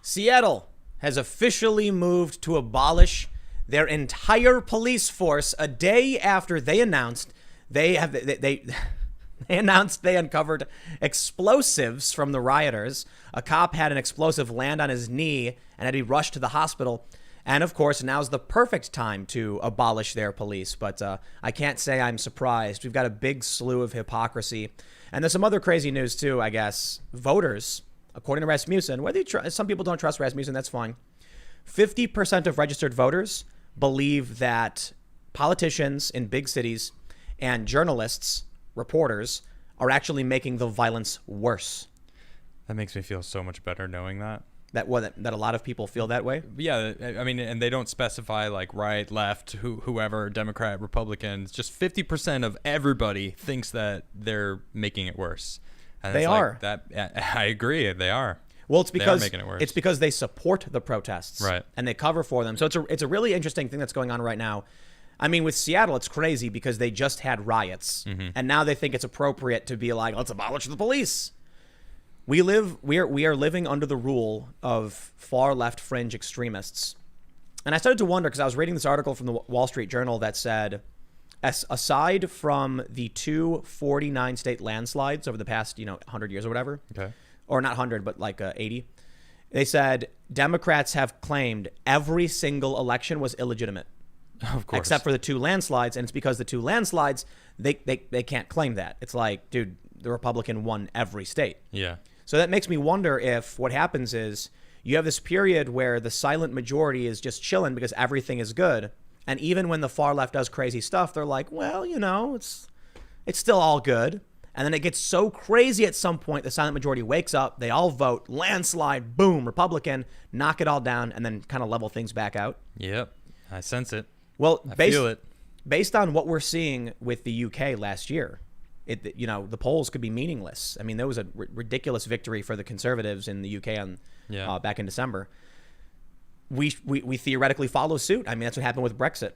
Seattle has officially moved to abolish their entire police force a day after they announced they announced they uncovered explosives from the rioters. A cop had an explosive land on his knee and had to be rushed to the hospital. And of course, now's the perfect time to abolish their police. But I can't say I'm surprised. We've got a big slew of hypocrisy. And there's some other crazy news too, I guess. Voters, according to Rasmussen, whether some people don't trust Rasmussen, that's fine. 50% of registered voters believe that politicians in big cities and journalists, reporters, are actually making the violence worse. That makes me feel so much better knowing that. That a lot of people feel that way? Yeah, I mean, and they don't specify like right, left, whoever, Democrat, Republicans. Just 50% of everybody thinks that they're making it worse. And they are. That I agree, they are. Well, it's because making it worse. It's because they support the protests, right? And they cover for them. So it's a really interesting thing that's going on right now. I mean, with Seattle, it's crazy because they just had riots, and now they think it's appropriate to be like, let's abolish the police. We are living under the rule of far left fringe extremists. And I started to wonder, because I was reading this article from the Wall Street Journal that said, aside from the 249 state landslides over the past, 100 years or whatever, okay, or not 100, but like 80, they said Democrats have claimed every single election was illegitimate. Of course. Except for the 2 landslides. And it's because the 2 landslides, they can't claim that. It's like, dude, the Republican won every state. Yeah. So that makes me wonder if what happens is you have this period where the silent majority is just chilling because everything is good. And even when the far left does crazy stuff, they're like, well, it's still all good. And then it gets so crazy at some point, the silent majority wakes up, they all vote, landslide, boom, Republican, knock it all down, and then kind of level things back out. Yep, I sense it. Well, I feel it. Based on what we're seeing with the UK last year, the polls could be meaningless. I mean, there was a ridiculous victory for the Conservatives in the UK back in December. We theoretically follow suit. I mean, that's what happened with Brexit.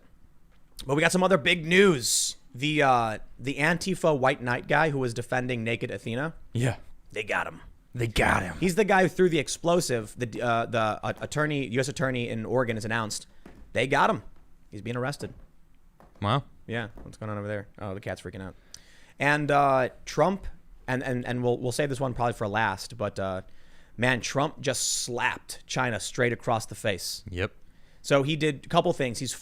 But we got some other big news. The Antifa White Knight guy who was defending naked Athena. Yeah, they got him. They got him. He's the guy who threw the explosive. The U.S. attorney in Oregon has announced they got him. He's being arrested. Wow. Yeah. What's going on over there? Oh, the cat's freaking out. And Trump, and we'll save this one probably for last, but man, Trump just slapped China straight across the face. Yep. So he did a couple things. He's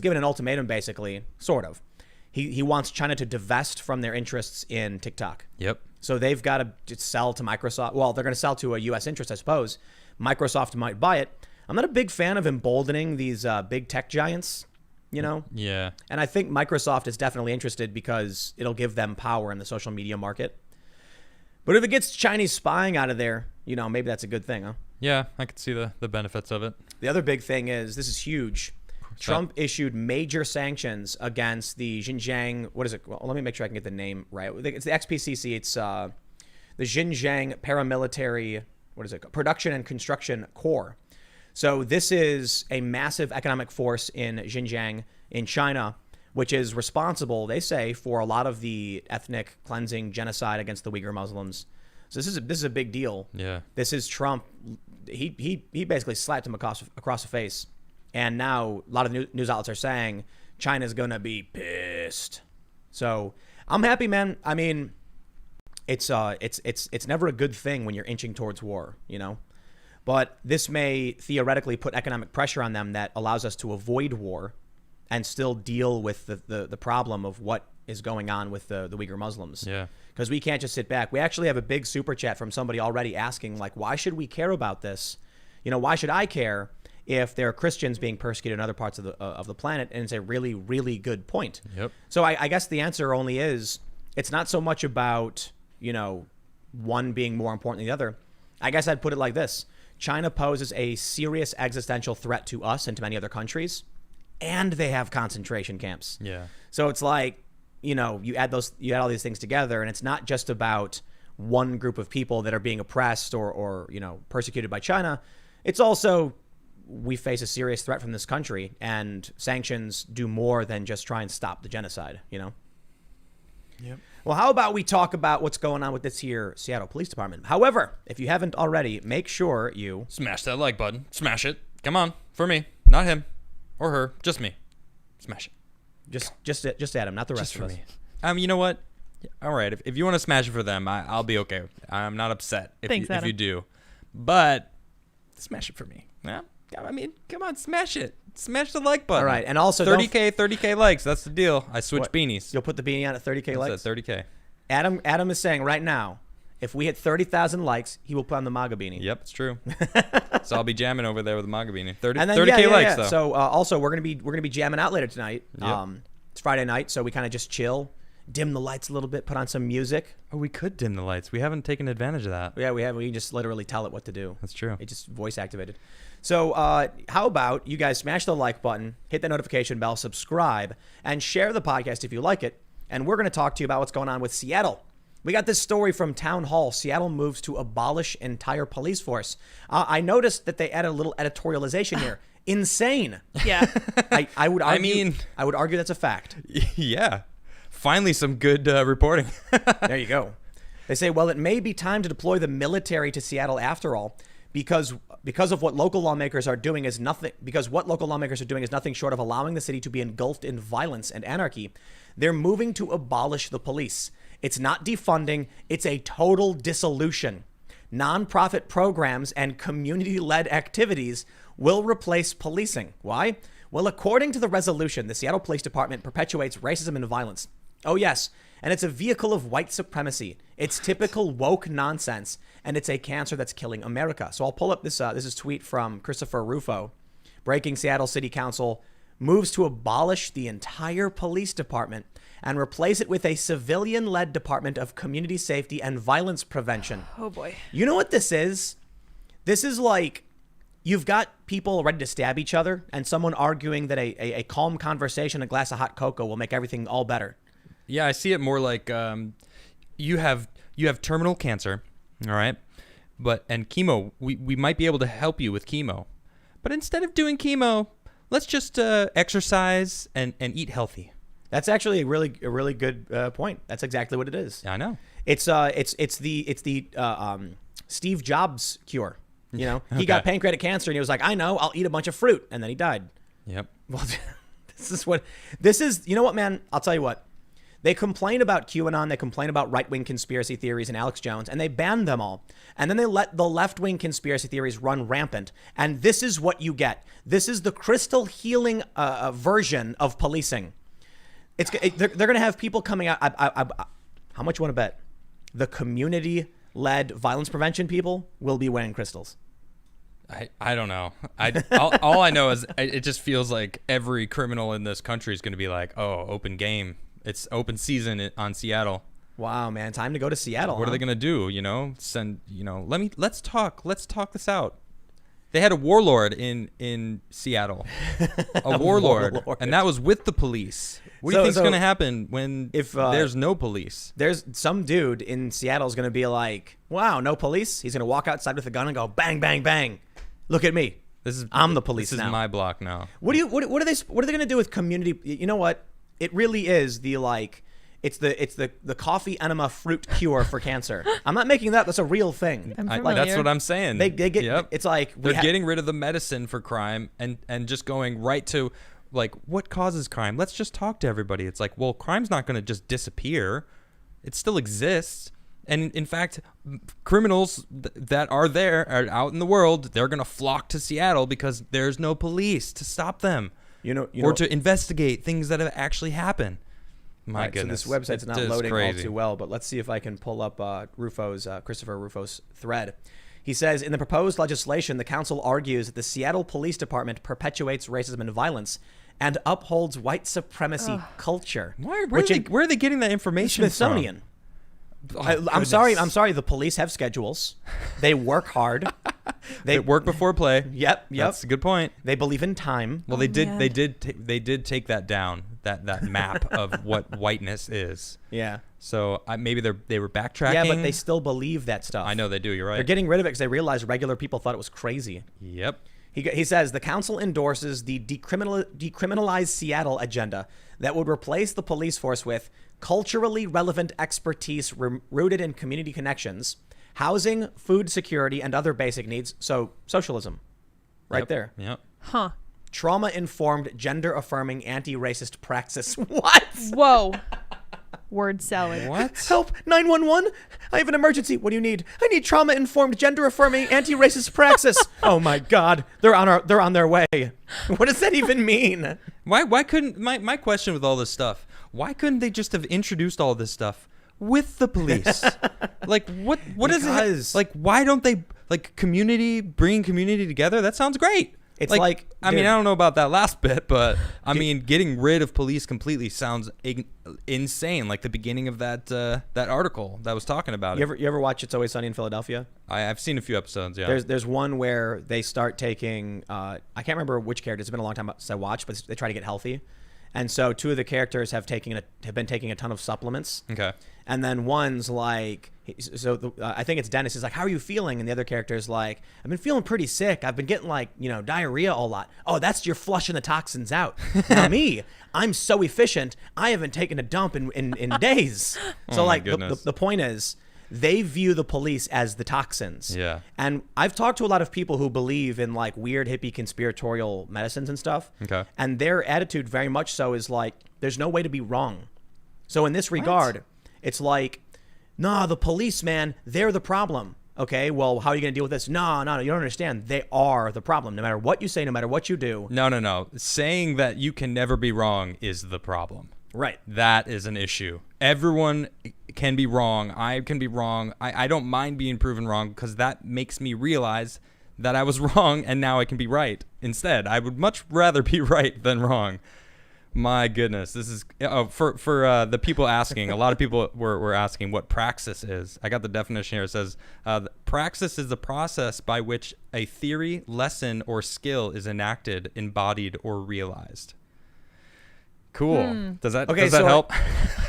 given an ultimatum, basically, sort of. He wants China to divest from their interests in TikTok. Yep. So they've got to sell to Microsoft. Well, they're going to sell to a U.S. interest, I suppose. Microsoft might buy it. I'm not a big fan of emboldening these big tech giants, Yeah. And I think Microsoft is definitely interested because it'll give them power in the social media market. But if it gets Chinese spying out of there, maybe that's a good thing, huh? Yeah, I could see the benefits of it. The other big thing is, this is huge. Trump issued major sanctions against the Xinjiang, what is it? Well, let me make sure I can get the name right. It's the XPCC. It's the Xinjiang Paramilitary, Production and Construction Corps. So this is a massive economic force in Xinjiang in China, which is responsible, they say, for a lot of the ethnic cleansing genocide against the Uyghur Muslims. So this is a big deal. Yeah. This is Trump. He basically slapped him across the face. And now a lot of news outlets are saying China's going to be pissed. So I'm happy, man. I mean, it's never a good thing when you're inching towards war, But this may theoretically put economic pressure on them that allows us to avoid war and still deal with the problem of what is going on with the Uyghur Muslims. Yeah. Because we can't just sit back. We actually have a big super chat from somebody already asking, like, why should we care about this? Why should I care if there are Christians being persecuted in other parts of the planet? And it's a really, really good point. Yep. So I guess the answer only is, it's not so much about, one being more important than the other. I guess I'd put it like this. China poses a serious existential threat to us and to many other countries, and they have concentration camps. Yeah. So it's like, you add all these things together, and it's not just about one group of people that are being oppressed or persecuted by China. It's also, we face a serious threat from this country, and sanctions do more than just try and stop the genocide, Yep. Well, how about we talk about what's going on with this here Seattle Police Department? However, if you haven't already, make sure you Smash that like button. Smash it. Come on, for me, not him or her, just me. Smash it. just Adam, not the rest Just of for us. me. You know what? All right, if you want to smash it for them, I'll be okay with it. I'm not upset if Thanks, if Adam. you do. But smash it for me. Yeah. I mean, come on, smash it. Smash the like button. All right, and also 30K likes. That's the deal. I switched What? beanies. You'll put the beanie on at 30K likes. That's at 30K. Adam is saying right now, if we hit 30,000 likes, he will put on the MAGA beanie. Yep, it's true. So I'll be jamming over there with the MAGA beanie. 30, And then 30K likes though. So also we're gonna be jamming out later tonight. Yep. It's Friday night, so we kind of just chill, dim the lights a little bit, put on some music. Oh, we could dim the lights. We haven't taken advantage of that. Yeah, we have. We can just literally tell it what to do. That's true. It just voice activated. So how about you guys smash the like button, hit the notification bell, subscribe, and share the podcast if you like it. And we're going to talk to you about what's going on with Seattle. We got this story from Town Hall. Seattle moves to abolish entire police force. I noticed that they added a little editorialization here. Insane. Yeah. I would argue. mean- I would argue that's a fact. Yeah. Finally, some good reporting. There you go. They say, well, it may be time to deploy the military to Seattle after all, because of what local lawmakers are doing is nothing. Because what local lawmakers are doing is nothing short of allowing the city to be engulfed in violence and anarchy. They're moving to abolish the police. It's not defunding. It's a total dissolution. Nonprofit programs and community-led activities will replace policing. Why? Well, according to the resolution, the Seattle Police Department perpetuates racism and violence. Oh, yes. And it's a vehicle of white supremacy. It's typical woke nonsense, and it's a cancer that's killing America. So I'll pull up this. This is a tweet from Christopher Rufo. Breaking: Seattle City Council moves to abolish the entire police department and replace it with a civilian-led department of community safety and violence prevention. Oh boy. You know what this is? This is like you've got people ready to stab each other and someone arguing that a calm conversation, a glass of hot cocoa will make everything all better. Yeah, I see it more like you have terminal cancer, all right? And chemo, we might be able to help you with chemo. But instead of doing chemo, let's just exercise and eat healthy. That's actually a really good point. That's exactly what it is. Yeah, I know. It's the Steve Jobs cure. You know, he Okay. got pancreatic cancer and he was like, I know, I'll eat a bunch of fruit, and then he died. Yep. Well, this is. You know what, man? I'll tell you what. They complain about QAnon, they complain about right-wing conspiracy theories and Alex Jones, and they ban them all. And then they let the left-wing conspiracy theories run rampant. And this is what you get. This is the crystal healing version of policing. They're going to have people coming out. How much you want to bet? The community-led violence prevention people will be wearing crystals. I don't know. All I know is it just feels like every criminal in this country is going to be like, oh, open game. It's open season on Seattle. Wow, man, time to go to Seattle. What are they gonna do? Let's talk this out. They had a warlord in Seattle, a warlord, and that was with the police. What do you think's gonna happen when if there's no police? There's some dude in Seattle is gonna be like, wow, no police. He's gonna walk outside with a gun and go bang, bang, bang. Look at me. I'm the police now. This is my block now. What are they gonna do with community? You know what? It really is it's the coffee enema fruit cure for cancer. I'm not making that. That's a real thing. That's what I'm saying. They get. Yep. It's like they're getting rid of the medicine for crime and just going right to like what causes crime. Let's just talk to everybody. It's like, well, crime's not going to just disappear. It still exists. And in fact, criminals that are out in the world, they're going to flock to Seattle because there's no police to stop them. Or to investigate things that have actually happened. My goodness. So this website's not loading all too well, but let's see if I can pull up Christopher Rufo's thread. He says, in the proposed legislation, the council argues that the Seattle Police Department perpetuates racism and violence and upholds white supremacy culture. Where are they getting that information Smithsonian. from? I'm sorry. The police have schedules. They work hard. They work before play. Yep. That's a good point. They believe in time. Well, they did take that down. That map of what whiteness is. Yeah. So maybe they were backtracking. Yeah, but they still believe that stuff. I know they do. You're right. They're getting rid of it because they realized regular people thought it was crazy. Yep. He says the council endorses the decriminalize Seattle agenda that would replace the police force with culturally relevant expertise rooted in community connections, housing, food security, and other basic needs. So socialism, right there. Yep. Huh. Trauma-informed, gender-affirming, anti-racist praxis. What? Whoa. Word salad. What? Help! 911! I have an emergency. What do you need? I need trauma-informed, gender-affirming, anti-racist praxis. Oh my God! They're on their way. What does that even mean? Why couldn't my question with all this stuff? Why couldn't they just have introduced all this stuff with the police? Like what is it? Like why don't they bringing community together? That sounds great. It's I mean, I don't know about that last bit, but I mean, getting rid of police completely sounds insane. Like the beginning of that article that was talking about it. You ever watch It's Always Sunny in Philadelphia? I've seen a few episodes. Yeah. There's one where they start taking I can't remember which character. It's been a long time since I watched, but they try to get healthy, and so two of the characters have been taking a ton of supplements. Okay. And then one's like, I think it's Dennis. He's like, how are you feeling? And the other character's like, I've been feeling pretty sick. I've been getting diarrhea a lot. Oh, that's you're flushing the toxins out. Now me, I'm so efficient. I haven't taken a dump in days. So the point is, they view the police as the toxins. Yeah. And I've talked to a lot of people who believe in like weird hippie conspiratorial medicines and stuff. Okay. And their attitude very much so is like, there's no way to be wrong. So in this regard, it's like, nah, the police, man, they're the problem. Okay, well, how are you going to deal with this? No, you don't understand. They are the problem. No matter what you say, no matter what you do. No. Saying that you can never be wrong is the problem. Right. That is an issue. Everyone can be wrong. I can be wrong. I don't mind being proven wrong because that makes me realize that I was wrong and now I can be right instead. I would much rather be right than wrong. My goodness, this is for the people asking. A lot of people were asking what praxis is. I got the definition here. It says praxis is the process by which a theory, lesson, or skill is enacted, embodied, or realized. Cool. Does that help?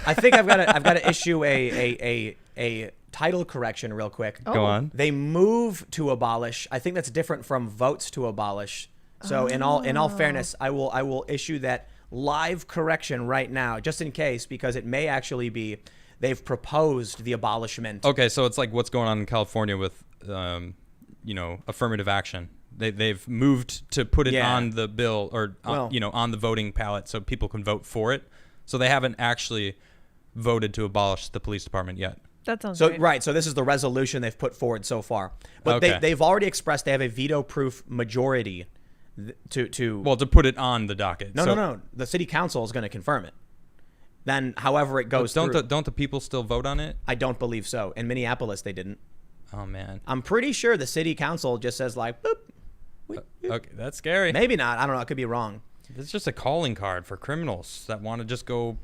I think I've got to issue a title correction real quick. Oh. Go on. They move to abolish. I think that's different from votes to abolish. So in all fairness, I will issue that live correction right now, just in case, because it may actually be they've proposed the abolishment. Okay, so it's like what's going on in California with, affirmative action. They've moved to put it on the bill or on the voting ballot so people can vote for it. So they haven't actually voted to abolish the police department yet. That sounds so great. Right. So this is the resolution they've put forward so far, but they've already expressed they have a veto-proof majority. To put it on the docket. No. The city council is going to confirm it. Then, however it goes through. Don't the people still vote on it? I don't believe so. In Minneapolis, they didn't. Oh, man. I'm pretty sure the city council just says like, boop. Okay, that's scary. Maybe not. I don't know. I could be wrong. It's just a calling card for criminals that want to just go.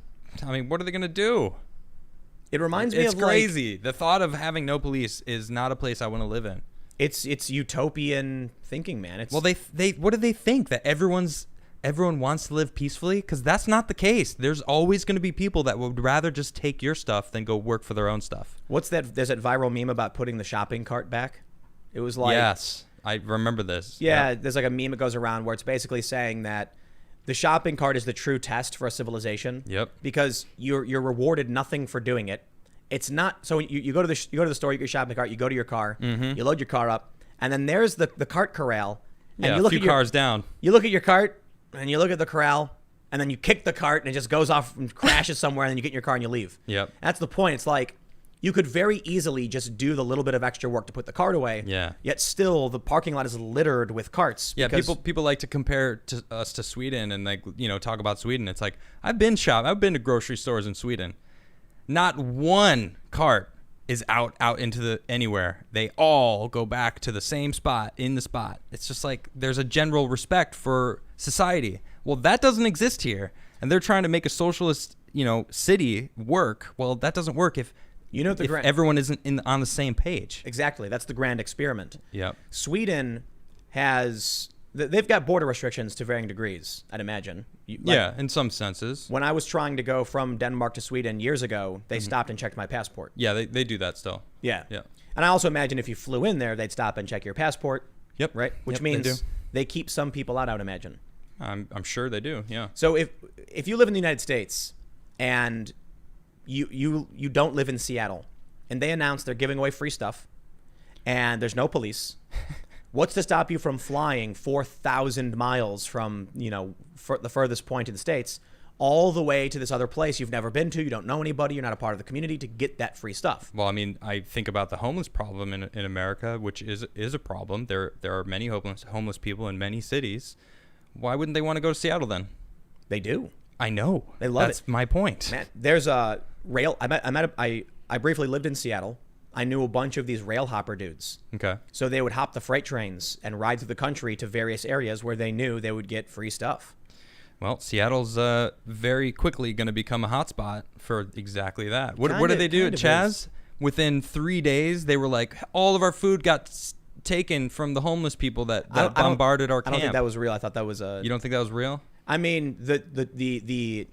I mean, what are they going to do? It reminds me of crazy. The thought of having no police is not a place I want to live in. It's utopian thinking, man. Well, they what do they think, that everyone wants to live peacefully? Because that's not the case. There's always going to be people that would rather just take your stuff than go work for their own stuff. What's that? There's that viral meme about putting the shopping cart back. It was like, yes, I remember this. Yeah, there's like a meme that goes around where it's basically saying that the shopping cart is the true test for a civilization. Yep. Because you're rewarded nothing for doing it. It's not so you go to the store, you get your shopping cart, you go to your car, you load your car up, and then there's the cart corral. And you look a few cars down. You look at your cart and you look at the corral, and then you kick the cart and it just goes off and crashes somewhere, and then you get in your car and you leave. Yep. That's the point. It's like you could very easily just do the little bit of extra work to put the cart away. Yeah. Yet still the parking lot is littered with carts. Yeah. People like to compare us to Sweden and talk about Sweden. It's like I've been to grocery stores in Sweden. Not one cart is out into anywhere. They all go back to the same spot in the spot. It's just like there's a general respect for society. Well, that doesn't exist here, and they're trying to make a socialist, city work. Well, that doesn't work if everyone isn't on the same page. Exactly. That's the grand experiment. Yep. Sweden they've got border restrictions to varying degrees, I'd imagine. In some senses. When I was trying to go from Denmark to Sweden years ago, they stopped and checked my passport. Yeah, they do that still. Yeah. Yeah. And I also imagine if you flew in there, they'd stop and check your passport. Yep. Right? Which Yep, means they keep some people out, I would imagine. I'm sure they do. Yeah. So if you live in the United States and you don't live in Seattle and they announce they're giving away free stuff and there's no police, what's to stop you from flying 4,000 miles from, the furthest point in the States all the way to this other place you've never been to, you don't know anybody, you're not a part of the community, to get that free stuff? Well, I mean, I think about the homeless problem in America, which is a problem. There are many homeless people in many cities. Why wouldn't they want to go to Seattle then? They do. I know. They love it. That's my point. Man, there's a rail. I briefly lived in Seattle. I knew a bunch of these rail hopper dudes. Okay. So they would hop the freight trains and ride through the country to various areas where they knew they would get free stuff. Well, Seattle's very quickly going to become a hotspot for exactly that. What did they do at Chaz? Within 3 days, they were like, all of our food got taken from the homeless people that bombarded our camp. I don't think that was real. I thought that was a... You don't think that was real? I mean, the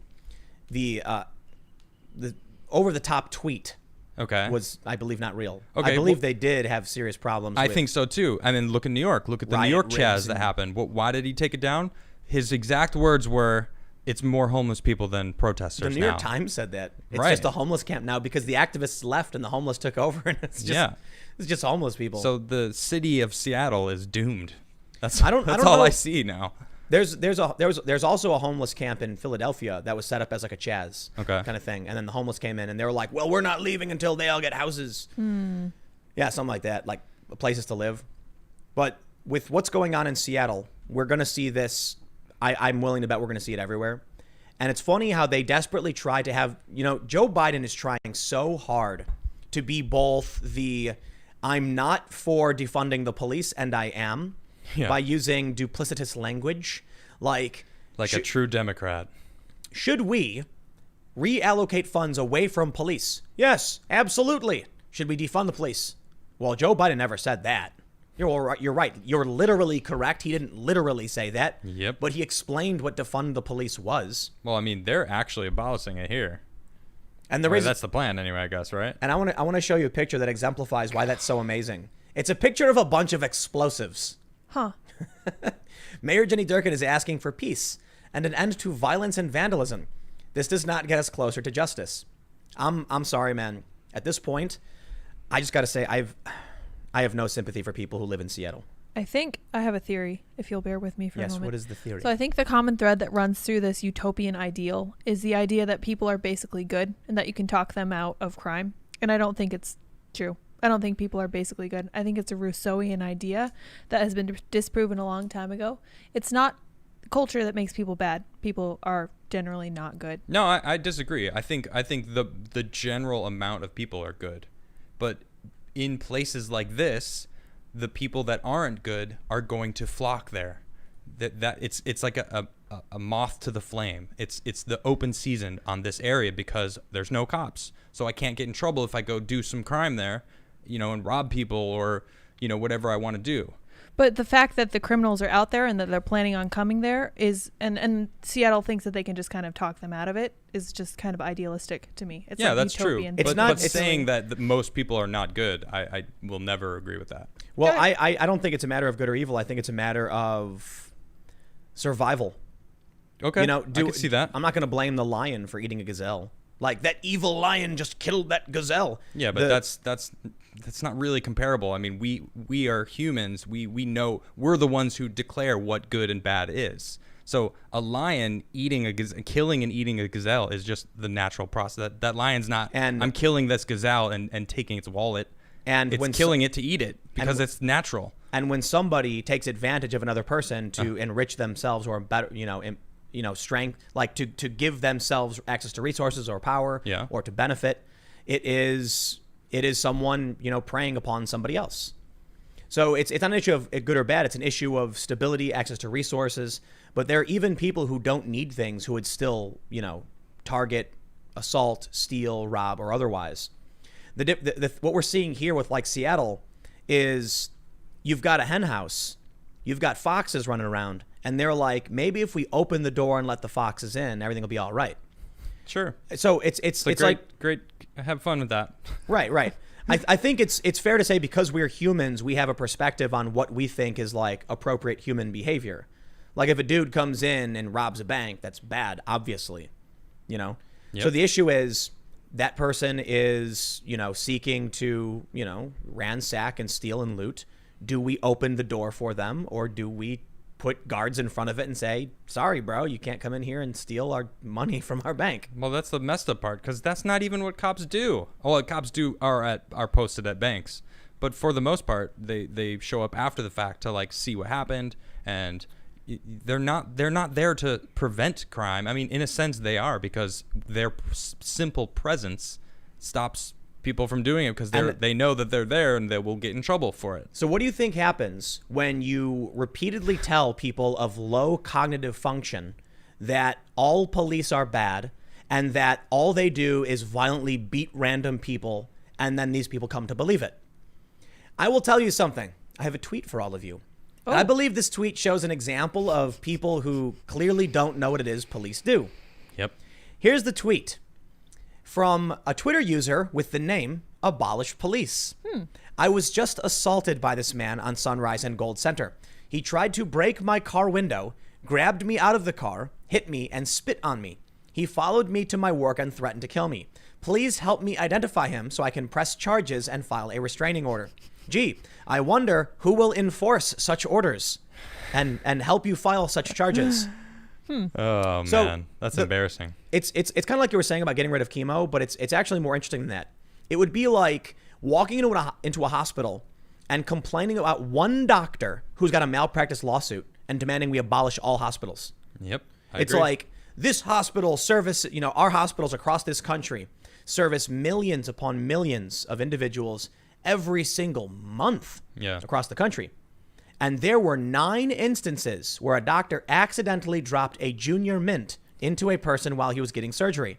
over the top tweet was, I believe, not real. Okay, I believe they did have serious problems. I think so too. And then look at New York. Look at the New York Chaz that happened. Why did he take it down? His exact words were, "It's more homeless people than protesters." The New York Times said that it's just a homeless camp now because the activists left and the homeless took over, and it's just homeless people. So the city of Seattle is doomed. That's all know. I see now. There's also a homeless camp in Philadelphia that was set up as like a Chaz kind of thing, and then the homeless came in and they were like, "Well, we're not leaving until they all get houses." Yeah, something like that, like places to live. But with what's going on in Seattle, we're gonna see this. I'm willing to bet we're gonna see it everywhere. And it's funny how they desperately try to have, Joe Biden is trying so hard to be both I'm not for defunding the police and I am. Yeah. By using duplicitous language, like a true Democrat. Should we reallocate funds away from police? Yes, absolutely. Should we defund the police? Well, Joe Biden never said that. You're right. You're literally correct. He didn't literally say that. Yep. But he explained what defund the police was. Well, I mean, they're actually abolishing it here. And that's the plan anyway, I guess, right? And I want to show you a picture that exemplifies why that's so amazing. It's a picture of a bunch of explosives. Huh. Mayor Jenny Durkan is asking for peace and an end to violence and vandalism. This does not get us closer to justice. I'm sorry, man. At this point, I just got to say I have no sympathy for people who live in Seattle. I think I have a theory, if you'll bear with me for a moment. Yes, what is the theory? So I think the common thread that runs through this utopian ideal is the idea that people are basically good and that you can talk them out of crime. And I don't think it's true. I don't think people are basically good. I think it's a Rousseauian idea that has been disproven a long time ago. It's not culture that makes people bad. People are generally not good. No, I disagree. I think the general amount of people are good. But in places like this, the people that aren't good are going to flock there. That it's like a moth to the flame. It's the open season on this area because there's no cops. So I can't get in trouble if I go do some crime there, and rob people or, whatever I want to do. But the fact that the criminals are out there and that they're planning on coming there is, and Seattle thinks that they can just kind of talk them out of it, is just kind of idealistic to me. It's yeah, like that's utopian. True. But saying that most people are not good, I will never agree with that. Well, I don't think it's a matter of good or evil. I think it's a matter of survival. Okay, I can see that. I'm not going to blame the lion for eating a gazelle. Like, that evil lion just killed that gazelle. Yeah, but that's not really comparable. I mean, we are humans. We know we're the ones who declare what good and bad is. So a lion killing and eating a gazelle is just the natural process. That lion's not. And I'm killing this gazelle and taking its wallet. And it's killing it to eat it because it's natural. And when somebody takes advantage of another person to enrich themselves or better, strength, like to give themselves access to resources or power, or to benefit, it is someone, preying upon somebody else. So it's not an issue of good or bad. It's an issue of stability, access to resources. But there are even people who don't need things who would still, target, assault, steal, rob, or otherwise. What we're seeing here with like Seattle is you've got a hen house, you've got foxes running around, and they're like, maybe if we open the door and let the foxes in, everything will be all right. Sure. So it's great. Have fun with that. Right. I think it's fair to say because we're humans, we have a perspective on what we think is like appropriate human behavior. Like if a dude comes in and robs a bank, that's bad, obviously, you know? Yep. So the issue is that person is, seeking to, ransack and steal and loot. Do we open the door for them, or do we put guards in front of it and say, sorry, bro, you can't come in here and steal our money from our bank? Well, that's the messed up part, because that's not even what cops do. All what cops do are posted at banks, but for the most part, they show up after the fact to like see what happened, and they're not there to prevent crime. I mean, in a sense, they are, because their simple presence stops people from doing it, because they know that they're there and they will get in trouble for it. So what do you think happens when you repeatedly tell people of low cognitive function that all police are bad and that all they do is violently beat random people, and then these people come to believe it? I will tell you something. I have a tweet for all of you. Oh. I believe this tweet shows an example of people who clearly don't know what it is police do. Yep. Here's the tweet from a Twitter user with the name Abolish Police. I was just assaulted by this man on Sunrise and Gold Center. He tried to break my car window, grabbed me out of the car, hit me, and spit on me. He followed me to my work and threatened to kill me. Please help me identify him so I can press charges and file a restraining order. Gee, I wonder who will enforce such orders and help you file such charges. Oh, So, man. That's embarrassing. It's kind of like you were saying about getting rid of chemo, but it's actually more interesting than that. It would be like walking into a hospital and complaining about one doctor who's got a malpractice lawsuit and demanding we abolish all hospitals. Yep. I It's agree. like this hospital service, our hospitals across this country service millions upon millions of individuals every single month across the country. And there were 9 instances where a doctor accidentally dropped a junior mint into a person while he was getting surgery.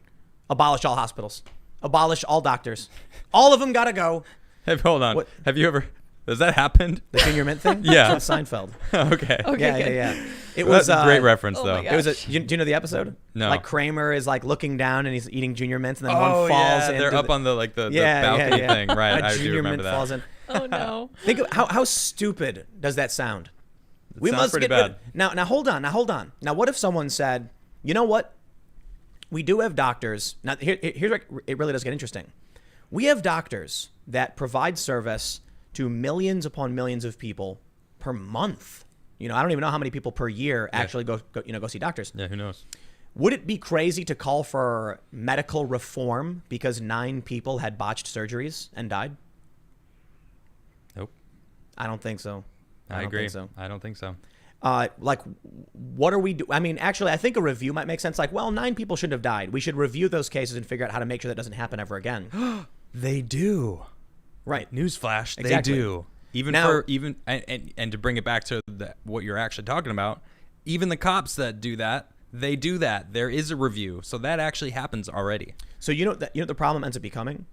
Abolish all hospitals. Abolish all doctors. All of them got to go. Hey, hold on. What- Have you ever... Has that happened? The junior mint thing? Yeah. It's from Seinfeld. Okay. Okay, Yeah. It Well, was that's a great reference, oh though. my God. It was do you know the episode? No. Like Kramer is like looking down and he's eating junior mints, and then Oh, one falls. yeah. They're into up on the balcony thing. Right. A I do junior remember mint that. falls in. Oh no. Think of how stupid does that sound? We sounds must pretty get rid- bad. Now hold on. Now what if someone said, you know what? We do have doctors. Now here's where it really does get interesting. We have doctors that provide service to millions upon millions of people per month. I don't even know how many people per year actually go see doctors. Yeah, who knows? Would it be crazy to call for medical reform because 9 people had botched surgeries and died? Nope. I don't think so. I don't agree. think so. I don't think so. Like, what are we do? I mean, actually, I think a review might make sense. Like, well, 9 people shouldn't have died. We should review those cases and figure out how to make sure that doesn't happen ever again. They do. Right. Newsflash, Exactly. they do. Even Now- and to bring it back to what you're actually talking about, even the cops that do that, they do that. There is a review, so that actually happens already. So you know what the problem ends up becoming?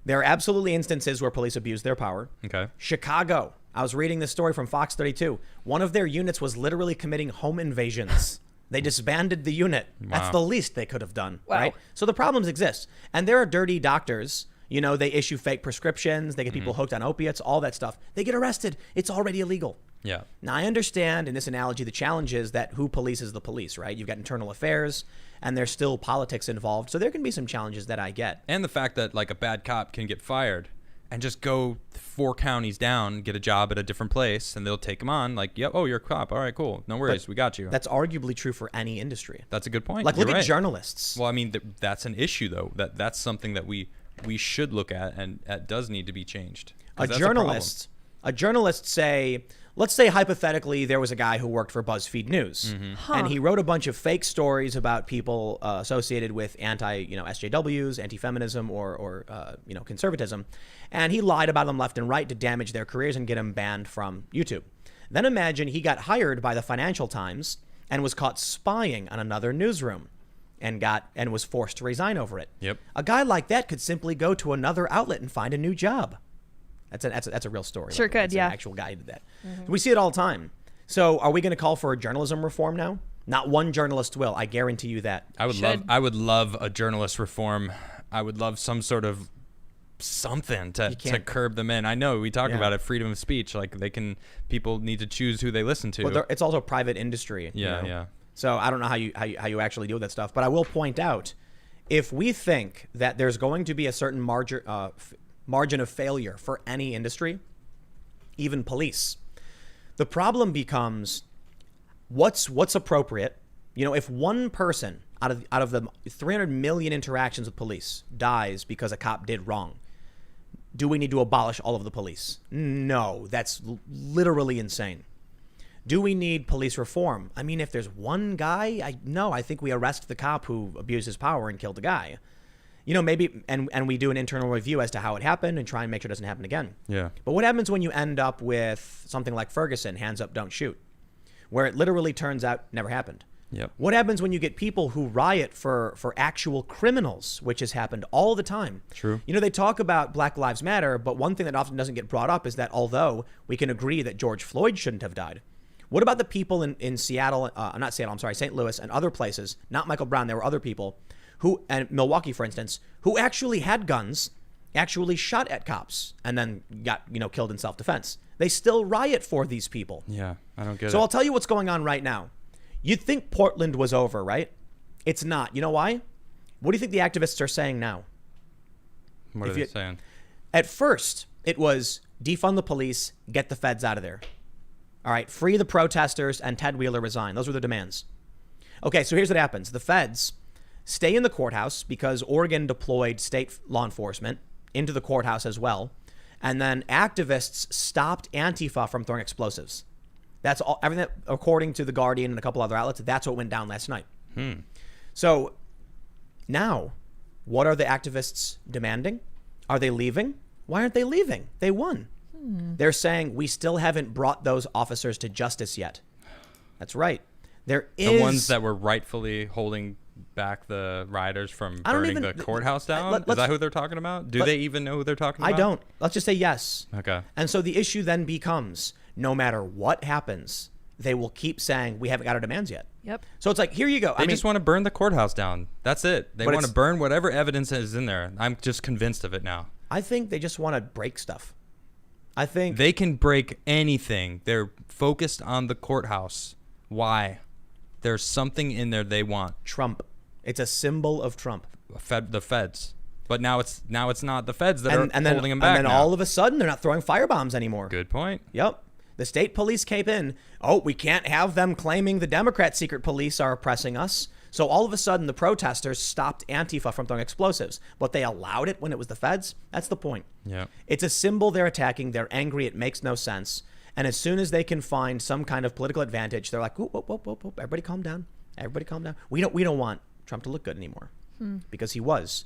There are absolutely instances where police abuse their power. Okay. Chicago. I was reading this story from Fox 32. One of their units was literally committing home invasions. They disbanded the unit. That's Wow. the least they could have done, Wow. right? So the problems exist. And there are dirty doctors. They issue fake prescriptions. They get people hooked on opiates, all that stuff. They get arrested. It's already illegal. Yeah. Now, I understand in this analogy, the challenge is that who polices the police, right? You've got internal affairs, and there's still politics involved. So there can be some challenges that I get. And the fact that like a bad cop can get fired and just go 4 counties down, get a job at a different place, and they'll take him on. Like, yep, oh, you're a cop. All right, cool. No worries. We got you. That's arguably true for any industry. That's a good point. Like, You're look at right. journalists. Well, I mean, that's an issue, though. That's something that we should look at, and that does need to be changed. 'Cause that's A journalist let's say hypothetically there was a guy who worked for BuzzFeed News, and he wrote a bunch of fake stories about people associated with SJWs, anti-feminism, or conservatism, and he lied about them left and right to damage their careers and get them banned from YouTube. Then imagine he got hired by the Financial Times and was caught spying on another newsroom, and was forced to resign over it. Yep. A guy like that could simply go to another outlet and find a new job. That's a real story. Sure could, That's yeah. An actual guy who did that. We see it all the time. So are we going to call for journalism reform now? Not one journalist will. I guarantee you that. I would love a journalist reform. I would love some sort of something to can't- curb them in. I know we talk Yeah. about it, freedom of speech. Like people need to choose who they listen to. But it's also private industry. Yeah, you know? yeah. So I don't know how you actually deal with that stuff. But I will point out, if we think that there's going to be a certain margin of failure for any industry, even police, the problem becomes what's appropriate. You know, if one person out of the 300 million interactions with police dies because a cop did wrong, do we need to abolish all of the police? No, that's literally insane. Do we need police reform? I mean, if there's one guy, I think we arrest the cop who abused his power and killed the guy. You know, maybe, and we do an internal review as to how it happened and try and make sure it doesn't happen again. Yeah. But what happens when you end up with something like Ferguson, hands up, don't shoot, where it literally turns out never happened? Yep. What happens when you get people who riot for actual criminals, which has happened all the time? True. You know, they talk about Black Lives Matter, but one thing that often doesn't get brought up is that although we can agree that George Floyd shouldn't have died, what about the people in Seattle, not Seattle, I'm sorry, St. Louis and other places, not Michael Brown, there were other people who, and Milwaukee, for instance, who actually had guns, actually shot at cops and then got, killed in self-defense. They still riot for these people. Yeah, I don't get it. So I'll tell you what's going on right now. You'd think Portland was over, right? It's not. You know why? What do you think the activists are saying now? What are they saying? At first, it was defund the police, get the feds out of there. All right, free the protesters, and Ted Wheeler resign. Those were the demands. Okay, so here's what happens. The feds stay in the courthouse because Oregon deployed state law enforcement into the courthouse as well. And then activists stopped Antifa from throwing explosives. That's all. Everything, according to The Guardian and a couple other outlets, that's what went down last night. So now, what are the activists demanding? Are they leaving? Why aren't they leaving? They won. They're saying we still haven't brought those officers to justice yet. That's right. There is The ones that were rightfully holding back the rioters from burning the courthouse down? Is that who they're talking about? Do they even know who they're talking about? I don't. Let's just say yes. Okay. And so the issue then becomes, no matter what happens, they will keep saying we haven't got our demands yet. Yep. So it's like, here you go. They just want to burn the courthouse down. That's it. They But want to it's- burn whatever evidence is in there. I'm just convinced of it now. I think they just want to break stuff. I think They can break anything. They're focused on the courthouse. Why? There's something in there they want. Trump. It's a symbol of Trump. The feds. But now it's not the feds that are then, holding them back and then now. all of a sudden, they're not throwing firebombs anymore. Good point. Yep. The state police came in. Oh, we can't have them claiming the Democrat secret police are oppressing us. So all of a sudden, the protesters stopped Antifa from throwing explosives. But they allowed it when it was the feds. That's the point. Yeah. It's a symbol they're attacking. They're angry. It makes no sense. And as soon as they can find some kind of political advantage, they're like, whoop, whoop, whoop, whoop, whoop. Everybody calm down. Everybody calm down. We don't want Trump to look good anymore because he was.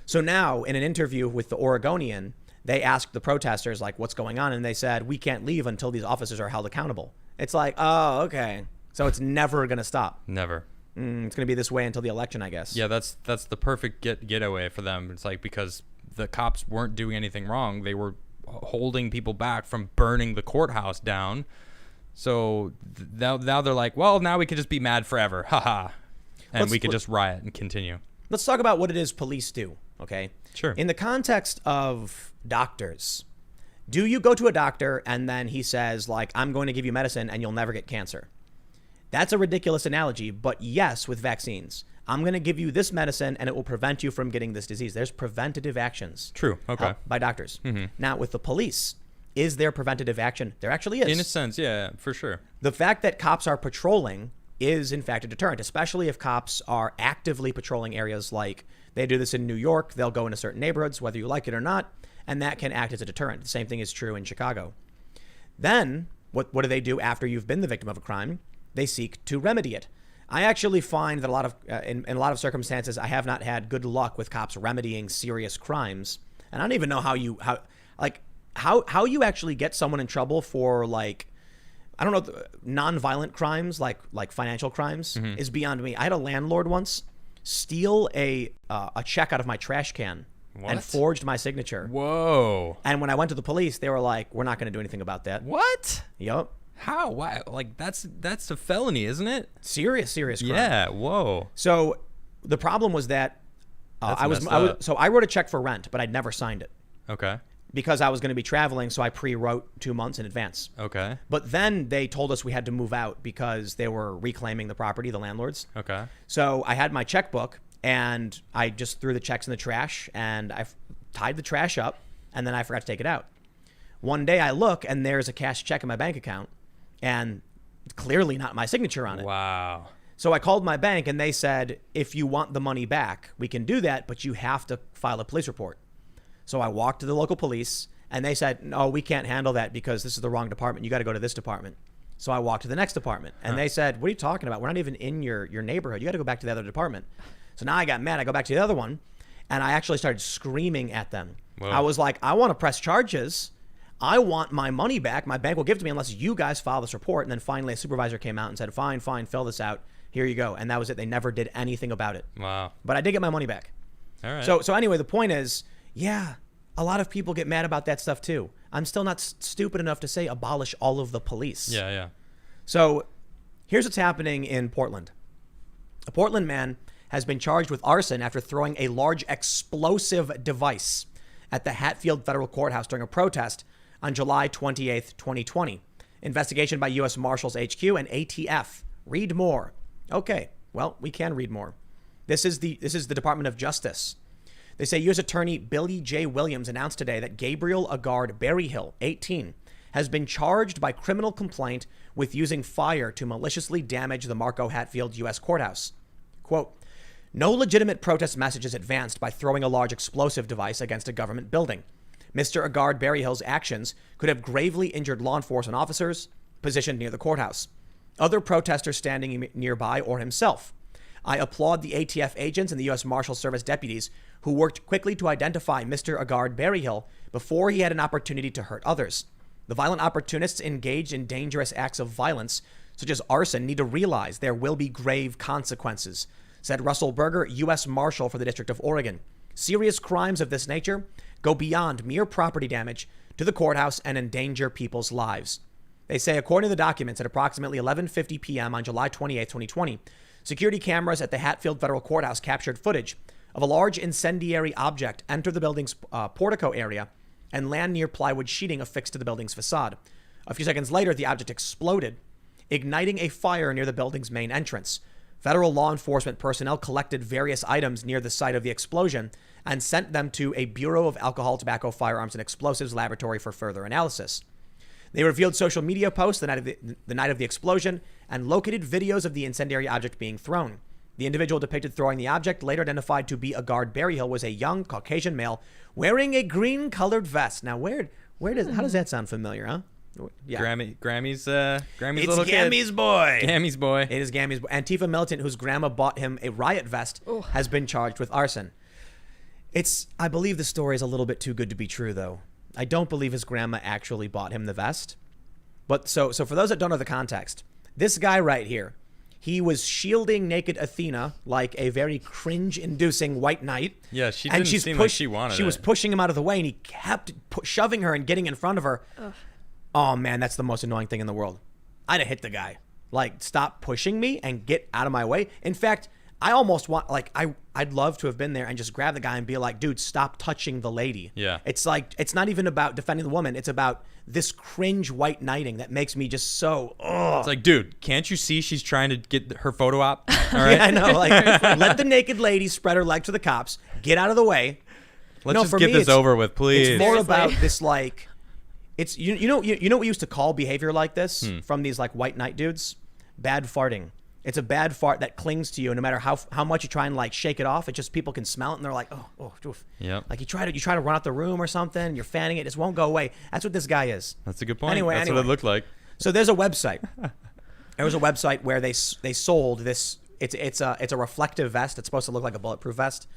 So now in an interview with the Oregonian, they asked the protesters, like, what's going on? And they said, we can't leave until these officers are held accountable. It's like, oh, okay. So it's never going to stop. Never. It's going to be this way until the election, I guess. Yeah, that's the perfect getaway for them. It's like, because the cops weren't doing anything wrong. They were holding people back from burning the courthouse down. So now they're like, well, now we can just be mad forever. Haha. And we can just riot and continue. Let's talk about what it is police do, okay? Sure. In the context of doctors, do you go to a doctor and then he says, like, I'm going to give you medicine and you'll never get cancer? That's a ridiculous analogy, but yes, with vaccines. I'm going to give you this medicine and it will prevent you from getting this disease. There's preventative actions. True. Okay. By doctors. Now, with the police, is there preventative action? There actually is. In a sense, yeah, for sure. The fact that cops are patrolling is, in fact, a deterrent, especially if cops are actively patrolling areas like they do this in New York. They'll go into certain neighborhoods, whether you like it or not, and that can act as a deterrent. The same thing is true in Chicago. Then, what do they do after you've been the victim of a crime? They seek to remedy it. I actually find that in a lot of circumstances, I have not had good luck with cops remedying serious crimes. And I don't even know how you actually get someone in trouble for, like, I don't know, non-violent crimes like financial crimes is beyond me. I had a landlord once steal a check out of my trash can and forged my signature. Whoa. And when I went to the police, they were like, "We're not going to do anything about that." What? Yep. How? Why? Like, that's a felony, isn't it? Serious crime. Yeah. Whoa. So the problem was that I messed up. wrote a check for rent, but I'd never signed it. Okay. because I was going to be traveling, so I pre-wrote 2 months in advance. Okay. But then they told us we had to move out because they were reclaiming the property, the landlords. Okay. So I had my checkbook, and I just threw the checks in the trash, and I tied the trash up, and then I forgot to take it out. One day I look, and there's a cash check in my bank account, and clearly not my signature on it. Wow. So I called my bank, and they said, if you want the money back, we can do that, but you have to file a police report. So I walked to the local police, and they said, no, we can't handle that because this is the wrong department. You got to go to this department. So I walked to the next department, and they said, what are you talking about? We're not even in your neighborhood. You got to go back to the other department. So now I got mad. I go back to the other one, and I actually started screaming at them. Whoa. I was like, I want to press charges. I want my money back. My bank will give it to me unless you guys file this report. And then finally a supervisor came out and said, fine, fill this out. Here you go. And that was it. They never did anything about it. Wow. But I did get my money back. All right. So anyway, the point is, yeah, a lot of people get mad about that stuff too. I'm still not stupid enough to say abolish all of the police. Yeah, yeah. So here's what's happening in Portland. A Portland man has been charged with arson after throwing a large explosive device at the Hatfield Federal Courthouse during a protest on July 28th, 2020. Investigation by U.S. Marshals HQ and ATF. Read more. Okay, well, we can read more. This is the Department of Justice. They say U.S. Attorney Billy J. Williams announced today that Gabriel Agard Berryhill, 18, has been charged by criminal complaint with using fire to maliciously damage the Marco Hatfield U.S. Courthouse. Quote, no legitimate protest message is advanced by throwing a large explosive device against a government building. Mr. Agard Berryhill's actions could have gravely injured law enforcement officers positioned near the courthouse, other protesters standing nearby, or himself. I applaud the ATF agents and the U.S. Marshal Service deputies who worked quickly to identify Mr. Agard Berryhill before he had an opportunity to hurt others. The violent opportunists engaged in dangerous acts of violence, such as arson, need to realize there will be grave consequences, said Russell Berger, U.S. Marshal for the District of Oregon. Serious crimes of this nature go beyond mere property damage to the courthouse and endanger people's lives. They say, according to the documents, at approximately 11:50 p.m. on July 28, 2020, security cameras at the Hatfield Federal Courthouse captured footage of a large incendiary object enter the building's portico area and land near plywood sheeting affixed to the building's facade. A few seconds later, the object exploded, igniting a fire near the building's main entrance. Federal law enforcement personnel collected various items near the site of the explosion and sent them to a Bureau of Alcohol, Tobacco, Firearms, and Explosives laboratory for further analysis. They revealed social media posts the night of the explosion and located videos of the incendiary object being thrown. The individual depicted throwing the object, later identified to be Agard Berryhill, was a young Caucasian male wearing a green-colored vest. Now, how does that sound familiar, huh? Yeah. Grammy's It's little Gammy's kid. boy. Gammy's boy. It is Gammy's boy. Antifa militant whose grandma bought him a riot vest has been charged with arson. I believe the story is a little bit too good to be true, though. I don't believe his grandma actually bought him the vest. But so for those that don't know the context, this guy right here, he was shielding naked Athena like a very cringe-inducing white knight. Yeah, she didn't seem like she wanted it. She was pushing him out of the way, and he kept shoving her and getting in front of her. Ugh. Oh, man, that's the most annoying thing in the world. I'd have hit the guy. Like, stop pushing me and get out of my way. In fact, I almost want, like, I'd love to have been there and just grab the guy and be like, dude, stop touching the lady. Yeah. It's like, it's not even about defending the woman. It's about this cringe white knighting that makes me just so, ugh. It's like, dude, can't you see she's trying to get her photo op? All right. Yeah, I know. Like, let the naked lady spread her leg to the cops. Get out of the way. Let's just get this over with, please. It's more about this, like, it's, you know what we used to call behavior like this from these, like, white knight dudes? Bad farting. It's a bad fart that clings to you, and no matter how much you try and like shake it off, it just people can smell it and they're like, oh, oof. Yep. Like you try to run out the room or something, you're fanning it, it just won't go away. That's what this guy is. That's a good point. Anyway, That's what it looked like. So there's a website. There was a website where they sold this. It's a reflective vest. It's supposed to look like a bulletproof vest.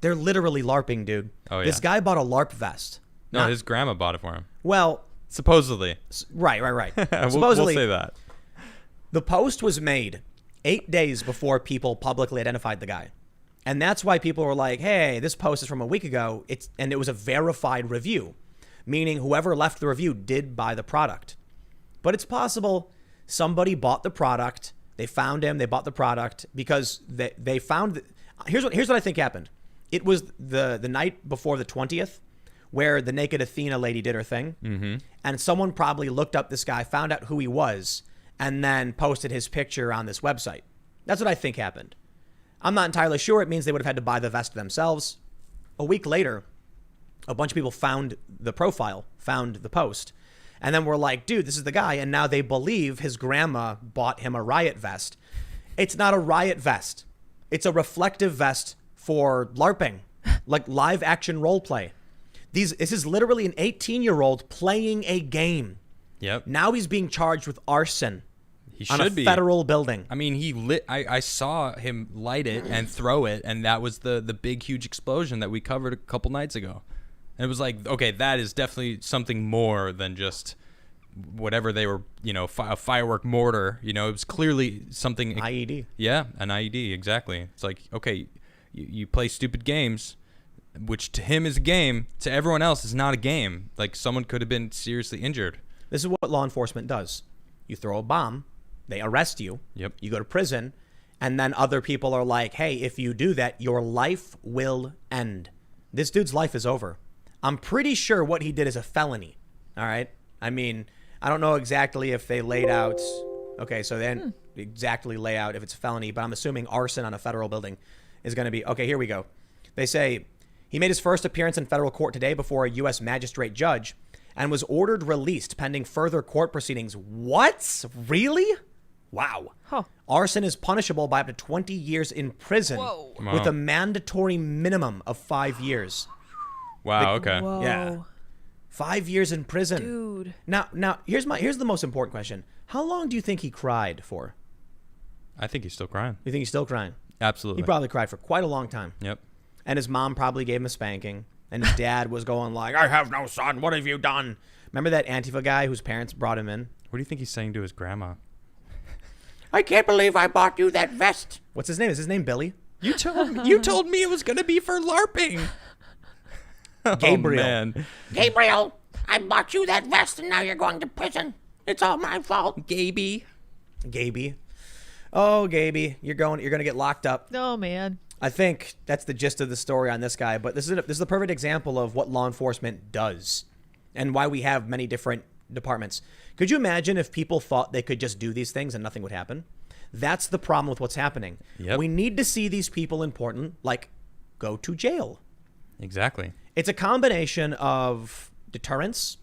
They're literally LARPing, dude. Oh yeah. This guy bought a LARP vest. No, his grandma bought it for him. Well, supposedly. Right. Supposedly, we'll say that. The post was made 8 days before people publicly identified the guy. And that's why people were like, hey, this post is from a week ago. And it was a verified review, meaning whoever left the review did buy the product. But it's possible somebody bought the product. They found him. They bought the product because they found. Here's what I think happened. It was the night before the 20th where the Naked Athena lady did her thing. Mm-hmm. And someone probably looked up this guy, found out who he was, and then posted his picture on this website. That's what I think happened. I'm not entirely sure. It means they would have had to buy the vest themselves. A week later, a bunch of people found the profile, found the post, and then were like, dude, this is the guy. And now they believe his grandma bought him a riot vest. It's not a riot vest. It's a reflective vest for LARPing, like live action role play. This is literally an 18-year-old playing a game. Yep. Now he's being charged with arson. He on should a be. federal building. I mean, he lit. I saw him light it and throw it, and that was the big, huge explosion that we covered a couple nights ago. And it was like, okay, that is definitely something more than just whatever they were, a firework mortar. It was clearly something. IED. Yeah, an IED, exactly. It's like, okay, you play stupid games, which to him is a game, to everyone else is not a game. Like, someone could have been seriously injured. This is what law enforcement does. You throw a bomb, they arrest you, Yep. you go to prison, and then other people are like, hey, if you do that, your life will end. This dude's life is over. I'm pretty sure what he did is a felony, all right? I mean, I don't know exactly if they laid out, okay, so they didn't exactly lay out if it's a felony, but I'm assuming arson on a federal building is going to be, okay, here we go. They say, he made his first appearance in federal court today before a U.S. magistrate judge and was ordered released pending further court proceedings. What? Really? Wow. Huh. Arson is punishable by up to 20 years in prison Whoa. with a mandatory minimum of 5 years. Wow. Okay. Whoa. Yeah. 5 years in prison. Dude. Now here's the most important question. How long do you think he cried for? I think he's still crying. You think he's still crying? Absolutely. He probably cried for quite a long time. Yep. And his mom probably gave him a spanking. And his dad was going like, I have no son. What have you done? Remember that Antifa guy whose parents brought him in? What do you think he's saying to his grandma? I can't believe I bought you that vest. What's his name? Is his name Billy? You told me it was gonna be for LARPing. Gabriel. Oh, man. Gabriel, I bought you that vest and now you're going to prison. It's all my fault. Gaby. Gaby. Oh, Gaby, you're gonna get locked up. Oh, man. I think that's the gist of the story on this guy, but this is the perfect example of what law enforcement does and why we have many different departments. Could you imagine if people thought they could just do these things and nothing would happen? That's the problem with what's happening. Yep. We need to see these people important, like go to jail. Exactly. It's a combination of deterrence.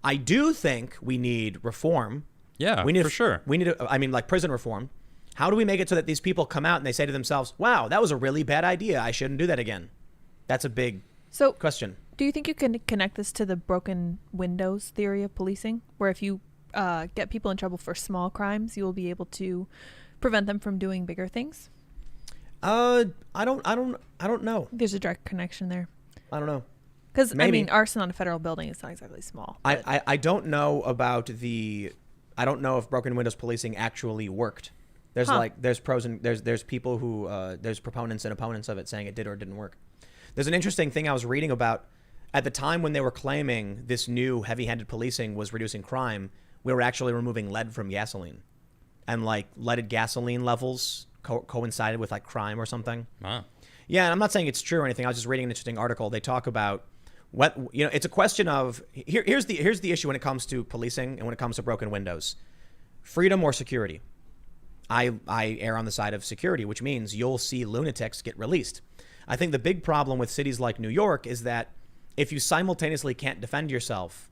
I do think we need reform. Yeah, we need for sure. We need, like prison reform. How do we make it so that these people come out and they say to themselves, wow, that was a really bad idea. I shouldn't do that again. That's a big question. Do you think you can connect this to the broken windows theory of policing, where if you get people in trouble for small crimes, you will be able to prevent them from doing bigger things? I don't know. There's a direct connection there. I don't know. Because, I Maybe. mean, arson on a federal building is not exactly small. but- I don't know about I don't know if broken windows policing actually worked. There's there's pros and there's people who there's proponents and opponents of it saying it did or didn't work. There's an interesting thing I was reading about at the time when they were claiming this new heavy-handed policing was reducing crime. We were actually removing lead from gasoline, and like leaded gasoline levels coincided with like crime or something. Wow. Yeah, and I'm not saying it's true or anything. I was just reading an interesting article. They talk about it's a question of here's the issue when it comes to policing and when it comes to broken windows: freedom or security. I err on the side of security, which means you'll see lunatics get released. I think the big problem with cities like New York is that if you simultaneously can't defend yourself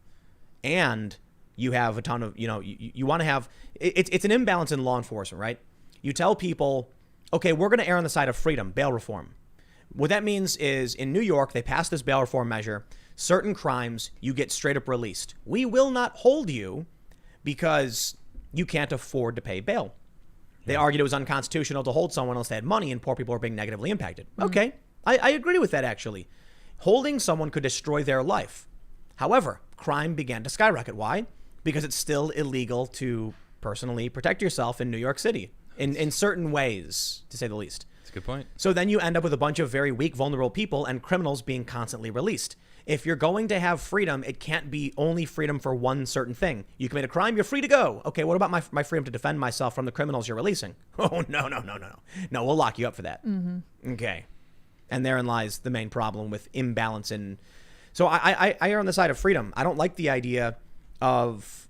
and you have a ton of, you want to have, it's an imbalance in law enforcement, right? You tell people, okay, we're going to err on the side of freedom, bail reform. What that means is in New York, they passed this bail reform measure. Certain crimes, you get straight up released. We will not hold you because you can't afford to pay bail. They argued it was unconstitutional to hold someone unless they had money and poor people are being negatively impacted. Mm-hmm. Okay, I agree with that, actually. Holding someone could destroy their life. However, crime began to skyrocket. Why? Because it's still illegal to personally protect yourself in New York City in certain ways, to say the least. That's a good point. So then you end up with a bunch of very weak, vulnerable people and criminals being constantly released. If you're going to have freedom, it can't be only freedom for one certain thing. You commit a crime, you're free to go. Okay, what about my freedom to defend myself from the criminals you're releasing? Oh, no. No, we'll lock you up for that. Mm-hmm. Okay. And therein lies the main problem with imbalance in So I err on the side of freedom. I don't like the idea of,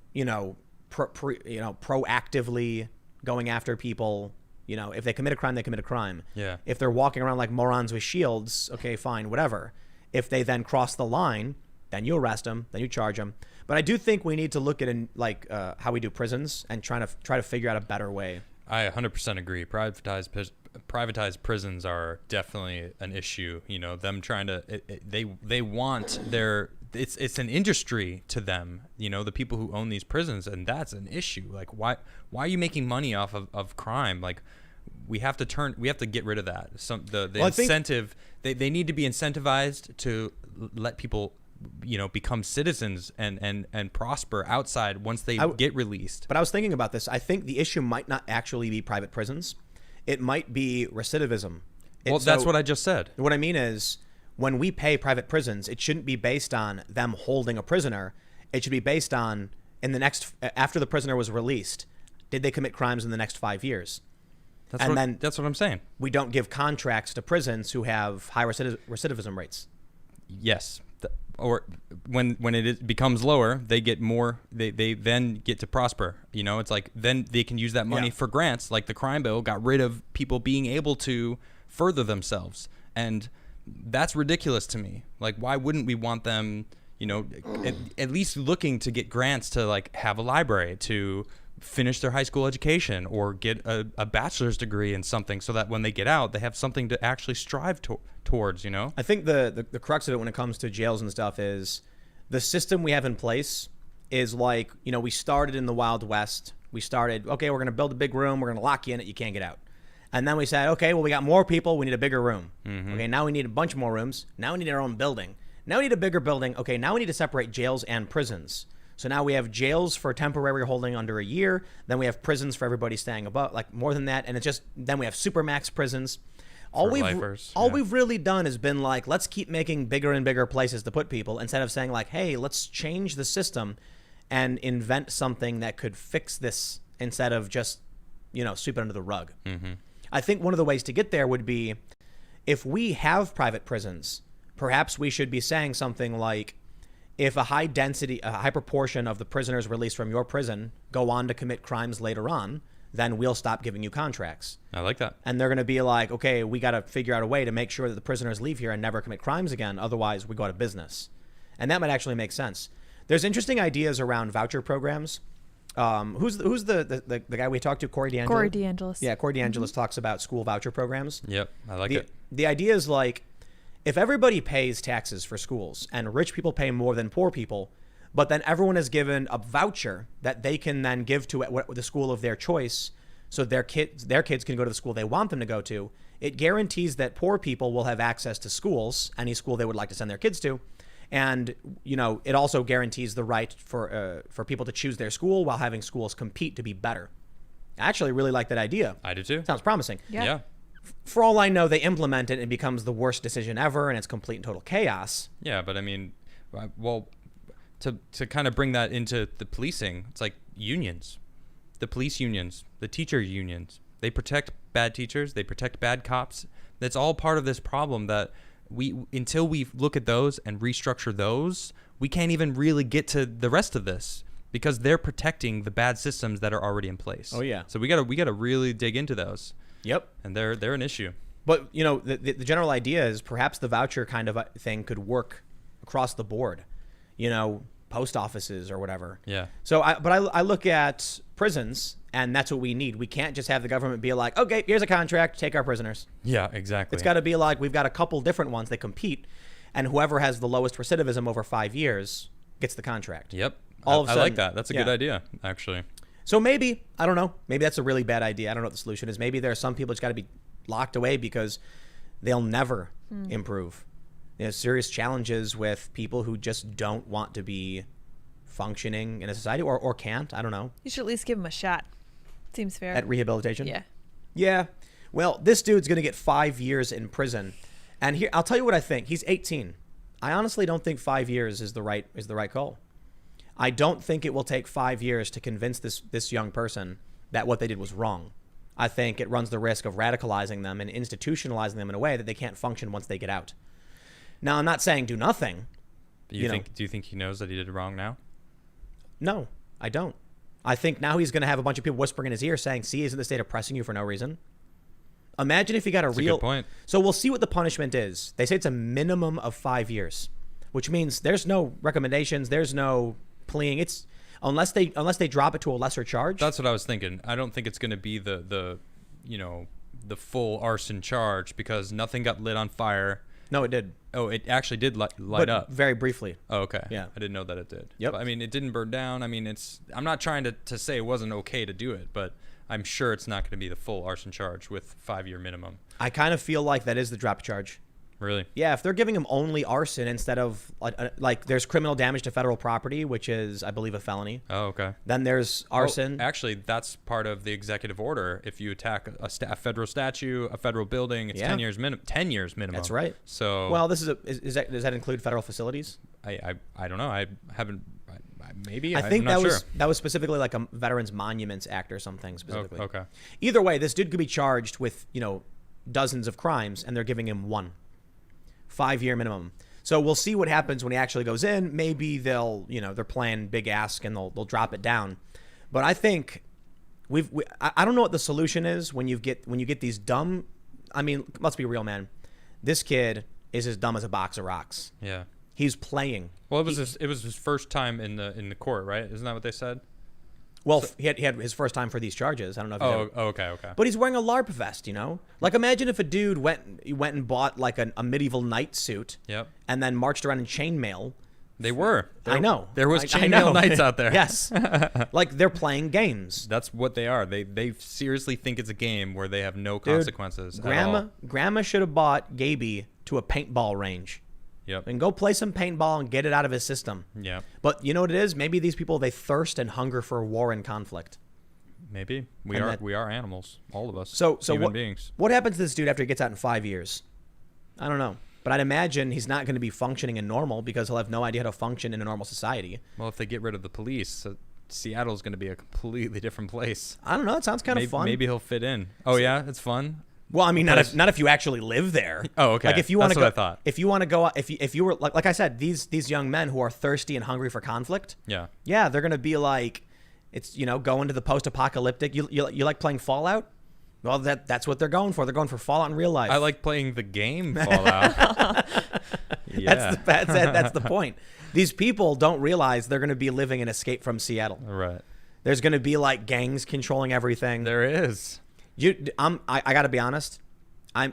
proactively going after people. If they commit a crime, they commit a crime. Yeah. If they're walking around like morons with shields, okay, fine, whatever. If they then cross the line, then you arrest them, then you charge them. But I do think we need to look at how we do prisons and try to figure out a better way. I 100% agree. Privatized prisons are definitely an issue. Them trying to they want their it's an industry to them. The people who own these prisons, and that's an issue. Like why are you making money off of crime? Like we have to get rid of that. The incentive they need to be incentivized to let people become citizens and prosper outside once they get released. But I was thinking about this. I think the issue might not actually be private prisons. It might be recidivism. That's what I just said. What I mean is, when we pay private prisons, it shouldn't be based on them holding a prisoner. It should be based on after the prisoner was released, did they commit crimes in the next 5 years? That's what I'm saying. We don't give contracts to prisons who have high recidivism rates. Yes. Or when becomes lower, they get more. They then get to prosper. It's like then they can use that money for grants. Like the crime bill got rid of people being able to further themselves, and that's ridiculous to me. Like, why wouldn't we want them? At least looking to get grants to like have a library, to finish their high school education, or get a bachelor's degree in something, so that when they get out, they have something to actually strive towards. I think the crux of it when it comes to jails and stuff is the system we have in place is like, we started in the Wild West. We started, okay, we're going to build a big room. We're going to lock you in it. You can't get out. And then we said, okay, well, we got more people. We need a bigger room. Mm-hmm. Okay, now we need a bunch more rooms. Now we need our own building. Now we need a bigger building. Okay, now we need to separate jails and prisons. So now we have jails for temporary holding under a year. Then we have prisons for everybody staying above, like more than that. And then we have supermax prisons. All we've really done has been like, let's keep making bigger and bigger places to put people, instead of saying like, hey, let's change the system and invent something that could fix this, instead of just, sweep it under the rug. Mm-hmm. I think one of the ways to get there would be, if we have private prisons, perhaps we should be saying something like, if a high proportion of the prisoners released from your prison go on to commit crimes later on, then we'll stop giving you contracts. I like that. And they're going to be like, okay, we got to figure out a way to make sure that the prisoners leave here and never commit crimes again. Otherwise, we go out of business. And that might actually make sense. There's interesting ideas around voucher programs. Who's the guy we talked to? Corey DeAngelis? Corey DeAngelis. Yeah, Corey DeAngelis talks about school voucher programs. Yep, I like it. The idea is like, if everybody pays taxes for schools and rich people pay more than poor people, but then everyone is given a voucher that they can then give to the school of their choice, so their kids can go to the school they want them to go to, it guarantees that poor people will have access to schools, any school they would like to send their kids to. And, it also guarantees the right for people to choose their school while having schools compete to be better. I actually really like that idea. I do too. Sounds promising. Yeah. For all I know, they implement it and it becomes the worst decision ever, and it's complete and total chaos. Yeah, but I mean, well, to kind of bring that into the policing, it's like unions, the police unions, the teacher unions. They protect bad teachers. They protect bad cops. That's all part of this problem that until we look at those and restructure those, we can't even really get to the rest of this, because they're protecting the bad systems that are already in place. Oh yeah. So we gotta really dig into those. Yep. And they're an issue. But the general idea is perhaps the voucher kind of thing could work across the board. Post offices or whatever. Yeah. So I look at prisons, and that's what we need. We can't just have the government be like, okay, here's a contract, take our prisoners. Yeah, exactly. It's got to be like, we've got a couple different ones that compete, and whoever has the lowest recidivism over 5 years gets the contract. Yep. All of a I sudden, like that. That's a good idea, actually. So maybe, I don't know, maybe that's a really bad idea. I don't know what the solution is. Maybe there are some people that's got to be locked away because they'll never improve. There's serious challenges with people who just don't want to be functioning in a society or can't. I don't know. You should at least give him a shot. Seems fair. At rehabilitation? Yeah. Yeah. Well, this dude's going to get 5 years in prison. And here, I'll tell you what I think. He's 18. I honestly don't think 5 years is the right call. I don't think it will take 5 years to convince this young person that what they did was wrong. I think it runs the risk of radicalizing them and institutionalizing them in a way that they can't function once they get out. Now, I'm not saying do nothing, Do you think he knows that he did wrong now? No, I don't. I think now he's going to have a bunch of people whispering in his ear saying, see, isn't the state oppressing you for no reason? Imagine if he got That's a good point. So we'll see what the punishment is. They say it's a minimum of 5 years, which means there's no recommendations. There's no pleading. It's unless they drop it to a lesser charge. That's what I was thinking. I don't think it's going to be the full arson charge because nothing got lit on fire. No, it did. Oh, it actually did light But up. very briefly. Oh, okay. Yeah. I didn't know that it did. Yep. But, I mean, it didn't burn down. I mean, I'm not trying to say it wasn't okay to do it, but I'm sure it's not going to be the full arson charge with 5-year minimum. I kind of feel like that is the drop charge. Really? Yeah, if they're giving him only arson instead of like there's criminal damage to federal property, which is, I believe, a felony. Oh, okay. Then there's arson. Oh, actually, that's part of the executive order. If you attack a federal statue, a federal building, it's 10 years minimum. 10 years minimum. That's right. So well, this is that, does that include federal facilities? I don't know. I haven't. Maybe I think I'm not that was specifically like a Veterans Monuments Act or something specifically. Oh, okay. Either way, this dude could be charged with dozens of crimes, and they're giving him 5-year minimum. So we'll see what happens when he actually goes in. Maybe they're playing big ask and they'll drop it down. But I think I don't know what the solution is when you get these dumb. I mean, let's be real, man. This kid is as dumb as a box of rocks. Yeah. He's playing. Well, it was his first time in the court, right? Isn't that what they said? Well, he had his first time for these charges. I don't know if okay. But he's wearing a LARP vest, Like, imagine if a dude went and bought like a medieval knight suit. Yep. And then marched around in chainmail. They were. I know. There was I know. chainmail knights out there. Yes. Like, they're playing games. That's what they are. They seriously think it's a game where they have no consequences. Grandma should have bought Gaby to a paintball range. Yep. And go play some paintball and get it out of his system. Yeah. But you know what it is? Maybe these people, they thirst and hunger for war and conflict. Maybe. We are animals. All of us. So human beings. What happens to this dude after he gets out in 5 years? I don't know. But I'd imagine he's not going to be functioning in normal because he'll have no idea how to function in a normal society. Well, if they get rid of the police, Seattle's going to be a completely different place. I don't know. It sounds kind of fun. Maybe he'll fit in. Oh, yeah? It's fun? Well, I mean, not if you actually live there. Oh, okay. Like if you want to go, what I thought. If you want to go, if you were like I said, these young men who are thirsty and hungry for conflict. Yeah, they're gonna be like, it's going to the post-apocalyptic. You like playing Fallout? Well, that's what they're going for. They're going for Fallout in real life. I like playing the game Fallout. Yeah, that's the point. These people don't realize they're gonna be living an escape from Seattle. Right. There's gonna be like gangs controlling everything. There is. I got to be honest.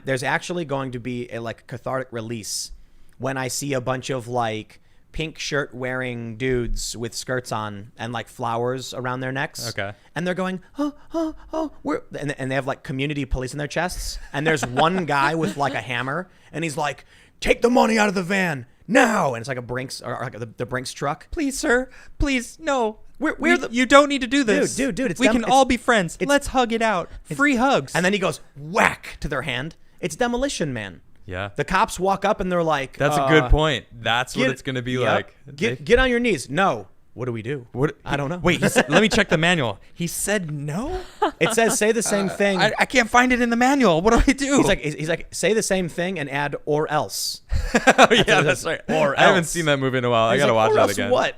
There's actually going to be a cathartic release when I see a bunch of like pink shirt wearing dudes with skirts on and like flowers around their necks. Okay. And they're going, and they have like community police in their chests. And there's one guy with like a hammer, and he's like, "Take the money out of the van now!" And it's like a Brinks or like the Brinks truck. Please, sir. Please, no. You don't need to do this. Dude, we can all be friends. Let's hug it out. Free hugs. And then he goes whack to their hand. It's Demolition Man. Yeah. The cops walk up and they're like, that's a good point. That's what it's going to be like. Get on your knees. No. What do we do? I don't know. Wait, let me check the manual. He said no? It says say the same thing. I can't find it in the manual. What do I do? He's like say the same thing and add or else. Oh, yeah, that's right. Or else. I haven't seen that movie in a while. I got to watch that again. What?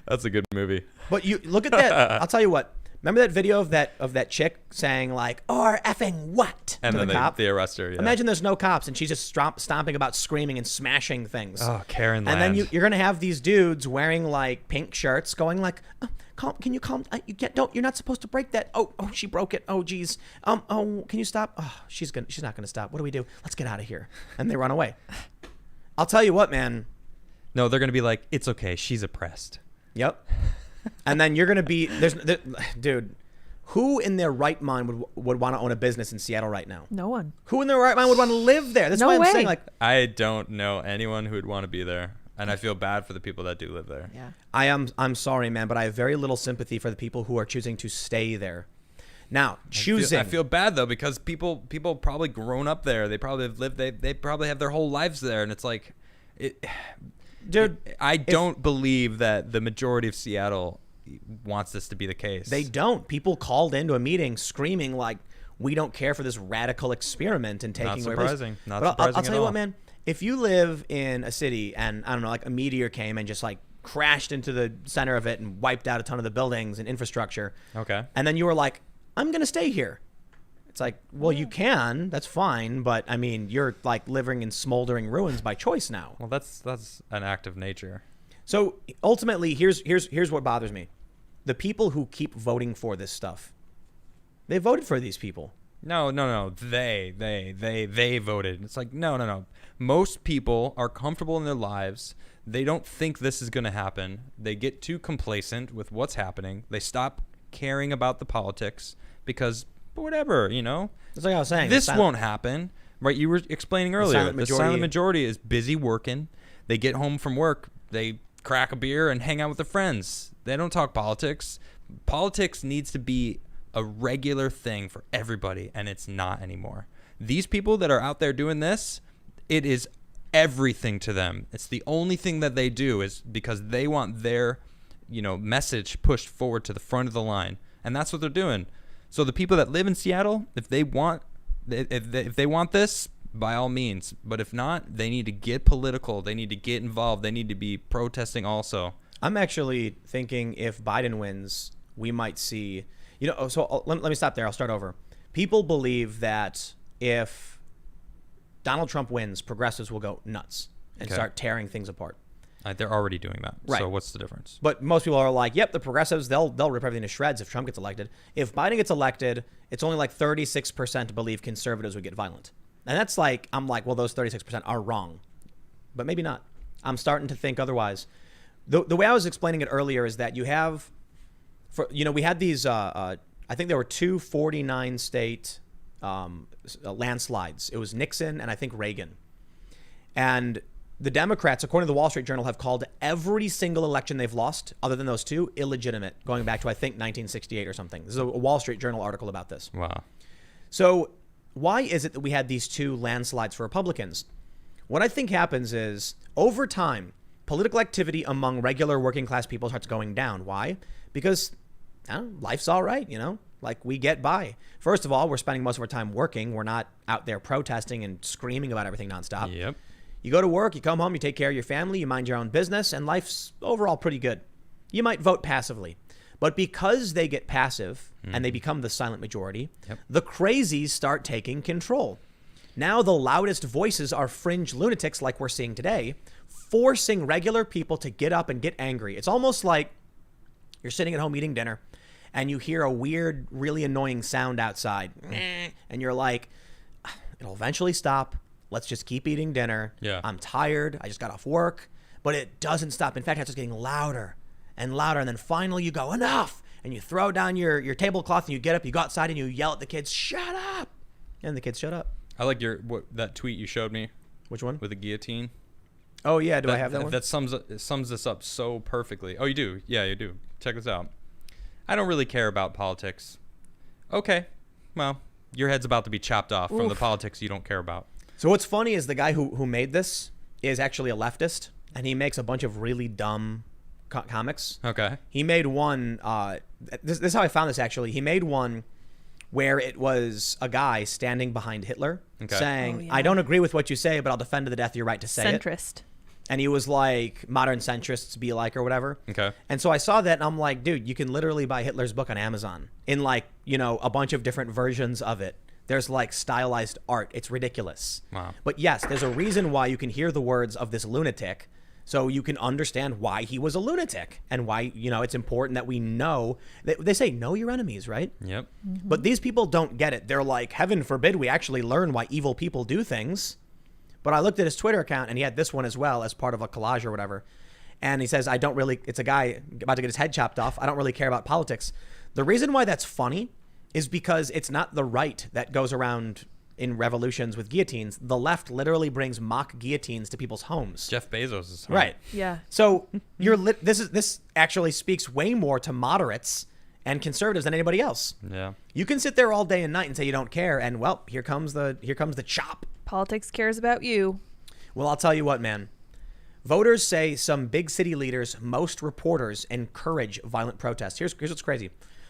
That's a good movie. But you look at that. I'll tell you what. Remember that video of that chick saying like "or effing what" and to then the cop? they arrest her. Yeah. Imagine there's no cops and she's just stomping about, screaming and smashing things. Oh, Karen Land. And then you're gonna have these dudes wearing like pink shirts, going like, "Can you calm? You're not supposed to break that. Oh, she broke it. Oh, geez. Can you stop? Oh, she's not gonna stop. What do we do? Let's get out of here." And they run away. I'll tell you what, man. No, they're gonna be like, "It's okay. She's oppressed." Yep. And then you're going to be dude, who in their right mind would want to own a business in Seattle right now? No one. Who in their right mind would want to live there? That's No why I'm way. saying like I don't know anyone who would want to be there, and I feel bad for the people that do live there. Yeah. I'm sorry, man, but I have very little sympathy for the people who are choosing to stay there. Now, I feel bad though because people probably grown up there. They probably have lived. They probably have their whole lives there, and it's like dude, I don't believe that the majority of Seattle wants this to be the case. They don't. People called into a meeting screaming like, "We don't care for this radical experiment and taking away." Not surprising. I'll tell you what, man. if you live in a city and, I don't know, like a meteor came and just like crashed into the center of it and wiped out a ton of the buildings and infrastructure. Okay. And then you were like, I'm going to stay here. It's like, well, you can. That's fine. But, I mean, you're like living in smoldering ruins by choice now. Well, that's an act of nature. So ultimately, here's what bothers me. The people who keep voting for this stuff, they voted for these people. No. They voted. It's like, no. Most people are comfortable in their lives. They don't think this is going to happen. They get too complacent with what's happening. They stop caring about the politics because whatever, you know. That's like I was saying. This won't happen, right? You were explaining earlier. The silent majority is busy working. They get home from work. They crack a beer and hang out with their friends. They don't talk politics. Politics needs to be a regular thing for everybody, and it's not anymore. These people that are out there doing this, it is everything to them. It's the only thing that they do is because they want their, message pushed forward to the front of the line, and that's what they're doing. So the people that live in Seattle, if they want this, by all means. But if not, they need to get political. They need to get involved. They need to be protesting also. I'm actually thinking if Biden wins, we might see, so let me stop there. I'll start over. People believe that if Donald Trump wins, progressives will go nuts and start tearing things apart. They're already doing that. Right. So what's the difference? But most people are like, yep, the progressives, they'll rip everything to shreds if Trump gets elected. If Biden gets elected, it's only like 36% believe conservatives would get violent. And that's like, I'm like, well, those 36% are wrong. But maybe not. I'm starting to think otherwise. The way I was explaining it earlier is that you have, we had these, I think there were 249 state landslides. It was Nixon and I think Reagan. And the Democrats, according to the Wall Street Journal, have called every single election they've lost, other than those two, illegitimate, going back to, I think, 1968 or something. This is a Wall Street Journal article about this. Wow. So why is it that we had these two landslides for Republicans? What I think happens is, over time, political activity among regular working class people starts going down. Why? Because life's all right, like we get by. First of all, we're spending most of our time working. We're not out there protesting and screaming about everything nonstop. Yep. You go to work, you come home, you take care of your family, you mind your own business, and life's overall pretty good. You might vote passively. But because they get passive and they become the silent majority, the crazies start taking control. Now the loudest voices are fringe lunatics like we're seeing today, forcing regular people to get up and get angry. It's almost like you're sitting at home eating dinner and you hear a weird, really annoying sound outside. And you're like, it'll eventually stop. Let's just keep eating dinner. Yeah. I'm tired. I just got off work. But it doesn't stop. In fact, it's just getting louder and louder. And then finally you go, enough. And you throw down your tablecloth and you get up, you go outside and you yell at the kids, shut up. And the kids shut up. I like that tweet you showed me. Which one? With the guillotine. Oh, yeah. Do I have that one? That sums this up so perfectly. Oh, you do? Yeah, you do. Check this out. I don't really care about politics. Okay. Well, your head's about to be chopped off from the politics you don't care about. So what's funny is the guy who made this is actually a leftist, and he makes a bunch of really dumb comics. Okay. He made one, this is how I found this actually. He made one where it was a guy standing behind Hitler saying, I don't agree with what you say, but I'll defend to the death your right to say it. Centrist. And he was like, modern centrists be like, or whatever. Okay. And so I saw that and I'm like, dude, you can literally buy Hitler's book on Amazon in like, a bunch of different versions of it. There's like stylized art. It's ridiculous. Wow. But yes, there's a reason why you can hear the words of this lunatic. So you can understand why he was a lunatic and why, it's important that we know. They say, know your enemies, right? Yep. Mm-hmm. But these people don't get it. They're like, heaven forbid we actually learn why evil people do things. But I looked at his Twitter account and he had this one as well as part of a collage or whatever. And he says, it's a guy about to get his head chopped off. I don't really care about politics. The reason why that's funny is because it's not the right that goes around in revolutions with guillotines. The left literally brings mock guillotines to people's homes. Jeff Bezos is home. Right. Yeah. So this actually speaks way more to moderates and conservatives than anybody else. Yeah. You can sit there all day and night and say you don't care, and well, here comes the chop. Politics cares about you. Well, I'll tell you what, man. Voters say some big city leaders, most reporters, encourage violent protests. Here's what's crazy.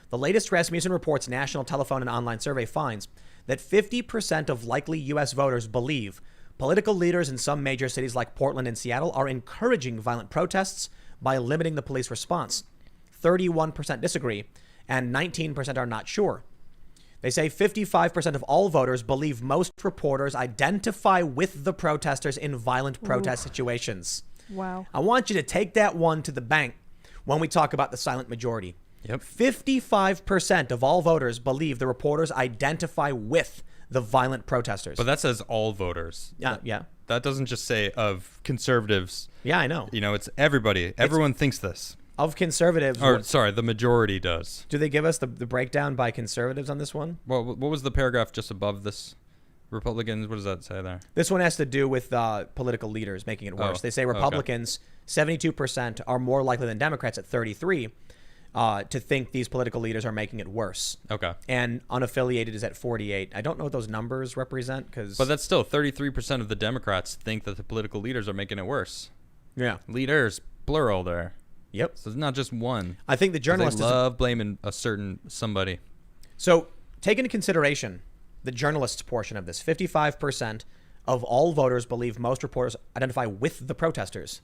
The latest Rasmussen Reports national telephone and online survey finds that 50% of likely U.S. voters believe Political leaders in some major cities like Portland and Seattle are encouraging violent protests by limiting the police response. 31% disagree, and 19% are not sure. They say 55% of all voters believe most reporters identify with the protesters in violent protest situations. Wow. I want you to take that one to the bank when we talk about the silent majority. Yep. 55% of all voters believe the reporters identify with the violent protesters. But that says all voters. Yeah. That doesn't just say of conservatives. Yeah, I know. You know, it's everybody. Everyone thinks this. Of conservatives. Or, sorry, the majority does. Do they give us the breakdown by conservatives on this one? Well, what was the paragraph just above this? Republicans, what does that say there? This one has to do with political leaders making it worse. Oh, They say Republicans, 72%, are more likely than Democrats at 33 to think these political leaders are making it worse. Okay. And unaffiliated is at 48. I don't know what those numbers represent because. But that's still 33% of the Democrats think that the political leaders are making it worse. Yeah. Leaders, plural there. Yep. So it's not just one. I think the journalists They love blaming a certain somebody. So take into consideration the journalists portion of this. 55% of all voters believe most reporters identify with the protesters.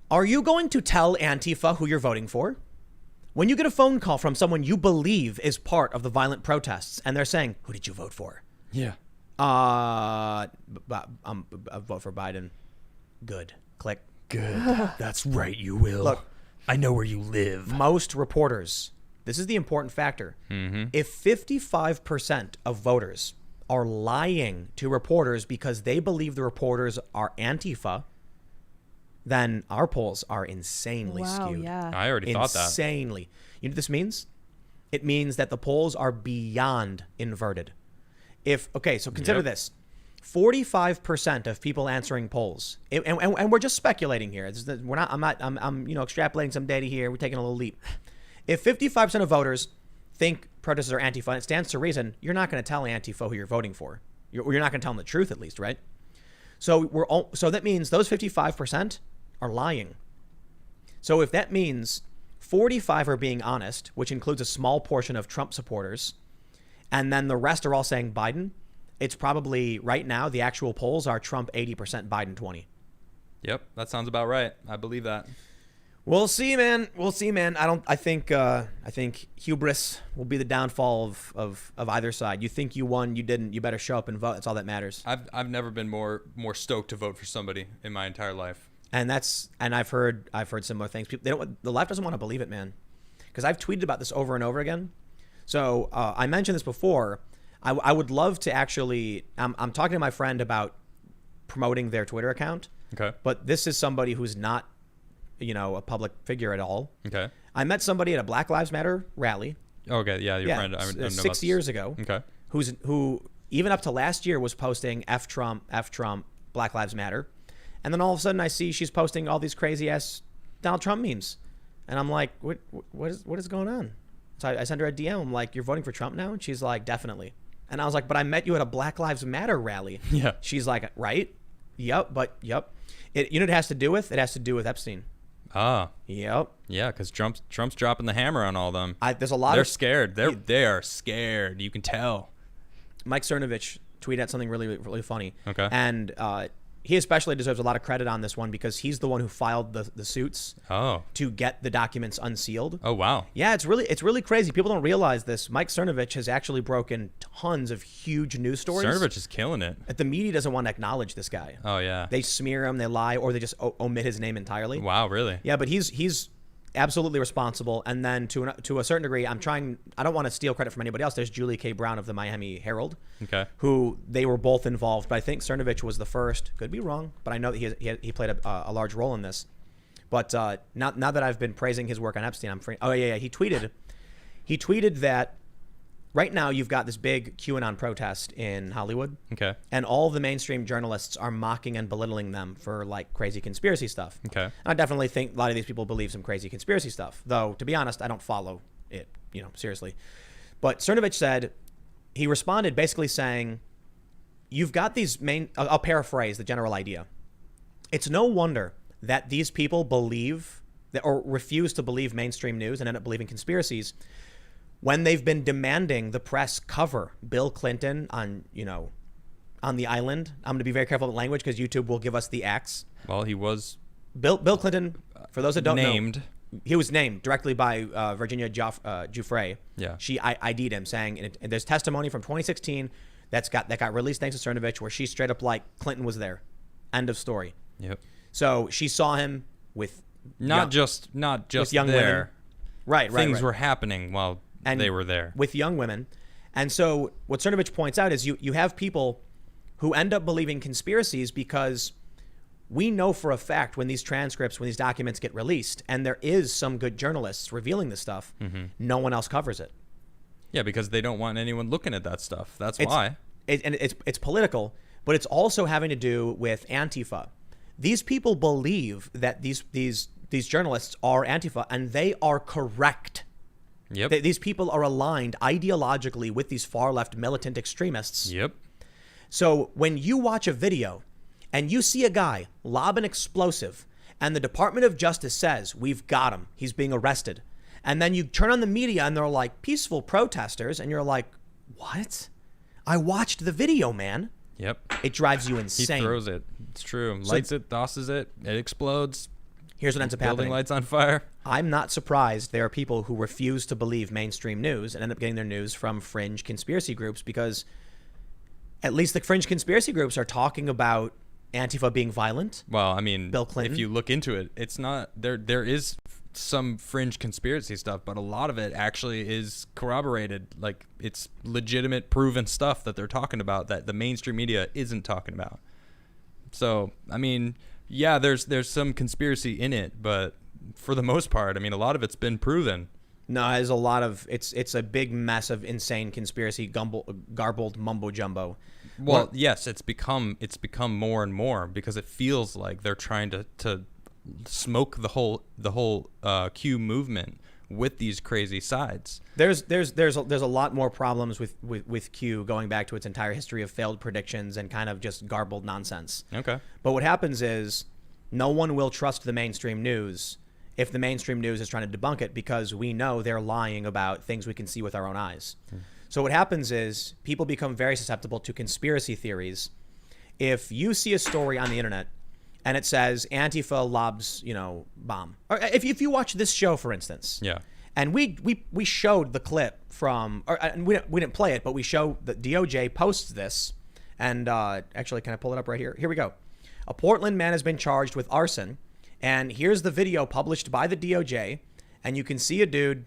Are you going to tell Antifa who you're voting for? When you get a phone call from someone you believe is part of the violent protests and they're saying, who did you vote for? Yeah. I vote for Biden. Good. Click. Good. That's right, you will. Look, I know where you live. most reporters, this is the important factor. Mm-hmm. If 55% of voters are lying to reporters because they believe the reporters are Antifa, then our polls are insanely skewed. Yeah. I already thought that. Insanely. You know what this means? It means that the polls are beyond inverted. So consider this. 45% of people answering polls, and we're just speculating here. I'm extrapolating some data here. We're taking a little leap. If 55% of voters think protesters are Antifa, it stands to reason you're not going to tell Antifa who you're voting for. You're not going to tell them the truth, at least, right? So that means those 55% are lying. So if that means 45 are being honest, which includes a small portion of Trump supporters, and then the rest are all saying Biden, it's probably right now the actual polls are Trump 80%, Biden 20. Yep, that sounds about right. I believe that. We'll see, man. I think hubris will be the downfall of either side. You think you won, you didn't. You better show up and vote. That's all that matters. I've never been more stoked to vote for somebody in my entire life. And I've heard similar things. The left doesn't want to believe it, man. Because I've tweeted about this over and over again. So I mentioned this before. I would love to actually. I'm talking to my friend about promoting their Twitter account. Okay. But this is somebody who's not, a public figure at all. Okay. I met somebody at a Black Lives Matter rally. Okay. Yeah, your friend. I know 6 years ago. Okay. Who even up to last year was posting F Trump, Black Lives Matter, and then all of a sudden I see she's posting all these crazy ass Donald Trump memes, and I'm like, what is going on? So I sent her a DM. I'm like, you're voting for Trump now? And she's like, definitely. And I was like, but I met you at a Black Lives Matter rally. Yeah. She's like, right? Yep. It has to do with? It has to do with Epstein. Ah. Yep. Yeah, because Trump's dropping the hammer on all of them. There's a lot They're of scared. They are scared. You can tell. Mike Cernovich tweeted out something really, really funny. Okay. And he especially deserves a lot of credit on this one because he's the one who filed the suits to get the documents unsealed. Oh, wow. Yeah, it's really crazy. People don't realize this. Mike Cernovich has actually broken tons of huge news stories. Cernovich is killing it. The media doesn't want to acknowledge this guy. Oh, yeah. They smear him, they lie, or they just omit his name entirely. Wow, really? Yeah, but he's absolutely responsible. And then to a certain degree, I don't want to steal credit from anybody else. There's Julie K. Brown of the Miami Herald, Okay. who they were both involved. But I think Cernovich was the first. Could be wrong, but I know that he played a large role in this. But now that I've been praising his work on Epstein, I'm free. Oh yeah. He tweeted that right now you've got this big QAnon protest in Hollywood. Okay. And all the mainstream journalists are mocking and belittling them for like crazy conspiracy stuff. Okay. And I definitely think a lot of these people believe some crazy conspiracy stuff, though, to be honest, I don't follow it, seriously. But Cernovich said, he responded basically saying, you've got these I'll paraphrase the general idea. It's no wonder that these people believe or refuse to believe mainstream news and end up believing conspiracies when they've been demanding the press cover Bill Clinton on, on the island. I'm going to be very careful with language because YouTube will give us the X. Well, he was Bill Clinton, for those that don't know, he was named directly by Virginia Giuffre. Yeah. She ID'd him, saying, and there's testimony from 2016 that got released thanks to Cernovich, where she straight up like Clinton was there. End of story. Yep. So she saw him with not just young there. Women. Right. Things were happening while they were there with young women. And so what Cernovich points out is you have people who end up believing conspiracies because we know for a fact when these documents get released, and there is some good journalists revealing this stuff, no one else covers it. Yeah, because they don't want anyone looking at that stuff. That's why. It's political, but it's also having to do with Antifa. These people believe that these journalists are Antifa, and they are correct. Yep. These people are aligned ideologically with these far left militant extremists. Yep. So when you watch a video and you see a guy lob an explosive and the Department of Justice says, we've got him, he's being arrested. And then you turn on the media and they're like, peaceful protesters. And you're like, what? I watched the video, man. Yep. It drives you insane. He throws it. It's true. Lights it, tosses it. It explodes. Here's what ends up happening. Building lights on fire. I'm not surprised there are people who refuse to believe mainstream news and end up getting their news from fringe conspiracy groups, because at least the fringe conspiracy groups are talking about Antifa being violent. Well, I mean, Bill Clinton. If you look into it, it's not there. There is some fringe conspiracy stuff, but a lot of it actually is corroborated. Like, it's legitimate, proven stuff that they're talking about that the mainstream media isn't talking about. So, I mean, yeah, there's some conspiracy in it, but for the most part, I mean, a lot of it's been proven. No, there's a lot of it's a big mess of insane conspiracy garbled mumbo jumbo. Well, yes, it's become more and more because it feels like they're trying to smoke the whole Q movement with these crazy sides. There's a lot more problems with Q going back to its entire history of failed predictions and kind of just garbled nonsense. Okay. But what happens is no one will trust the mainstream news if the mainstream news is trying to debunk it, because we know they're lying about things we can see with our own eyes. So what happens is people become very susceptible to conspiracy theories. If you see a story on the internet and it says Antifa lobs, bomb, or if you watch this show, for instance, yeah, and we showed the clip from, and we didn't play it, but we show that DOJ posts this, and actually, can I pull it up right here? Here we go. A Portland man has been charged with arson, and here's the video published by the DOJ, and you can see a dude.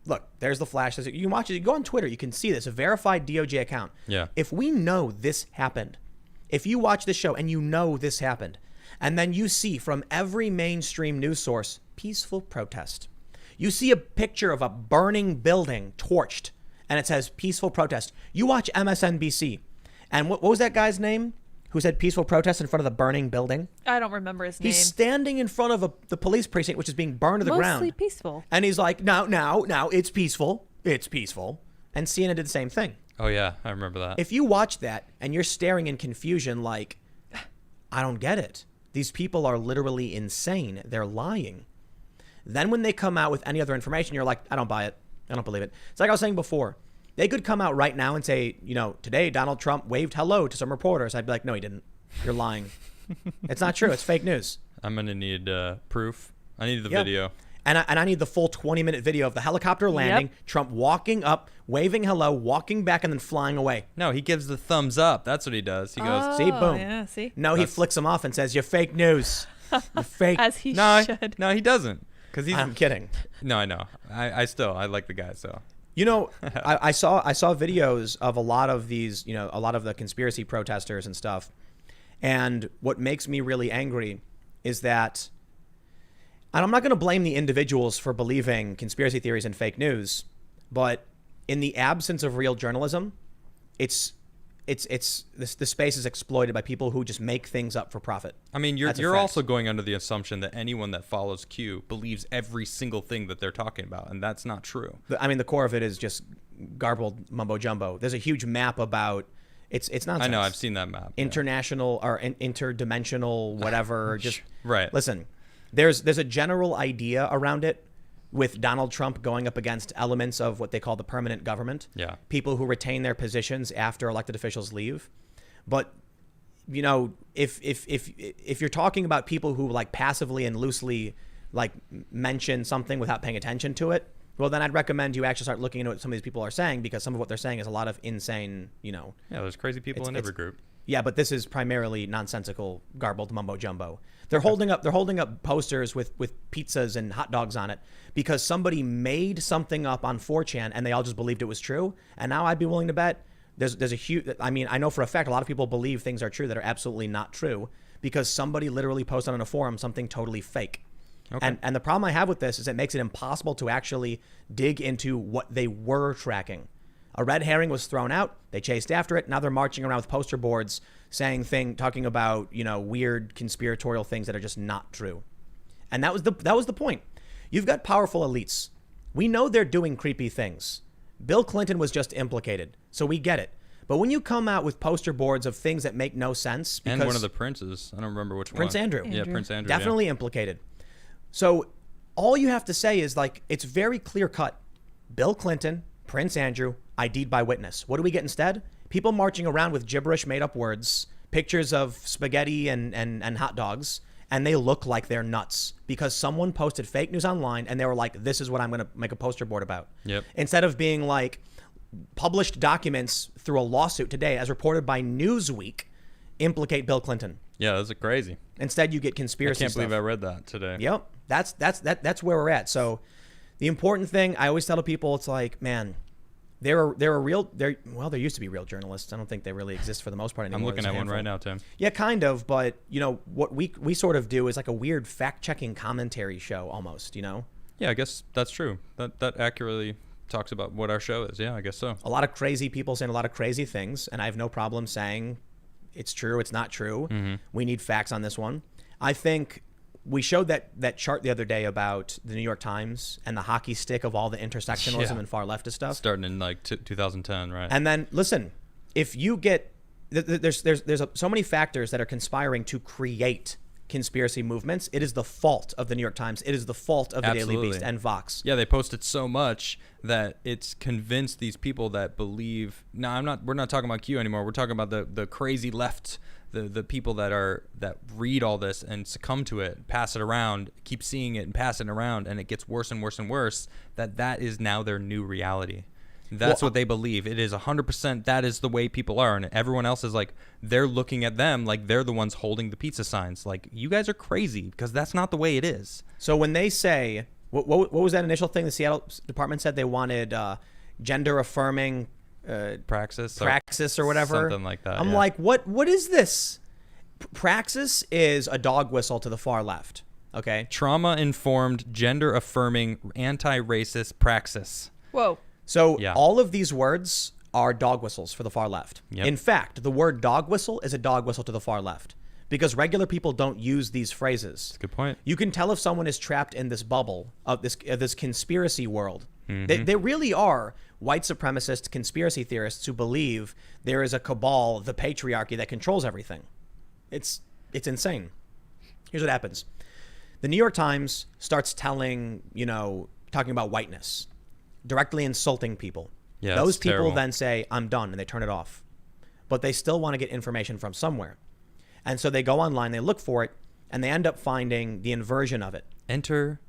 Look, there's the flash. You can watch it. You go on Twitter. You can see this, a verified DOJ account. Yeah. If we know this happened, if you watch this show and you know this happened, and then you see from every mainstream news source, peaceful protest. You see a picture of a burning building torched, and it says peaceful protest. You watch MSNBC, and what was that guy's name who said peaceful protest in front of the burning building? I don't remember his name. He's standing in front of the police precinct, which is being burned to the ground. Mostly peaceful. And he's like, no, it's peaceful. It's peaceful. And CNN did the same thing. Oh, yeah, I remember that. If you watch that and you're staring in confusion like, I don't get it. These people are literally insane. They're lying. Then when they come out with any other information, you're like, I don't buy it. I don't believe it. It's like I was saying before. They could come out right now and say, today Donald Trump waved hello to some reporters. I'd be like, no, he didn't. You're lying. It's not true. It's fake news. I'm going to need proof. I need the video. And I need the full 20-minute video of the helicopter landing, Trump walking up, waving hello, walking back, and then flying away. No, he gives the thumbs up. That's what he does. He goes, see, boom. Yeah, see? No, he flicks him off and says, you're fake news. You're fake. As he should. No, he doesn't. I'm kidding. No, I know. I like the guy, so. I saw videos of a lot of these, a lot of the conspiracy protesters and stuff. And what makes me really angry is that, and I'm not going to blame the individuals for believing conspiracy theories and fake news, but in the absence of real journalism, the space is exploited by people who just make things up for profit. I mean, you're also going under the assumption that anyone that follows Q believes every single thing that they're talking about, and that's not true. The core of it is just garbled mumbo jumbo. There's a huge map about it's nonsense. I know, I've seen that map. International or interdimensional, whatever. Just right. Listen, there's a general idea around it with Donald Trump going up against elements of what they call the permanent government. Yeah. People who retain their positions after elected officials leave. But you know, if you're talking about people who like passively and loosely like mention something without paying attention to it, well, then I'd recommend you actually start looking into what some of these people are saying, because some of what they're saying is a lot of insane, you know. Yeah, there's crazy people in every group. Yeah, but this is primarily nonsensical, garbled mumbo jumbo. They're holding up posters with pizzas and hot dogs on it because somebody made something up on 4chan and they all just believed it was true. And now I'd be willing to bet there's a huge, I mean, I know for a fact a lot of people believe things are true that are absolutely not true because somebody literally posted on a forum something totally fake. Okay. And the problem I have with this is it makes it impossible to actually dig into what they were tracking. A red herring was thrown out. They chased after it. Now they're marching around with poster boards talking about, you know, weird conspiratorial things that are just not true. And that was the point. You've got powerful elites. We know they're doing creepy things. Bill Clinton was just implicated, so we get it. But when you come out with poster boards of things that make no sense, and one of the princes, I don't remember which Prince one. Andrew. Yeah, Prince Andrew. Definitely implicated. So all you have to say is like, it's very clear cut. Bill Clinton, Prince Andrew, ID'd by witness. What do we get instead? People marching around with gibberish made up words, pictures of spaghetti and hot dogs, and they look like they're nuts because someone posted fake news online and they were like, this is what I'm going to make a poster board about. Yep. Instead of being like, published documents through a lawsuit today, as reported by Newsweek, implicate Bill Clinton. Yeah, that's crazy. Instead, you get conspiracy. I can't believe I read that today. Yep, that's where we're at. So, the important thing I always tell to people, it's like, man, there used to be real journalists. I don't think they really exist for the most part anymore. I'm looking at one right now, Tim. Yeah, kind of, but you know what we sort of do is like a weird fact-checking commentary show almost. You know. Yeah, I guess that's true. That accurately talks about what our show is. Yeah, I guess so. A lot of crazy people saying a lot of crazy things, and I have no problem saying it's true, it's not true. Mm-hmm. We need facts on this one. I think we showed that chart the other day about the New York Times and the hockey stick of all the intersectionalism and far leftist stuff. Starting in like 2010, right? And then, listen, if you get... There's so many factors that are conspiring to create conspiracy movements. It is the fault of the New York Times. It is the fault of the Daily Beast and Vox. Yeah, they posted so much that it's convinced these people that believe. No, we're not talking about Q anymore. We're talking about the crazy left, the people that read all this and succumb to it, pass it around, keep seeing it and pass it around, and it gets worse and worse and worse. That is now their new reality. That's what they believe. It is 100%. That is the way people are. And everyone else is like, they're looking at them like they're the ones holding the pizza signs. Like, you guys are crazy because that's not the way it is. So when they say, what was that initial thing the Seattle department said? They wanted gender affirming praxis or whatever. Something like that. I'm like, what is this? Praxis is a dog whistle to the far left. Okay. Trauma-informed, gender-affirming, anti-racist praxis. Whoa. So all of these words are dog whistles for the far left. Yep. In fact, the word dog whistle is a dog whistle to the far left because regular people don't use these phrases. That's a good point. You can tell if someone is trapped in this bubble of this conspiracy world. Mm-hmm. They really are white supremacist conspiracy theorists who believe there is a cabal, the patriarchy, that controls everything. It's insane. Here's what happens. The New York Times starts talking about whiteness, directly insulting people. Yeah, those people terrible. then say, I'm done, and they turn it off. But they still want to get information from somewhere. And so they go online, they look for it, and they end up finding the inversion of it. Enter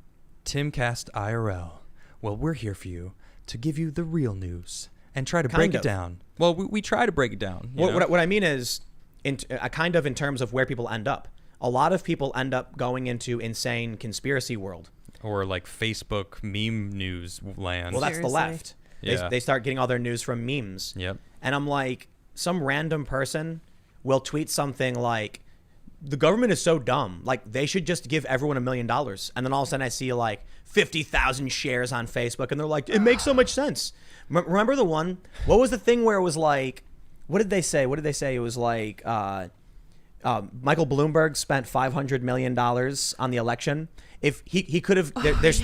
Timcast IRL. Well, we're here for you to give you the real news and try to break it down. Well, we try to break it down. What I mean is, in terms of where people end up. A lot of people end up going into insane conspiracy world. Or like Facebook meme news land. Well, that's the left. Yeah. They start getting all their news from memes. Yep. And I'm like, some random person will tweet something like, the government is so dumb. Like, they should just give everyone $1 million. And then all of a sudden I see like 50,000 shares on Facebook. And they're like, it makes so much sense. Remember the one? What was the thing where it was like, what did they say? It was like Michael Bloomberg spent $500 million on the election. If he could have, there's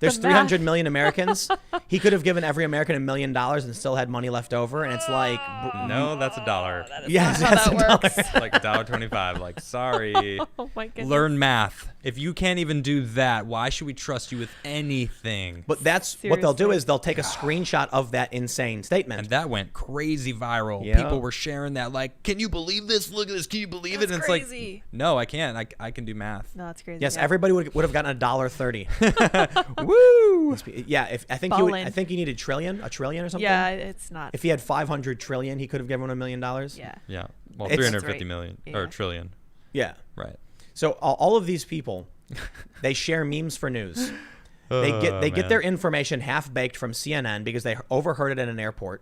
There's The 300 math. million Americans. He could have given every American $1 million and still had money left over. And it's like, No, that's $1. yes, How that's that $1. works. Like $1.25. Like, sorry. Oh my goodness. Learn math. If you can't even do that, why should we trust you with anything? But that's what they'll do Seriously. is they'll take a screenshot of that insane statement. And that went crazy viral. Yeah. People were sharing that, like, can you believe this? Look at this. Can you believe it? That's And it's crazy. like, no, I can't. I can do math. No, that's crazy. Yes, yeah. everybody would have gotten $1.30. Woo! Yeah, I think you needed a trillion or something. Yeah, it's not. If he had 500 trillion, he could have given $1 million. Yeah. Yeah. Well, It's- 350 right. million Yeah. or trillion. Yeah. Right. So all of these people, they share memes for news. They get man. their information half baked from CNN because they overheard it in an airport,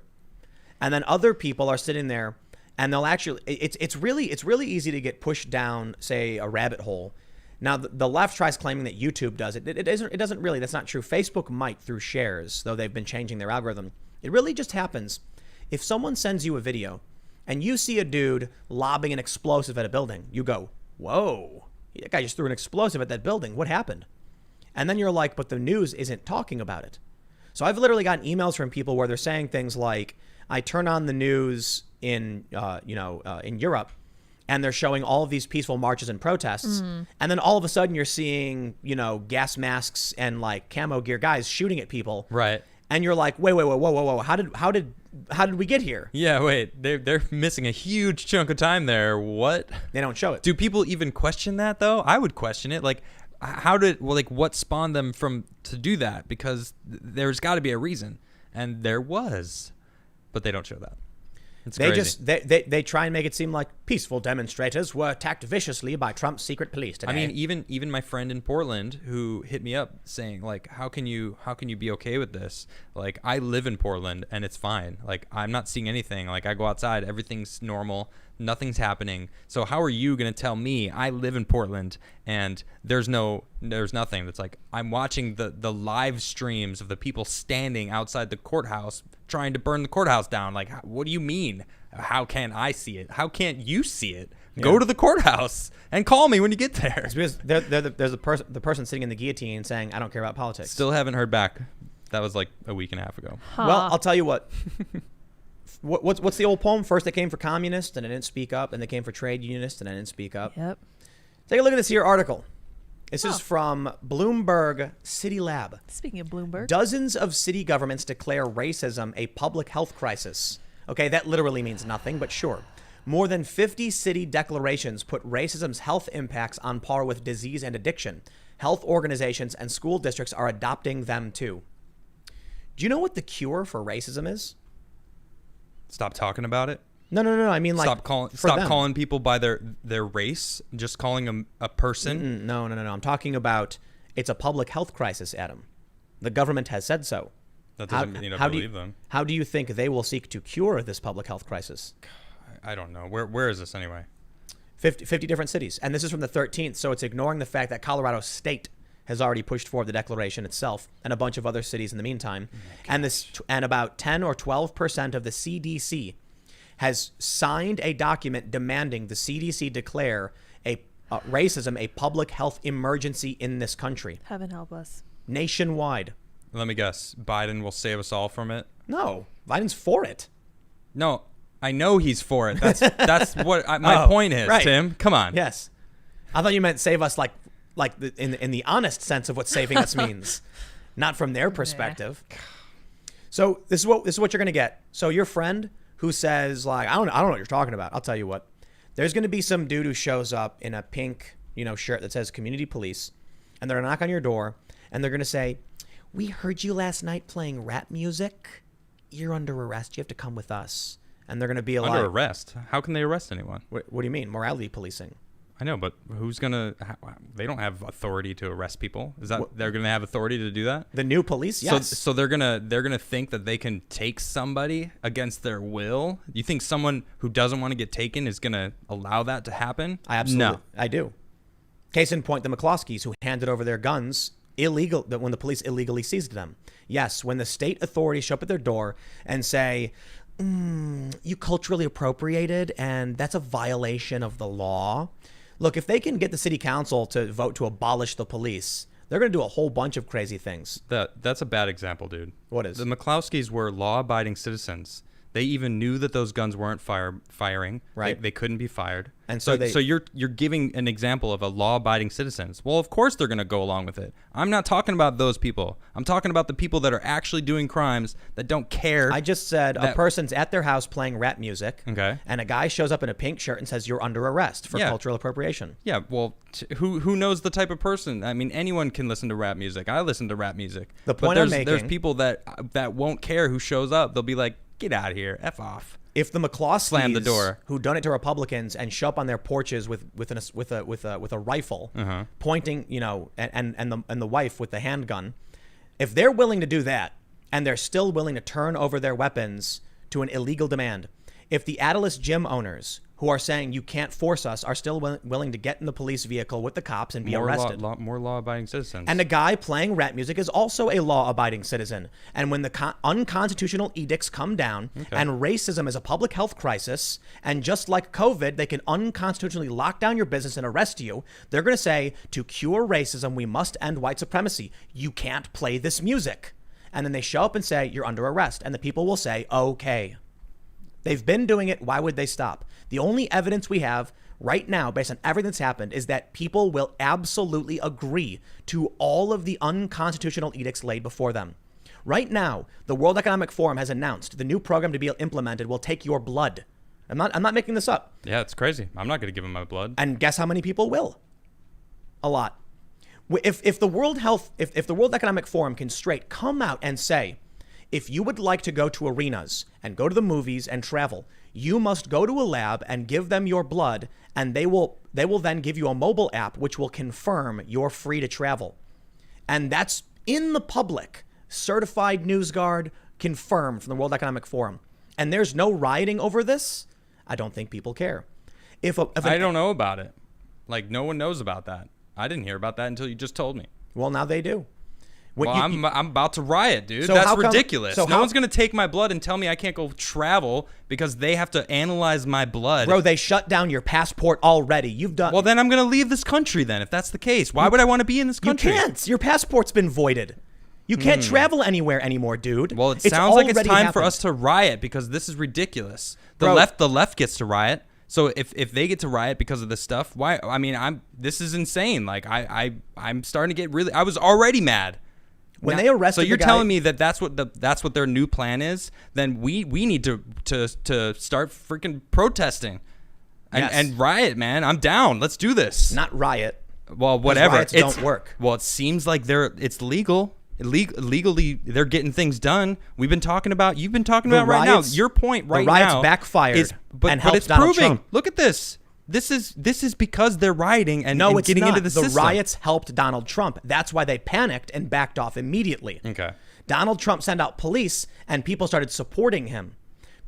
and then other people are sitting there, and they'll actually it's really easy to get pushed down, say, a rabbit hole. Now the left tries claiming that YouTube does it. It doesn't really. That's not true. Facebook might through shares, though they've been changing their algorithm. It really just happens if someone sends you a video, and you see a dude lobbing an explosive at a building. You go, whoa, that guy just threw an explosive at that building. What happened? And then you're like, but the news isn't talking about it. So I've literally gotten emails from people where they're saying things like, I turn on the news in Europe, and they're showing all of these peaceful marches and protests. And then all of a sudden you're seeing, gas masks and like camo gear guys shooting at people. Right. And you're like, wait, whoa. How did we get here? Yeah, wait. They're missing a huge chunk of time there. What? They don't show it. Do people even question that though? I would question it. Like, what spawned them to do that? Because there's got to be a reason, and there was, but they don't show that. It's They crazy. just they try and make it seem like peaceful demonstrators were attacked viciously by Trump's secret police today. I mean, even my friend in Portland who hit me up saying like, how can you be okay with this? Like, I live in Portland and it's fine. Like, I'm not seeing anything. Like, I go outside, everything's normal, nothing's happening. So how are you gonna tell me I live in Portland and there's nothing? That's like, I'm watching the live streams of the people standing outside the courthouse trying to burn the courthouse down. Like, what do you mean? How can I see it? How can't you see it? Go to the courthouse and call me when you get there. it's because there's the person sitting in the guillotine saying, I don't care about politics. Still haven't heard back. That was like a week and a half ago. Huh. Well, I'll tell you what. What's the old poem? First they came for communists and I didn't speak up, and they came for trade unionists and I didn't speak up. Yep. Take a look at this here article. This is from Bloomberg City Lab. Speaking of Bloomberg. Dozens of city governments declare racism a public health crisis. Okay, that literally means nothing, but sure. More than 50 city declarations put racism's health impacts on par with disease and addiction. Health organizations and school districts are adopting them too. Do you know what the cure for racism is? Stop talking about it. No. I mean, like, Stop calling people by their race. Just calling them a person. No. I'm talking about it's a public health crisis, Adam. The government has said so. That doesn't mean I believe them. How do you think they will seek to cure this public health crisis? I don't know. Where is this anyway? 50 different cities. And this is from the 13th, so it's ignoring the fact that Colorado State has already pushed forward the declaration itself and a bunch of other cities in the meantime. And about 10 or 12% of the CDC has signed a document demanding the CDC declare racism a public health emergency in this country. Heaven help us. Nationwide. Let me guess. Biden will save us all from it. No, Biden's for it. No, I know he's for it. That's what my point is, right. Tim. Come on. Yes. I thought you meant save us in the honest sense of what saving us means, not from their perspective. So this is what you're going to get. So your friend who says like, I don't know what you're talking about. I'll tell you what. There's going to be some dude who shows up in a pink, shirt that says community police, and they're going to knock on your door and they're going to say, "We heard you last night playing rap music. You're under arrest. You have to come with us." And they're going to be like, Under arrest? How can they arrest anyone? What do you mean? Morality policing. I know, but who's gonna? They don't have authority to arrest people. Is that they're gonna have authority to do that? The new police, yes. So they're gonna think that they can take somebody against their will. You think someone who doesn't want to get taken is gonna allow that to happen? I absolutely, No. I do. Case in point, the McCloskeys who handed over their guns when the police illegally seized them. Yes, when the state authorities show up at their door and say, "You culturally appropriated, and that's a violation of the law." Look, if they can get the city council to vote to abolish the police, They're going to do a whole bunch of crazy things. That's a bad example, dude. What is? The McCloskeys were law-abiding citizens. They even knew that those guns weren't firing. Right. They couldn't be fired. And so you're giving an example of a law-abiding citizens. Well, of course they're going to go along with it. I'm not talking about those people. I'm talking about the people that are actually doing crimes that don't care. I just said a person's at their house playing rap music. Okay. And a guy shows up in a pink shirt and says, "You're under arrest for cultural appropriation." Yeah. Well, who knows the type of person? I mean, anyone can listen to rap music. I listen to rap music. The point I'm making. There's people that won't care who shows up. They'll be like, "Get out of here, F off." If the McCloskeys Slam the door. who donate to Republicans and show up on their porches with a rifle, pointing, and the wife with the handgun, if they're willing to do that and they're still willing to turn over their weapons to an illegal demand, if the Adolis gym owners who are saying you can't force us are still willing to get in the police vehicle with the cops and be arrested. More law-abiding citizens. And the guy playing rap music is also a law-abiding citizen. And when the unconstitutional edicts come down and racism is a public health crisis, and just like COVID, they can unconstitutionally lock down your business and arrest you, they're going to say, to cure racism, we must end white supremacy. You can't play this music. And then they show up and say, you're under arrest. And the people will say, okay. They've been doing it. Why would they stop? The only evidence we have right now, based on everything that's happened, is that people will absolutely agree to all of the unconstitutional edicts laid before them. Right now, the World Economic Forum has announced the new program to be implemented will take your blood. I'm not making this up. Yeah, it's crazy. I'm not going to give them my blood. And guess how many people will? A lot. If the World Economic Forum can straight come out and say, if you would like to go to arenas and go to the movies and travel, you must go to a lab and give them your blood, and they will then give you a mobile app which will confirm you're free to travel. And that's in the public, certified NewsGuard, confirmed from the World Economic Forum. And there's no rioting over this. I don't think people care. I don't know about it. Like, no one knows about that. I didn't hear about that until you just told me. Well, now they do. I'm about to riot, dude. So That's ridiculous. No one's going to take my blood and tell me I can't go travel because they have to analyze my blood. Bro, they shut down your passport already. Well, then I'm going to leave this country then, if that's the case. Why would I want to be in this country? You can't. Your passport's been voided. You can't travel anywhere anymore, dude. Well, it sounds like it's time for us to riot because this is ridiculous. The left gets to riot. So if they get to riot because of this stuff, why? I mean, this is insane. Like I'm starting to get really. I was already mad. When they arrested, so you're telling me that that's what their new plan is? Then we need to start freaking protesting and riot, man. I'm down. Let's do this. Not riot. Well, whatever. Riots don't work. Well, it seems like it's legal. Legally, they're getting things done. You've been talking about right now. Your point right now. The riots backfired and helped it's Donald proving. Trump. Look at this. This is because they're rioting and getting into the system. The riots helped Donald Trump. That's why they panicked and backed off immediately. Okay. Donald Trump sent out police and people started supporting him.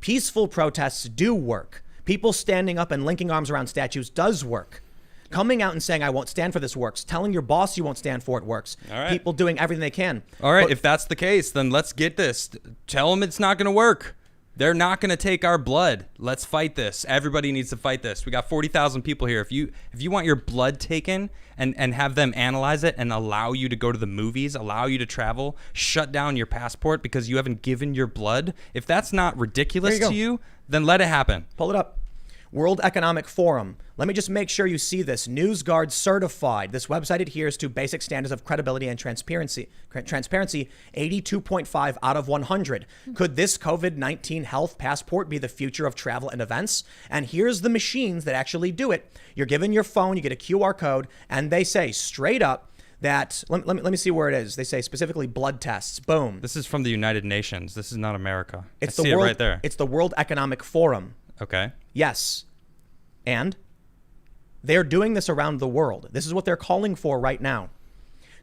Peaceful protests do work. People standing up and linking arms around statues does work. Coming out and saying, I won't stand for this works. Telling your boss you won't stand for it works. All right. People doing everything they can. All right. If that's the case, then let's get this. Tell them it's not going to work. They're not going to take our blood. Let's fight this. Everybody needs to fight this. We got 40,000 people here. If you want your blood taken and have them analyze it and allow you to go to the movies, allow you to travel, shut down your passport because you haven't given your blood, if that's not ridiculous to you, then let it happen. Pull it up. World Economic Forum. Let me just make sure you see this. NewsGuard certified. This website adheres to basic standards of credibility and transparency. 82.5 out of 100. Could this COVID-19 health passport be the future of travel and events? And here's the machines that actually do it. You're given your phone, you get a QR code, and they say straight up that, let me see where it is. They say specifically blood tests. Boom. This is from the United Nations. This is not America. It's I see it right there. It's the World Economic Forum. Okay. Yes. And they're doing this around the world. This is what they're calling for right now.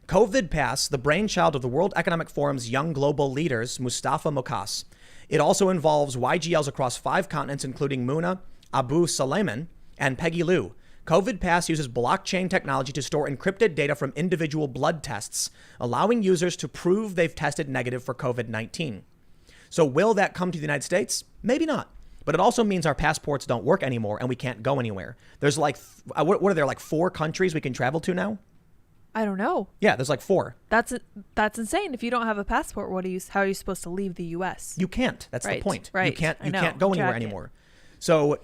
COVID Pass, the brainchild of the World Economic Forum's young global leaders, Mustafa Mokas. It also involves YGLs across 5 continents, including Muna, Abu Suleiman, and Peggy Liu. COVID Pass uses blockchain technology to store encrypted data from individual blood tests, allowing users to prove they've tested negative for COVID-19. So will that come to the United States? Maybe not. But it also means our passports don't work anymore and we can't go anywhere. There's like, what are there, like 4 countries we can travel to now? I don't know. Yeah, there's like 4. That's insane. If you don't have a passport, how are you supposed to leave the U.S.? You can't. That's the point. Right. You can't go anywhere anymore. So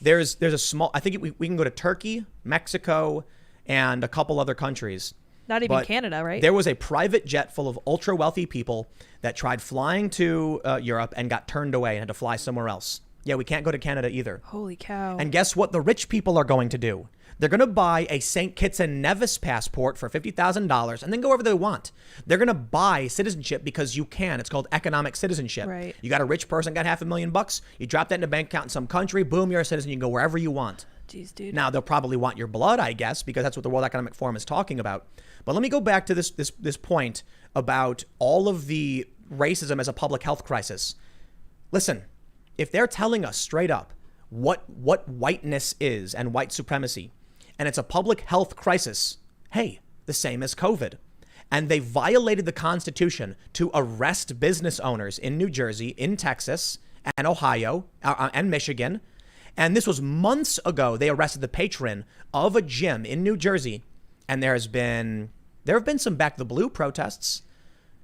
there's a small. I think we can go to Turkey, Mexico, and a couple other countries. Not even Canada, right? There was a private jet full of ultra wealthy people that tried flying to Europe and got turned away and had to fly somewhere else. Yeah, we can't go to Canada either. Holy cow. And guess what the rich people are going to do? They're going to buy a St. Kitts and Nevis passport for $50,000 and then go wherever they want. They're going to buy citizenship because you can. It's called economic citizenship. Right. You got a rich person, got $500,000. You drop that in a bank account in some country. Boom, you're a citizen. You can go wherever you want. Jeez, dude. Now, they'll probably want your blood, I guess, because that's what the World Economic Forum is talking about. But let me go back to this point about all of the racism as a public health crisis. Listen, if they're telling us straight up what whiteness is and white supremacy, and it's a public health crisis, hey, the same as COVID. And they violated the Constitution to arrest business owners in New Jersey, in Texas, and Ohio, and Michigan. And this was months ago. They arrested the patron of a gym in New Jersey. And there have been some Back the Blue protests,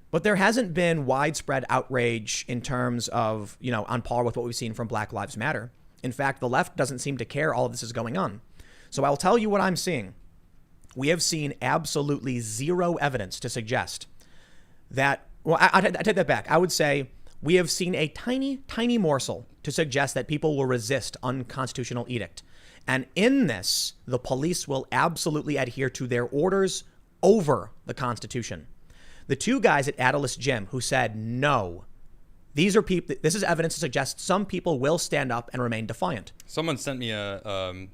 but there hasn't been widespread outrage in terms of, on par with what we've seen from Black Lives Matter. In fact, the left doesn't seem to care all of this is going on. So I'll tell you what I'm seeing. We have seen absolutely zero evidence to suggest that, well, I take that back. I would say we have seen a tiny, tiny morsel to suggest that people will resist unconstitutional edict. And in this, the police will absolutely adhere to their orders over the Constitution. The 2 guys at ABOLISH Gym who said no, these are people, this is evidence to suggest some people will stand up and remain defiant. Someone sent me a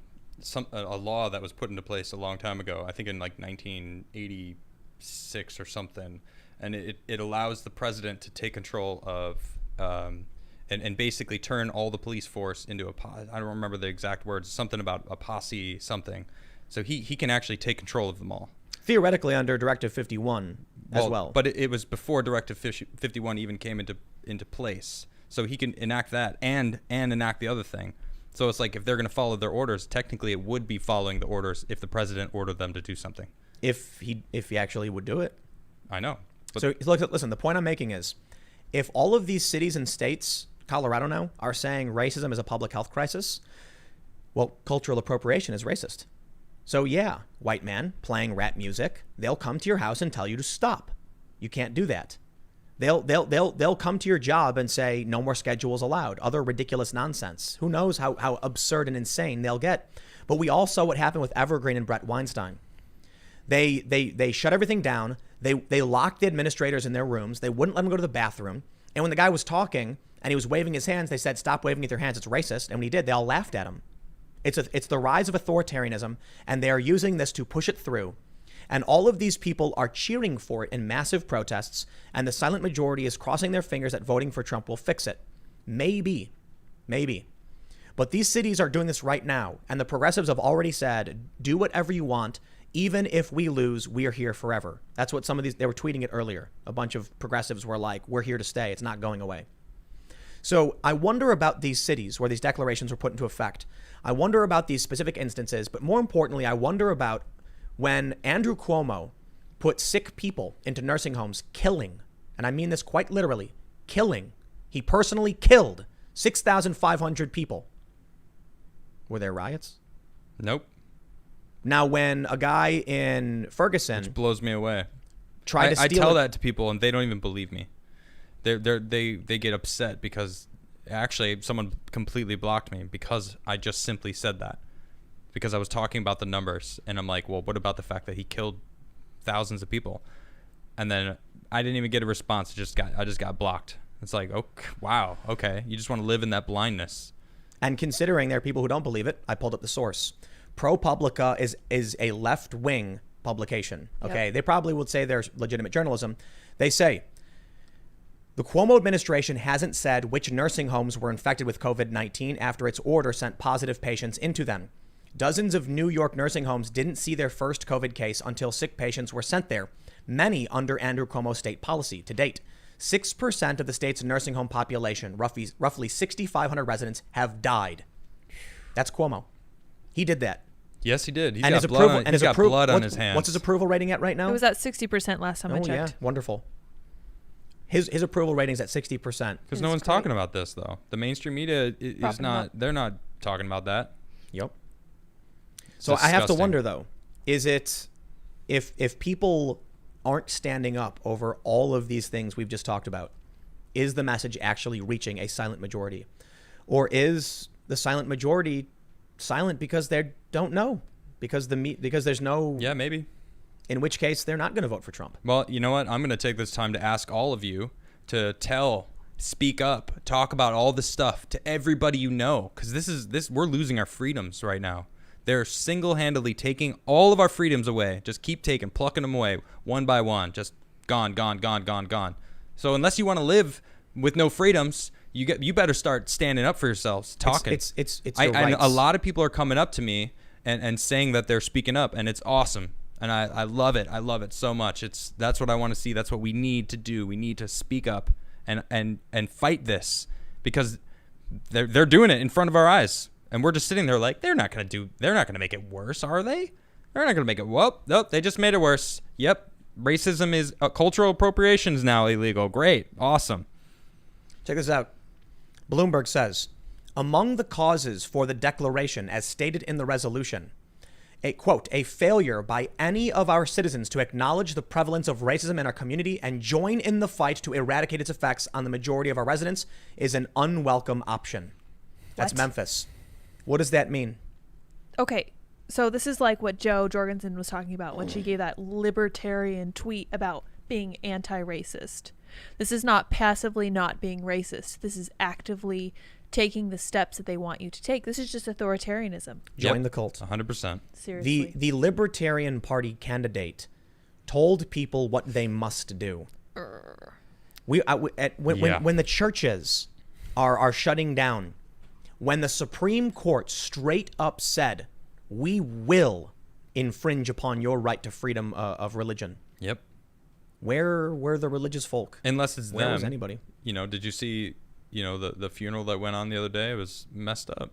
law that was put into place a long time ago, I think in like 1986 or something, and it allows the president to take control of and basically turn all the police force into I don't remember the exact words, something about a posse something. So he can actually take control of them all. Theoretically under Directive 51 as well. But it was before Directive 51 even came into place. So he can enact that and enact the other thing. So it's like if they're going to follow their orders, technically it would be following the orders if the president ordered them to do something. If he actually would do it. I know. So listen, the point I'm making is if all of these cities and states, Colorado now, are saying racism is a public health crisis, well, cultural appropriation is racist. So yeah, white man playing rap music, they'll come to your house and tell you to stop. You can't do that. They'll come to your job and say no more schedules allowed. Other ridiculous nonsense. Who knows how absurd and insane they'll get. But we all saw what happened with Evergreen and Brett Weinstein. They shut everything down. They locked the administrators in their rooms. They wouldn't let them go to the bathroom. And when the guy was talking and he was waving his hands, they said, "Stop waving with your hands. It's racist." And when he did, they all laughed at him. It's the rise of authoritarianism, and they are using this to push it through. And all of these people are cheering for it in massive protests, and the silent majority is crossing their fingers that voting for Trump will fix it. Maybe. But these cities are doing this right now, and the progressives have already said, do whatever you want. Even if we lose, we are here forever. That's what some of these, they were tweeting it earlier. A bunch of progressives were like, we're here to stay. It's not going away. So I wonder about these cities where these declarations were put into effect. I wonder about these specific instances, but more importantly, I wonder about when Andrew Cuomo put sick people into nursing homes, killing, and I mean this quite literally, killing. He personally killed 6,500 people. Were there riots? Nope. Now, when a guy in Ferguson, which blows me away, tried to steal, I tell that to people and they don't even believe me. They get upset because actually someone completely blocked me because I just simply said that. Because I was talking about the numbers and I'm like, well, what about the fact that he killed thousands of people? And then I didn't even get a response. I just got blocked. It's like, oh, wow, okay. You just want to live in that blindness. And considering there are people who don't believe it, I pulled up the source. ProPublica is a left-wing publication. Okay, Yep. They probably would say they're legitimate journalism. They say, the Cuomo administration hasn't said which nursing homes were infected with COVID-19 after its order sent positive patients into them. Dozens of New York nursing homes didn't see their first COVID case until sick patients were sent there, many under Andrew Cuomo's state policy. To date, 6% of the state's nursing home population, roughly 6,500 residents, have died. That's Cuomo. He did that. Yes, he did. He's And got his blood approval on, and he's his got approval. blood on his hands. What's his approval rating at right now? It was at 60% last time I Oh yeah, checked. wonderful. His approval rating's at 60%. Because no one's great. talking about this, though. The mainstream media is Propping him not. up. They're not talking about that. Yep. So I have to Disgusting. wonder though, is it if people aren't standing up over all of these things we've just talked about, is the message actually reaching a silent majority? Or is the silent majority silent because they don't know? Because there's no, Yeah, maybe. in which case they're not going to vote for Trump. Well, you know what? I'm going to take this time to ask all of you to speak up, talk about all this stuff to everybody you know, because we're losing our freedoms right now. They're single-handedly taking all of our freedoms away. Just keep plucking them away one by one. Just gone, gone, gone, gone, gone. So unless you want to live with no freedoms, you better start standing up for yourselves, talking. It's your and rights. a lot of people are coming up to me and saying that they're speaking up, and it's awesome. And I love it. I love it so much. That's what I want to see. That's what we need to do. We need to speak up and fight this, because they're doing it in front of our eyes, and we're just sitting there like, they're not gonna make it worse, are they? They're not gonna make it. Well, nope, they just made it worse. Yep, racism is cultural appropriation is now illegal. Great, awesome. Check this out. Bloomberg says, among the causes for the declaration, as stated in the resolution, a quote, a failure by any of our citizens to acknowledge the prevalence of racism in our community and join in the fight to eradicate its effects on the majority of our residents is an unwelcome option. That's What? Memphis. What does that mean? Okay, so this is like what Jo Jorgensen was talking about when she gave that libertarian tweet about being anti-racist. This is not passively not being racist. This is actively taking the steps that they want you to take. This is just authoritarianism. Join the cult. 100%. Seriously. The Libertarian Party candidate told people what they must do. When the churches are shutting down, when the Supreme Court straight up said, we will infringe upon your right to freedom of religion. Yep. Where were the religious folk? Unless it's Where them. was anybody? You know, did you see, the funeral that went on the other day? It was messed up.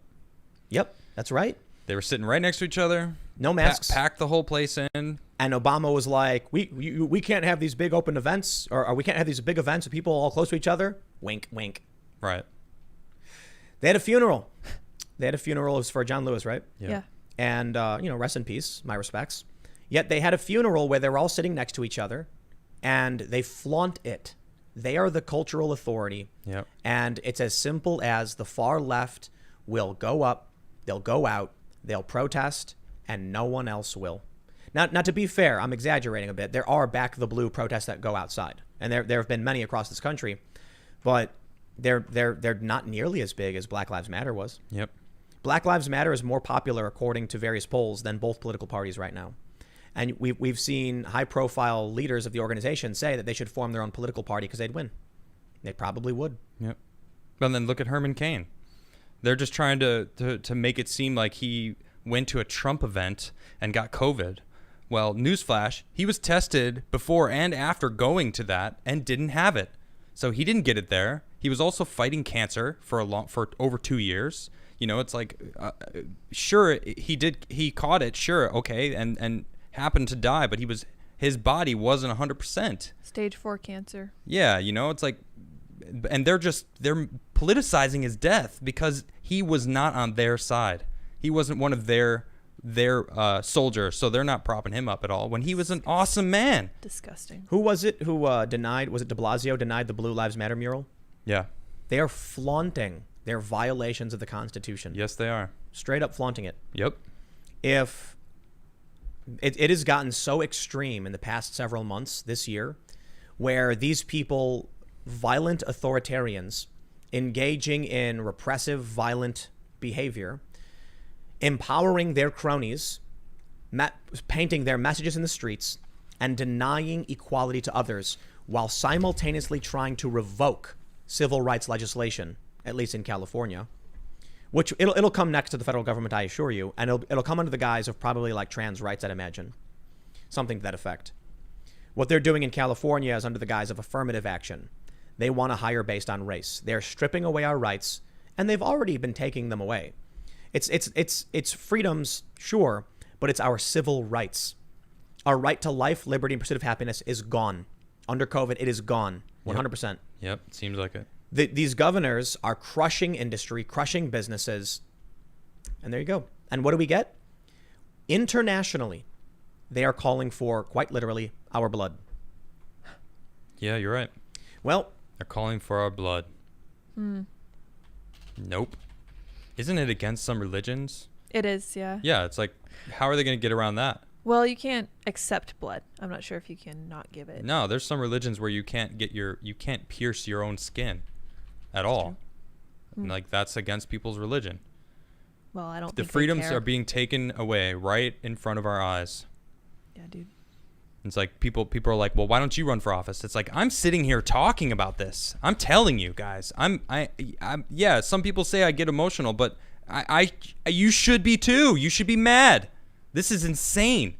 Yep, that's right. They were sitting right next to each other. No masks. Packed the whole place in. And Obama was like, we can't have these big open events, or we can't have these big events with people all close to each other. Wink, wink. Right. They had a funeral. It was for John Lewis, right? Yeah. And, rest in peace, my respects. Yet they had a funeral where they were all sitting next to each other, and they flaunt it. They are the cultural authority. Yep. And it's as simple as the far left will go up, they'll go out, they'll protest, and no one else will. Now, to be fair, I'm exaggerating a bit. There are back the blue protests that go outside, and there have been many across this country, but they're not nearly as big as Black Lives Matter was. Yep. Black Lives Matter is more popular, according to various polls, than both political parties right now. And we've seen high-profile leaders of the organization say that they should form their own political party because they'd win. They probably would. Yep. But then look at Herman Cain. They're just trying to make it seem like he went to a Trump event and got COVID. Well, newsflash, he was tested before and after going to that and didn't have it. So he didn't get it there. He was also fighting cancer for over 2 years. It's like, sure, he caught it, sure, okay, and happened to die, but his body wasn't 100%. Stage 4 cancer. Yeah, it's like, and they're politicizing his death because he was not on their side. He wasn't one of their soldiers, so they're not propping him up at all when he was an awesome man. Disgusting. Who was it who denied, was it de Blasio, denied the Blue Lives Matter mural? Yeah. They are flaunting their violations of the Constitution. Yes, they are. Straight up flaunting it. Yep. If it has gotten so extreme in the past several months this year, where these people, violent authoritarians, engaging in repressive, violent behavior, empowering their cronies, painting their messages in the streets, and denying equality to others while simultaneously trying to revoke civil rights legislation, at least in California, which it'll come next to the federal government, I assure you, and it'll come under the guise of probably like trans rights, I'd imagine. Something to that effect. What they're doing in California is under the guise of affirmative action. They want to hire based on race. They're stripping away our rights, and they've already been taking them away. It's freedoms, sure, but it's our civil rights. Our right to life, liberty, and pursuit of happiness is gone. Under COVID, it is gone. 100%. Yep. Seems like it. These governors are crushing industry, crushing businesses. And there you go. And what do we get? Internationally, they are calling for, quite literally, our blood. Yeah, you're right. Well, They're calling for our blood. Nope. Isn't it against some religions? It is, yeah. Yeah, it's like, how are they going to get around that? Well, you can't accept blood. I'm not sure if you can not give it. No, there's some religions where you can't pierce your own skin at all. And, like, that's against people's religion. Well, I don't The think they freedoms care. are being taken away right in front of our eyes. Yeah, dude. It's like people are like, well, why don't you run for office? It's like, I'm sitting here talking about this. I'm telling you guys. I'm yeah, some people say I get emotional, but you should be too. You should be mad. This is insane.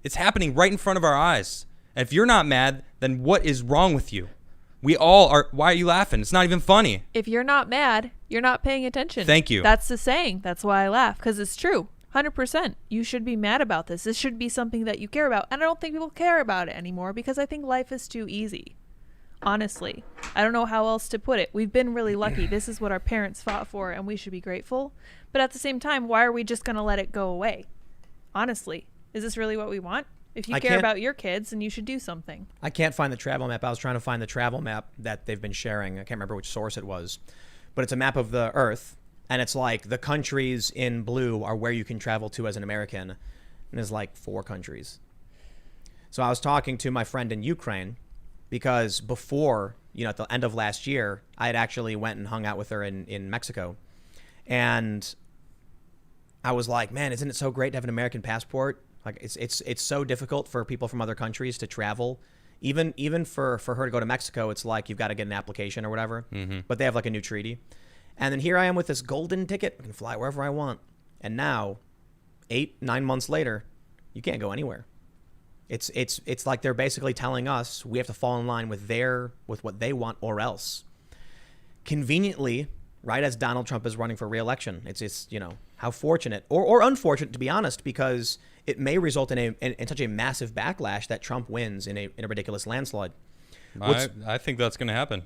It's happening right in front of our eyes. And if you're not mad, then what is wrong with you? We all are. Why are you laughing? It's not even funny. If you're not mad, you're not paying attention. Thank you. That's the saying. That's why I laugh, because it's true. 100%. You should be mad about this. This should be something that you care about. And I don't think people care about it anymore because I think life is too easy. Honestly. I don't know how else to put it. We've been really lucky. This is what our parents fought for, and we should be grateful. But at the same time, why are we just going to let it go away? Honestly. Is this really what we want? If you care about your kids, then you should do something. I can't find the travel map. I was trying to find the travel map that they've been sharing. I can't remember which source it was. But it's a map of the Earth. And it's like the countries in blue are where you can travel to as an American. And there's like 4 countries. So I was talking to my friend in Ukraine because before, at the end of last year, I had actually went and hung out with her in Mexico. And I was like, man, isn't it so great to have an American passport? Like it's so difficult for people from other countries to travel. Even for her to go to Mexico, it's like you've got to get an application or whatever. Mm-hmm. But they have like a new treaty. And then here I am with this golden ticket. I can fly wherever I want. And now, 8-9 months later, you can't go anywhere. It's like they're basically telling us we have to fall in line with what they want or else. Conveniently, right as Donald Trump is running for re-election, it's how fortunate or unfortunate, to be honest, because it may result in such a massive backlash that Trump wins in a ridiculous landslide. I think that's going to happen.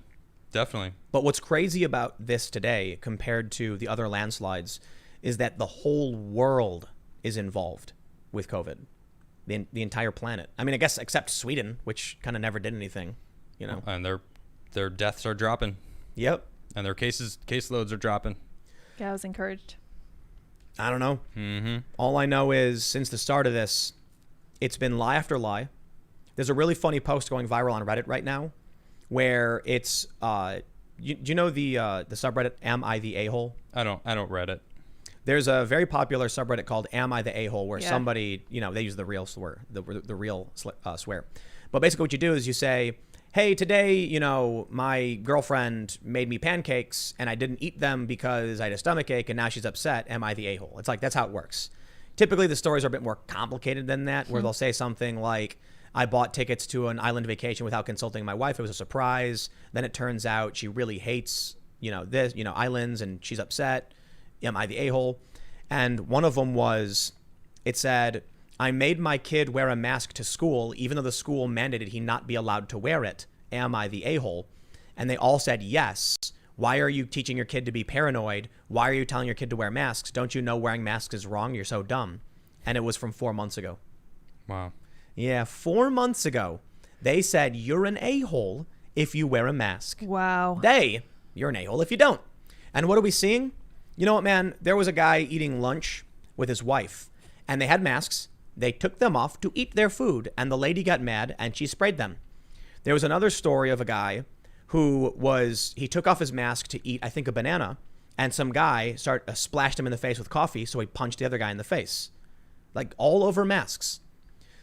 Definitely. But what's crazy about this today compared to the other landslides is that the whole world is involved with COVID. The entire planet. I mean, I guess except Sweden, which kind of never did anything, And their deaths are dropping. Yep. And their caseloads are dropping. Yeah, I was encouraged. I don't know. Mm-hmm. All I know is since the start of this, it's been lie after lie. There's a really funny post going viral on Reddit right now where it's do you know the subreddit Am I the A-hole? I don't Reddit. There's a very popular subreddit called Am I the A-hole where somebody, they use the real swear, the real swear. But basically what you do is you say, hey, today, my girlfriend made me pancakes and I didn't eat them because I had a stomachache and now she's upset. Am I the a-hole? It's like, that's how it works. Typically the stories are a bit more complicated than that, where they'll say something like, I bought tickets to an island vacation without consulting my wife. It was a surprise. Then it turns out she really hates, islands and she's upset. Am I the a-hole? And one of them was, it said, I made my kid wear a mask to school, even though the school mandated he not be allowed to wear it. Am I the a-hole? And they all said, yes. Why are you teaching your kid to be paranoid? Why are you telling your kid to wear masks? Don't you know wearing masks is wrong? You're so dumb. And it was from 4 months ago. Wow. Yeah, 4 months ago. They said, you're an a-hole if you wear a mask. Wow. You're an a-hole if you don't. And what are we seeing? You know what, man? There was a guy eating lunch with his wife, and they had masks. They took them off to eat their food, and the lady got mad, and she sprayed them. There was another story of a guy he took off his mask to eat, I think, a banana, and some guy splashed him in the face with coffee, so he punched the other guy in the face. Like, all over masks.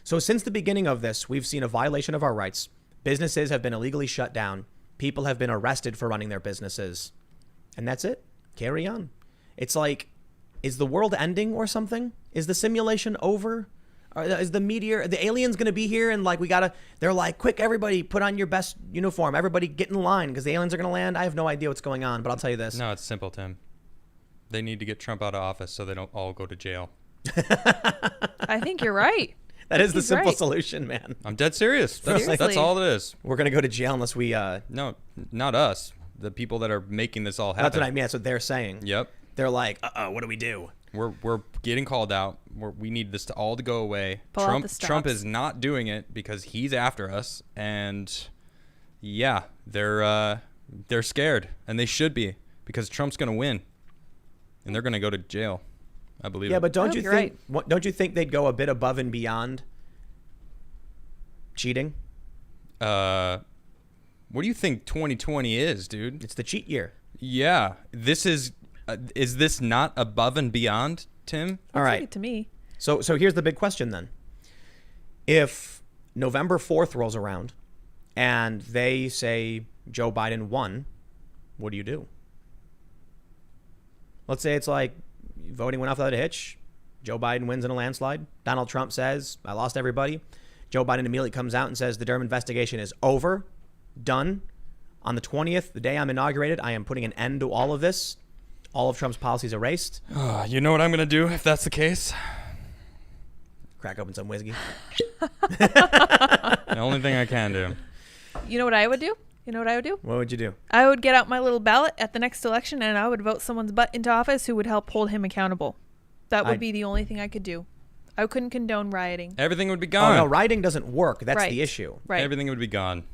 So since the beginning of this, we've seen a violation of our rights. Businesses have been illegally shut down. People have been arrested for running their businesses. And that's it. Carry on. It's like, is the world ending or something? Is the simulation over? Or is the aliens going to be here and they're like, quick, everybody put on your best uniform. Everybody get in line because the aliens are going to land. I have no idea what's going on, but I'll tell you this. No, it's simple, Tim. They need to get Trump out of office so they don't all go to jail. I think you're right. That is the He's simple right. solution, man. I'm dead serious. That's Seriously. all it is. We're going to go to jail unless we... No, not us. The people that are making this all happen. That's what I mean. That's what they're saying. Yep. They're like, what do we do? We're getting called out. We need this to all to go away. Pull out the Trump stops. is not doing it because he's after us, and yeah, they're scared, and they should be, because Trump's gonna win, and they're gonna go to jail. I believe. Yeah, it. but don't Oh, you you're think? Don't you think they'd go a bit above and beyond cheating? What do you think 2020 is, dude? It's the cheat year. Yeah, this is this not above and beyond, Tim? All Looks like right. it to me. So here's the big question then. If November 4th rolls around and they say Joe Biden won, what do you do? Let's say it's like voting went off without a hitch. Joe Biden wins in a landslide. Donald Trump says, I lost everybody. Joe Biden immediately comes out and says the Durham investigation is over, done. On the 20th, the day I'm inaugurated, I am putting an end to all of this. All of Trump's policies erased. You know what I'm gonna do if that's the case? Crack open some whiskey. The only thing I can do. You know what I would do? You know what I would do? What would you do? I would get out my little ballot at the next election and I would vote someone's butt into office who would help hold him accountable. That would be the only thing I could do. I couldn't condone rioting. Everything would be Oh, gone. no, writing doesn't work. That's Right. the issue. Right. Everything would be gone.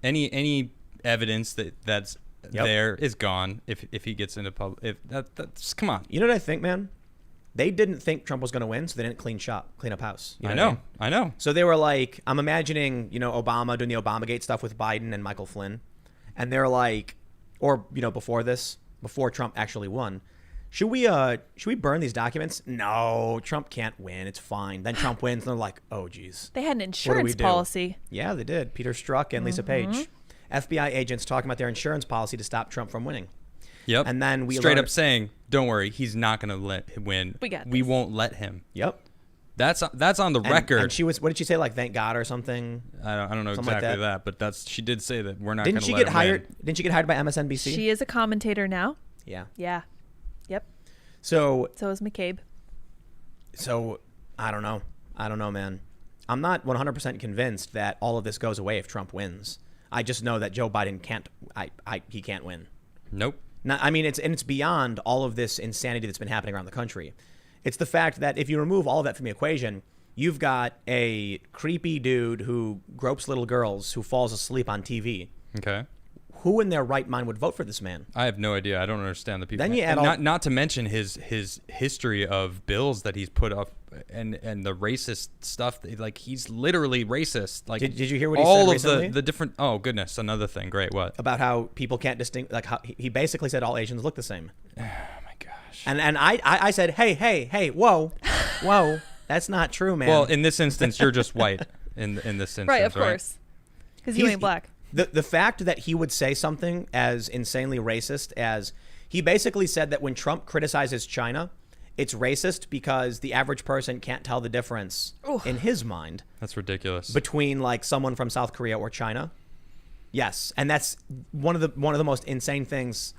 Any evidence that's there is gone if he gets into public. If that's come on. You know what I think, man? They didn't think Trump was going to win, so they didn't clean up house. You I what know. mean? I know. So they were like, I'm imagining, Obama doing the Obamagate stuff with Biden and Michael Flynn. And they're like, or, before Trump actually won, should we burn these documents? No, Trump can't win. It's fine. Then Trump wins, and they're like, oh, geez. They had an we insurance do? policy. Yeah, they did. Peter Strzok and Lisa Page. FBI agents talking about their insurance policy to stop Trump from winning. Yep. And then we straight learned- up saying, "Don't worry, he's not going to let him win. We got We this." won't let him." Yep. That's on the record. And she was, what did she say? Like, thank God or something? I don't know Something like exactly that. that, but she did say that we're not going Didn't to she let get him hired? win. Didn't she get hired by MSNBC? She is a commentator now. Yeah. Yeah. Yep. So So is McCabe. I don't know, man. I'm not 100% convinced that all of this goes away if Trump wins. I just know that Joe Biden can't. He can't win. Nope. Now, I mean, it's beyond all of this insanity that's been happening around the country. It's the fact that if you remove all of that from the equation, you've got a creepy dude who gropes little girls who falls asleep on TV. Okay. Who in their right mind would vote for this man? I have no idea. I don't understand the people. Then you add And all- not to mention his history of bills that he's put up and the racist stuff. Like, he's literally racist. Like, Did you hear what he all said of recently? the different? Oh goodness, another thing. Great. What? About how people can't distinguish, like how he basically said all Asians look the same. Oh my gosh. And I said, hey, whoa, that's not true, man. Well, in this instance, you're just white. In this instance, Right, of course. Because you He's- ain't black. The fact that he would say something as insanely racist as he basically said that when Trump criticizes China, it's racist because the average person can't tell the difference in his mind That's ridiculous. between like someone from South Korea or China. Yes, and that's one of the most insane things.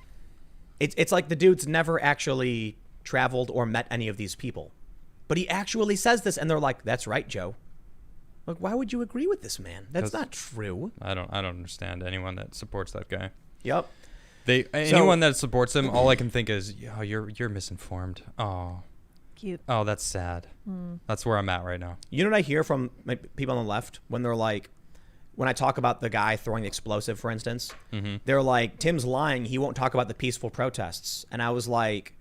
It's like the dude's never actually traveled or met any of these people, but he actually says this, and they're like, "That's right, Joe." Like, why would you agree with this man? That's not true. I don't understand anyone that supports that guy. Yep. Anyone that supports him, all I can think is, oh, you're misinformed. Oh, Cute. oh, that's sad. That's where I'm at right now. You know what I hear from people on the left when they're like, when I talk about the guy throwing the explosive, for instance, they're like, Tim's lying. He won't talk about the peaceful protests. And I was like,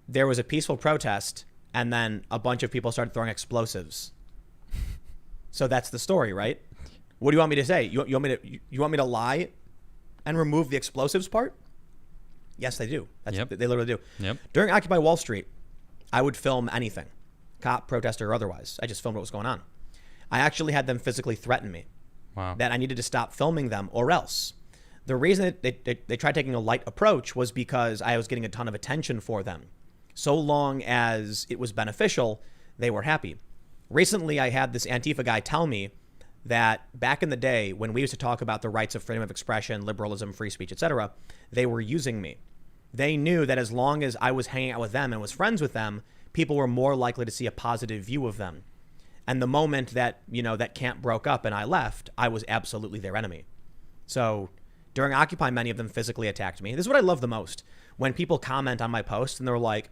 there was a peaceful protest, and then a bunch of people started throwing explosives. So that's the story, right? What do you want me to say? You want me to lie and remove the explosives part? Yes, they do. Yep. They literally do. Yep. During Occupy Wall Street, I would film anything, cop, protester, or otherwise. I just filmed what was going on. I actually had them physically threaten me Wow. that I needed to stop filming them or else. The reason they tried taking a light approach was because I was getting a ton of attention for them. So long as it was beneficial, they were happy. Recently, I had this Antifa guy tell me that back in the day when we used to talk about the rights of freedom of expression, liberalism, free speech, etc., they were using me. They knew that as long as I was hanging out with them and was friends with them, people were more likely to see a positive view of them. And the moment that, that camp broke up and I left, I was absolutely their enemy. So during Occupy, many of them physically attacked me. This is what I love the most. When people comment on my post and they're like,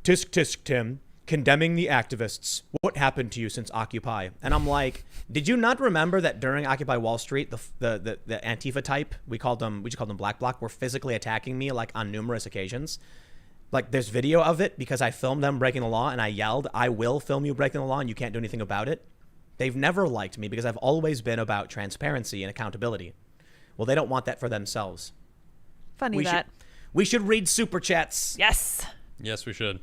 tisk tisk Tim, condemning the activists. What happened to you since Occupy? And I'm like, did you not remember that during Occupy Wall Street, the Antifa type, we just called them Black Bloc, were physically attacking me like on numerous occasions? Like there's video of it because I filmed them breaking the law and I yelled, I will film you breaking the law and you can't do anything about it. They've never liked me because I've always been about transparency and accountability. Well, they don't want that for themselves. Funny that. We should read super chats. Yes. Yes, we should.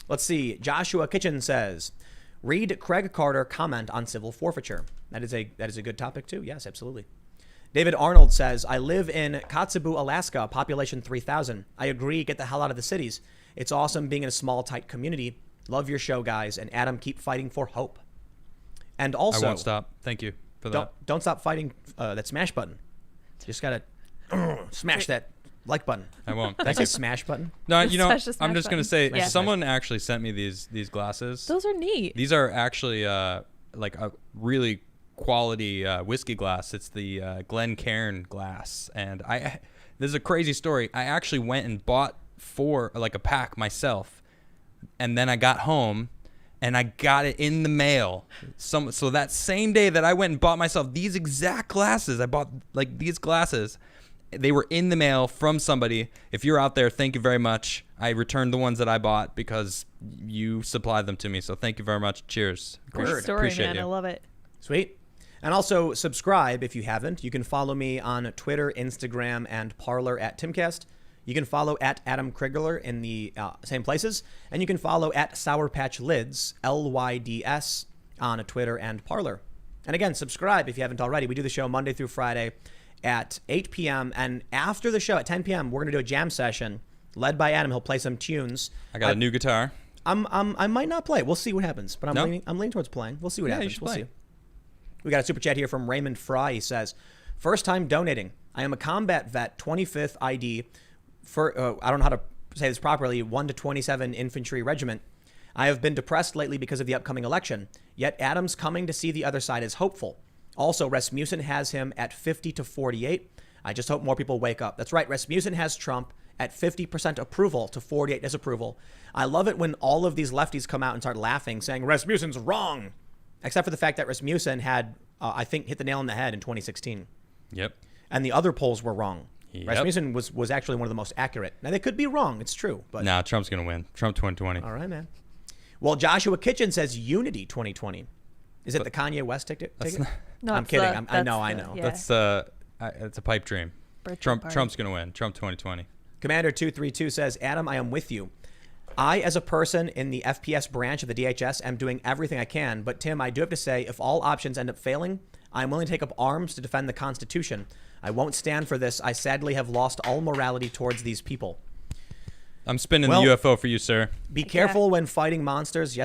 Let's see. Joshua Kitchen says, read Craig Carter comment on civil forfeiture. That is a good topic too. Yes, absolutely. David Arnold says, I live in Kotzebue, Alaska, population 3,000. I agree, get the hell out of the cities. It's awesome being in a small, tight community. Love your show, guys. And Adam, keep fighting for hope. And also, I won't stop. Thank you for that. Don't stop fighting that smash button. Just gotta smash that like button. I won't. That's a smash button. No, I'm Smash just button. gonna say, Yeah. someone actually sent me these glasses. Those are neat. These are actually like a really quality whiskey glass. It's the Glencairn glass, and this is a crazy story. I actually went and bought a pack myself, and then I got home and I got it in the mail. So that same day that I went and bought myself these exact glasses, I bought like these glasses. They were in the mail from somebody. If you're out there, thank you very much. I returned the ones that I bought because you supplied them to me. So thank you very much. Cheers. Great story, Appreciate man. you. I love it. Sweet. And also subscribe if you haven't. You can follow me on Twitter, Instagram, and Parler at Timcast. You can follow at Adam Krigler in the same places. And you can follow at Sour Patch Lids, LYDS, on Twitter and Parler. And again, subscribe if you haven't already. We do the show Monday through Friday at 8 p.m. And after the show at 10 p.m., we're going to do a jam session led by Adam. He'll play some tunes. I got a new guitar. I might not play. We'll see what happens. But I'm No? leaning towards playing. We'll see what Yeah, you happens. should We'll play. see. We got a super chat here from Raymond Fry. He says, first time donating. I am a combat vet, 25th ID for, I don't know how to say this properly, 1 to 27 Infantry Regiment. I have been depressed lately because of the upcoming election, yet Adams coming to see the other side is hopeful. Also, Rasmussen has him at 50 to 48. I just hope more people wake up. That's right, Rasmussen has Trump at 50% approval to 48 disapproval. I love it when all of these lefties come out and start laughing, saying Rasmussen's wrong. Except for the fact that Rasmussen had, I think, hit the nail on the head in 2016. Yep. And the other polls were wrong. Yep. Rasmussen was actually one of the most accurate. Now, they could be wrong. It's true. But Nah, Trump's going to win. Trump 2020. all right, man. Well, Joshua Kitchen says Unity 2020. Is it the Kanye West ticket? No, I'm it's kidding. the- I that's know. the- yeah. That's it's a pipe dream. Birthday party. Trump's going to win. Trump 2020. Commander 232 says, Adam, I am with you. I, as a person in the FPS branch of the DHS, am doing everything I can. But, Tim, I do have to say, if all options end up failing, I'm willing to take up arms to defend the Constitution. I won't stand for this. I sadly have lost all morality towards these people. I'm spinning Well- the UFO for you, sir. Be careful when fighting monsters,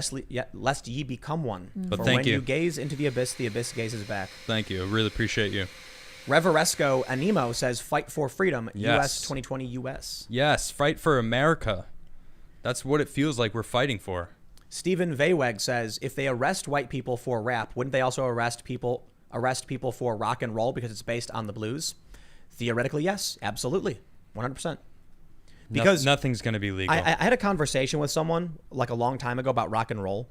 lest ye become one. But For thank when you. you gaze into the abyss gazes back. Thank you. I really appreciate you. Reveresco Anemo says, fight for freedom, Yes. U.S. 2020 U.S. Yes, fight for America. That's what it feels like we're fighting for. Stephen Vayweg says, if they arrest white people for rap, wouldn't they also arrest people for rock and roll because it's based on the blues? Theoretically, yes, absolutely, 100%. Because nothing's going to be legal. I had a conversation with someone like a long time ago about rock and roll,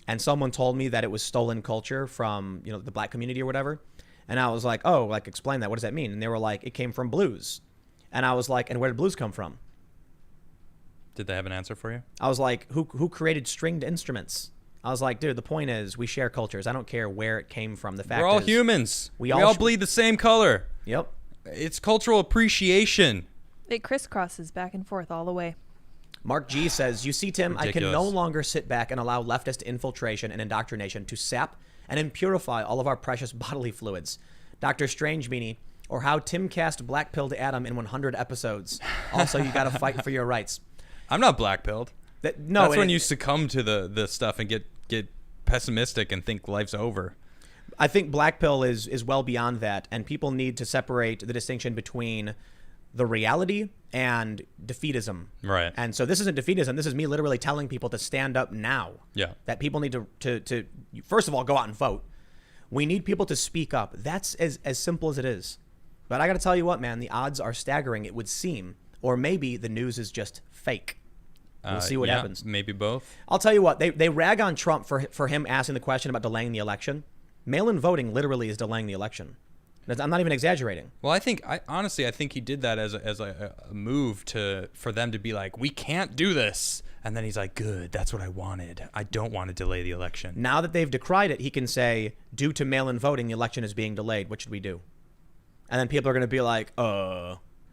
and someone told me that it was stolen culture from the black community or whatever, and I was like, oh, like explain that. What does that mean? And they were like, it came from blues, and I was like, and where did blues come from? Did they have an answer for you? I was like, who created stringed instruments? I was like, dude, the point is we share cultures. I don't care where it came from. The fact We're all is, humans. we We all all sh- bleed the same color. Yep. It's cultural appreciation. It crisscrosses back and forth all the way. Mark G says, you see, Tim, I can no Ridiculous. longer sit back and allow leftist infiltration and indoctrination to sap and impurify all of our precious bodily fluids. Dr. Strange Meanie, or how Timcast blackpilled Adam in 100 episodes. Also, you got to fight for your rights. I'm not black-pilled. No, That's and when you succumb to the stuff and get pessimistic and think life's over. I think black pill is well beyond that, and people need to separate the distinction between the reality and defeatism. Right. And so this isn't defeatism. This is me literally telling people to stand up now. Yeah. That people need to first of all, go out and vote. We need people to speak up. That's as simple as it is. But I got to tell you what, man, the odds are staggering, it would seem. Or maybe the news is just fake. We'll see what happens. Maybe both. I'll tell you what, they rag on Trump for him asking the question about delaying the election. Mail-in voting literally is delaying the election. I'm not even exaggerating. Well, I think he did that as a move for them to be like, we can't do this. And then he's like, good, that's what I wanted. I don't want to delay the election. Now that they've decried it, he can say, due to mail-in voting, the election is being delayed. What should we do? And then people are going to be like,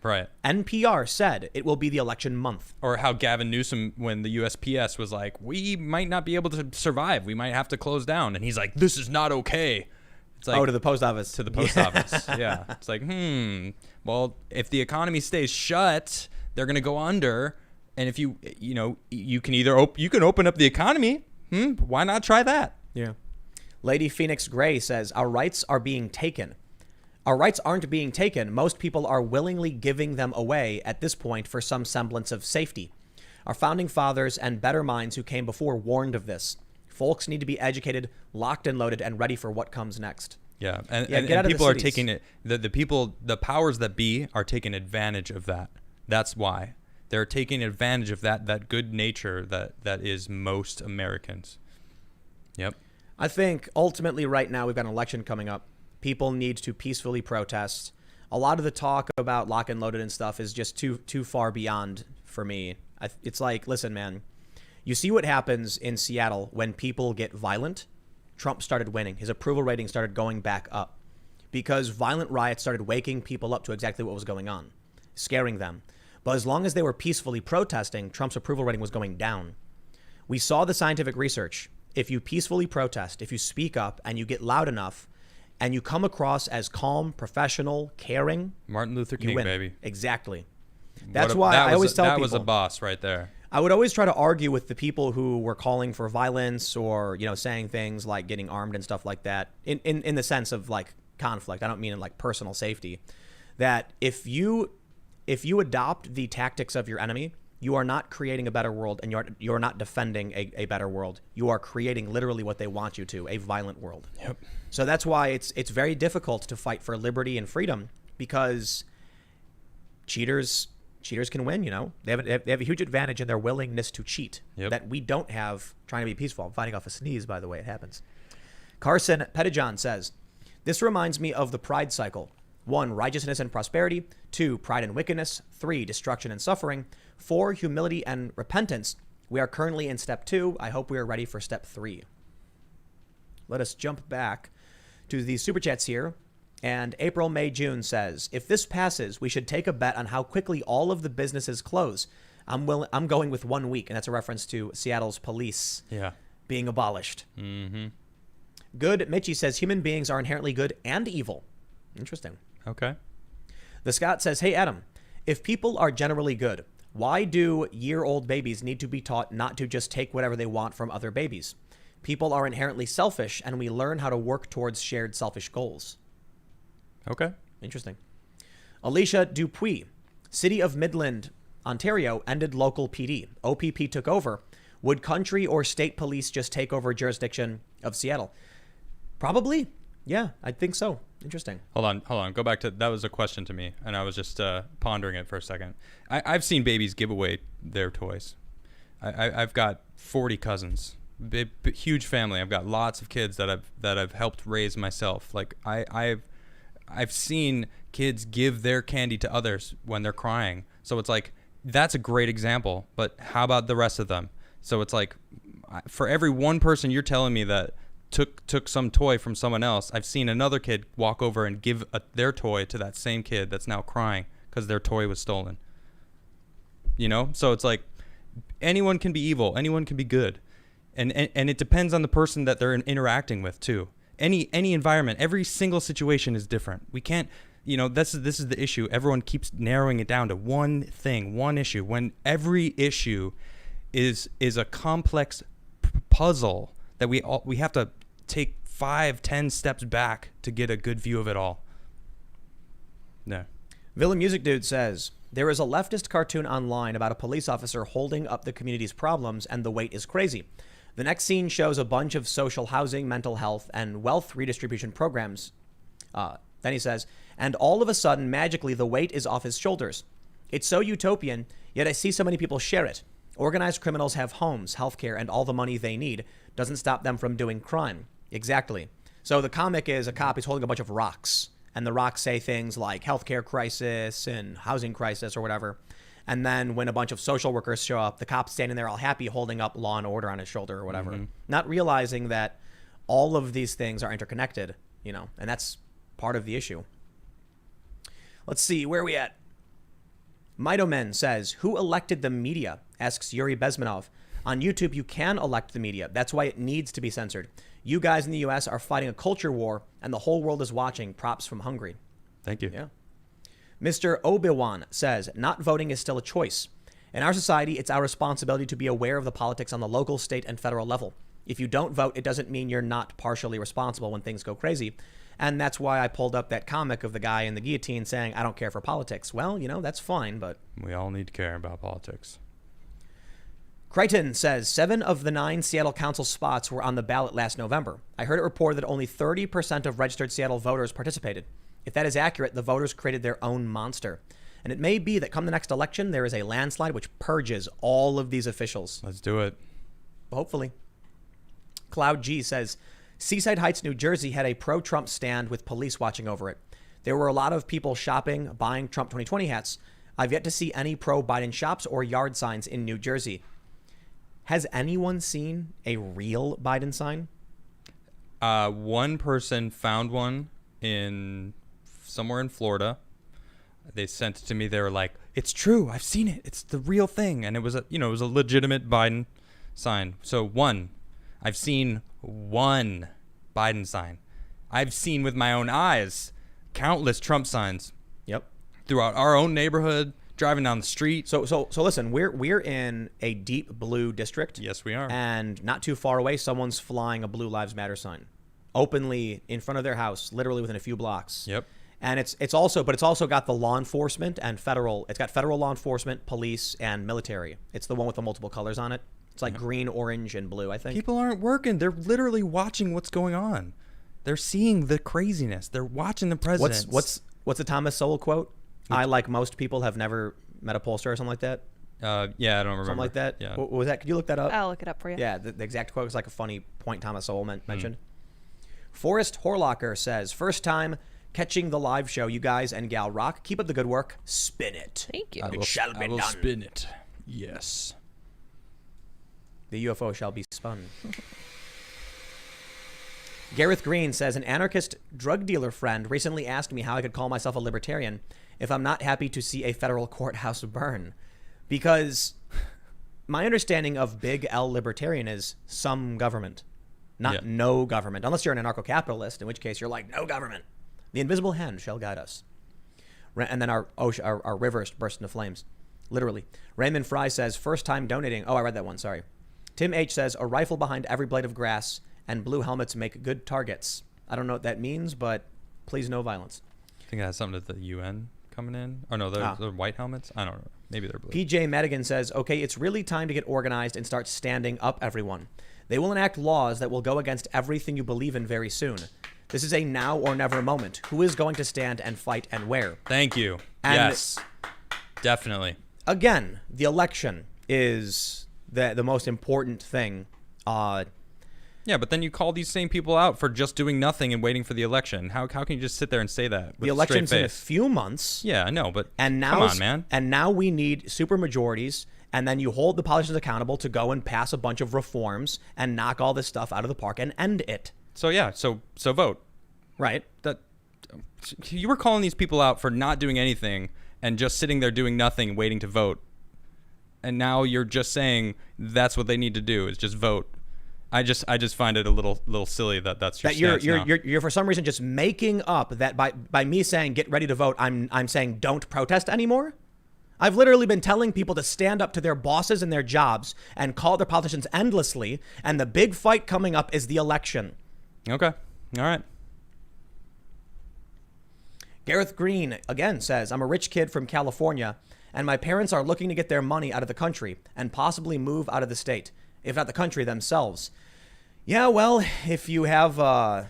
Right. NPR said it will be the election month. Or how Gavin Newsom, when the USPS was like, we might not be able to survive. We might have to close down. And he's like, this is not okay. It's like, to the post office. To the post office. Yeah. It's like, well, if the economy stays shut, they're going to go under. And if you can either you can open up the economy. Why not try that? Yeah. Lady Phoenix Gray says, our rights are being taken. Our rights aren't being taken. Most people are willingly giving them away at this point for some semblance of safety. Our founding fathers and better minds who came before warned of this. Folks need to be educated, locked and loaded, and ready for what comes next. Yeah, and get people are taking it. The powers that be are taking advantage of that. That's why they're taking advantage of that good nature that is most Americans. Yep. I think ultimately right now we've got an election coming up. People need to peacefully protest. A lot of the talk about lock and loaded and stuff is just too far beyond for me. It's like, listen, man, you see what happens in Seattle when people get violent. Trump started winning. His approval rating started going back up because violent riots started waking people up to exactly what was going on, scaring them. But as long as they were peacefully protesting, Trump's approval rating was going down. We saw the scientific research. If you peacefully protest, if you speak up and you get loud enough, and you come across as calm, professional, caring, Martin Luther King, baby. Exactly. That's why I always tell people. That was a boss right there. I would always try to argue with the people who were calling for violence or, saying things like getting armed and stuff like that in the sense of like conflict. I don't mean in like personal safety. That if you adopt the tactics of your enemy, you are not creating a better world and you're not defending a better world. You are creating literally what they want you to, a violent world. Yep. So that's why it's very difficult to fight for liberty and freedom because cheaters can win, They have a huge advantage in their willingness to cheat that we don't have trying to be peaceful. I'm fighting off a sneeze, by the way. It happens. Carson Pettijohn says, this reminds me of the pride cycle. 1, righteousness and prosperity. 2, pride and wickedness. 3, destruction and suffering. 4, humility and repentance. We are currently in step 2. I hope we are ready for step 3. Let us jump back to the super chats here. And April, May, June says, if this passes, we should take a bet on how quickly all of the businesses close. I'm going with 1 week. And that's a reference to Seattle's police being abolished. Mm-hmm. Good. Mitchie says, human beings are inherently good and evil. Interesting. Okay. The Scott says, hey, Adam, if people are generally good, why do year-old babies need to be taught not to just take whatever they want from other babies? People are inherently selfish, and we learn how to work towards shared selfish goals. Okay. Interesting. Alicia Dupuis, City of Midland, Ontario, ended local PD. OPP took over. Would country or state police just take over jurisdiction of Seattle? Probably. Yeah, I think so. Interesting. Hold on. Go back to that was a question to me, and I was just pondering it for a second. I've seen babies give away their toys. I've got 40 cousins, big, huge family. I've got lots of kids that I've helped raise myself. Like I've seen kids give their candy to others when they're crying. So it's like that's a great example. But how about the rest of them? So it's like for every one person you're telling me that took some toy from someone else, I've seen another kid walk over and give their toy to that same kid that's now crying because their toy was stolen. So it's like anyone can be evil, anyone can be good, and it depends on the person that they're interacting with too. Any environment, every single situation is different. We can't, this is the issue. Everyone keeps narrowing it down to one thing, one issue, when every issue is a complex puzzle that we have to take 5-10 steps back to get a good view of it all. No. Villain Music Dude says, there is a leftist cartoon online about a police officer holding up the community's problems, and the wait is crazy. The next scene shows a bunch of social housing, mental health, and wealth redistribution programs. Then he says, and all of a sudden, magically, the weight is off his shoulders. It's so utopian, yet I see so many people share it. Organized criminals have homes, healthcare, and all the money they need. Doesn't stop them from doing crime. Exactly. So the comic is a cop. He's holding a bunch of rocks. And the rocks say things like healthcare crisis and housing crisis or whatever. And then when a bunch of social workers show up, the cop's standing there all happy holding up Law and Order on his shoulder or whatever. Mm-hmm. Not realizing that all of these things are interconnected, you know, and that's part of the issue. Let's see, where are we at? Mitomen says, who elected the media? Asks Yuri Bezmenov. On YouTube, you can elect the media. That's why it needs to be censored. You guys in the U.S. are fighting a culture war, and the whole world is watching. Props from Hungary. Thank you. Yeah. Mr. Obi-Wan says, not voting is still a choice. In our society, it's our responsibility to be aware of the politics on the local, state, and federal level. If you don't vote, it doesn't mean you're not partially responsible when things go crazy. And that's why I pulled up that comic of the guy in the guillotine saying, I don't care for politics. Well, you know, that's fine, but... we all need to care about politics. Crichton says, 7 of the 9 Seattle council spots were on the ballot last November. I heard it reported that only 30% of registered Seattle voters participated. If that is accurate, the voters created their own monster. And it may be that come the next election, there is a landslide which purges all of these officials. Let's do it. Hopefully. Cloud G says, Seaside Heights, New Jersey had a pro-Trump stand with police watching over it. There were a lot of people shopping, buying Trump 2020 hats. I've yet to see any pro-Biden shops or yard signs in New Jersey. Has anyone seen a real Biden sign? One person found one somewhere in Florida. They sent it to me. They were like, "It's true. I've seen it. It's the real thing." And it was a legitimate Biden sign. So I've seen one Biden sign. I've seen with my own eyes countless Trump signs. Yep. Throughout our own neighborhood, driving down the street. So listen, we're in a deep blue district. Yes, we are. And not too far away, someone's flying a Blue Lives Matter sign openly in front of their house, literally within a few blocks. Yep. And it's also got the law enforcement and federal. It's got federal law enforcement, police, and military. It's the one with the multiple colors on it. It's like green, orange, and blue, I think. People aren't working. They're literally watching what's going on. They're seeing the craziness. They're watching the president. What's the Thomas Sowell quote? I, like most people, have never met a pollster or something like that. Yeah, I don't remember. Something like that. Yeah. What was that? Could you look that up? I'll look it up for you. Yeah, the exact quote was like a funny point Thomas Sowell mentioned. Forrest Horlocker says, first time catching the live show. You guys and gal rock. Keep up the good work. Spin it. Thank you. It shall be I will done. spin it. Yes. The UFO shall be spun. Gareth Green says, an anarchist drug dealer friend recently asked me how I could call myself a libertarian if I'm not happy to see a federal courthouse burn. Because my understanding of big L libertarian is some government, not no government. Unless you're an anarcho-capitalist, in which case you're like, no government. The invisible hand shall guide us. And then our rivers burst into flames. Literally. Raymond Fry says, first time donating. Oh, I read that one. Sorry. Tim H says, a rifle behind every blade of grass and blue helmets make good targets. I don't know what that means, but please no violence. I think it has something to the UN coming in. Or no, they're white helmets. I don't know. Maybe they're blue. PJ Madigan says, okay, it's really time to get organized and start standing up, everyone. They will enact laws that will go against everything you believe in very soon. This is a now or never moment. Who is going to stand and fight and where? Thank you. And yes, definitely. Again, the election is the most important thing. Yeah, but then you call these same people out for just doing nothing and waiting for the election. How can you just sit there and say that with the election's a straight in a face? few months. Yeah, I know, but come on, man. And now we need super majorities, and then you hold the politicians accountable to go and pass a bunch of reforms and knock all this stuff out of the park and end it. So yeah, so vote. Right. That you were calling these people out for not doing anything and just sitting there doing nothing, waiting to vote. And now you're just saying that's what they need to do is just vote. I just find it a little silly that's your stance now. You're for some reason just making up that by me saying get ready to vote, I'm saying don't protest anymore. I've literally been telling people to stand up to their bosses and their jobs and call their politicians endlessly, and the big fight coming up is the election. Okay. All right. Gareth Green again says, I'm a rich kid from California, and my parents are looking to get their money out of the country and possibly move out of the state, if not the country themselves. Yeah, well, if you have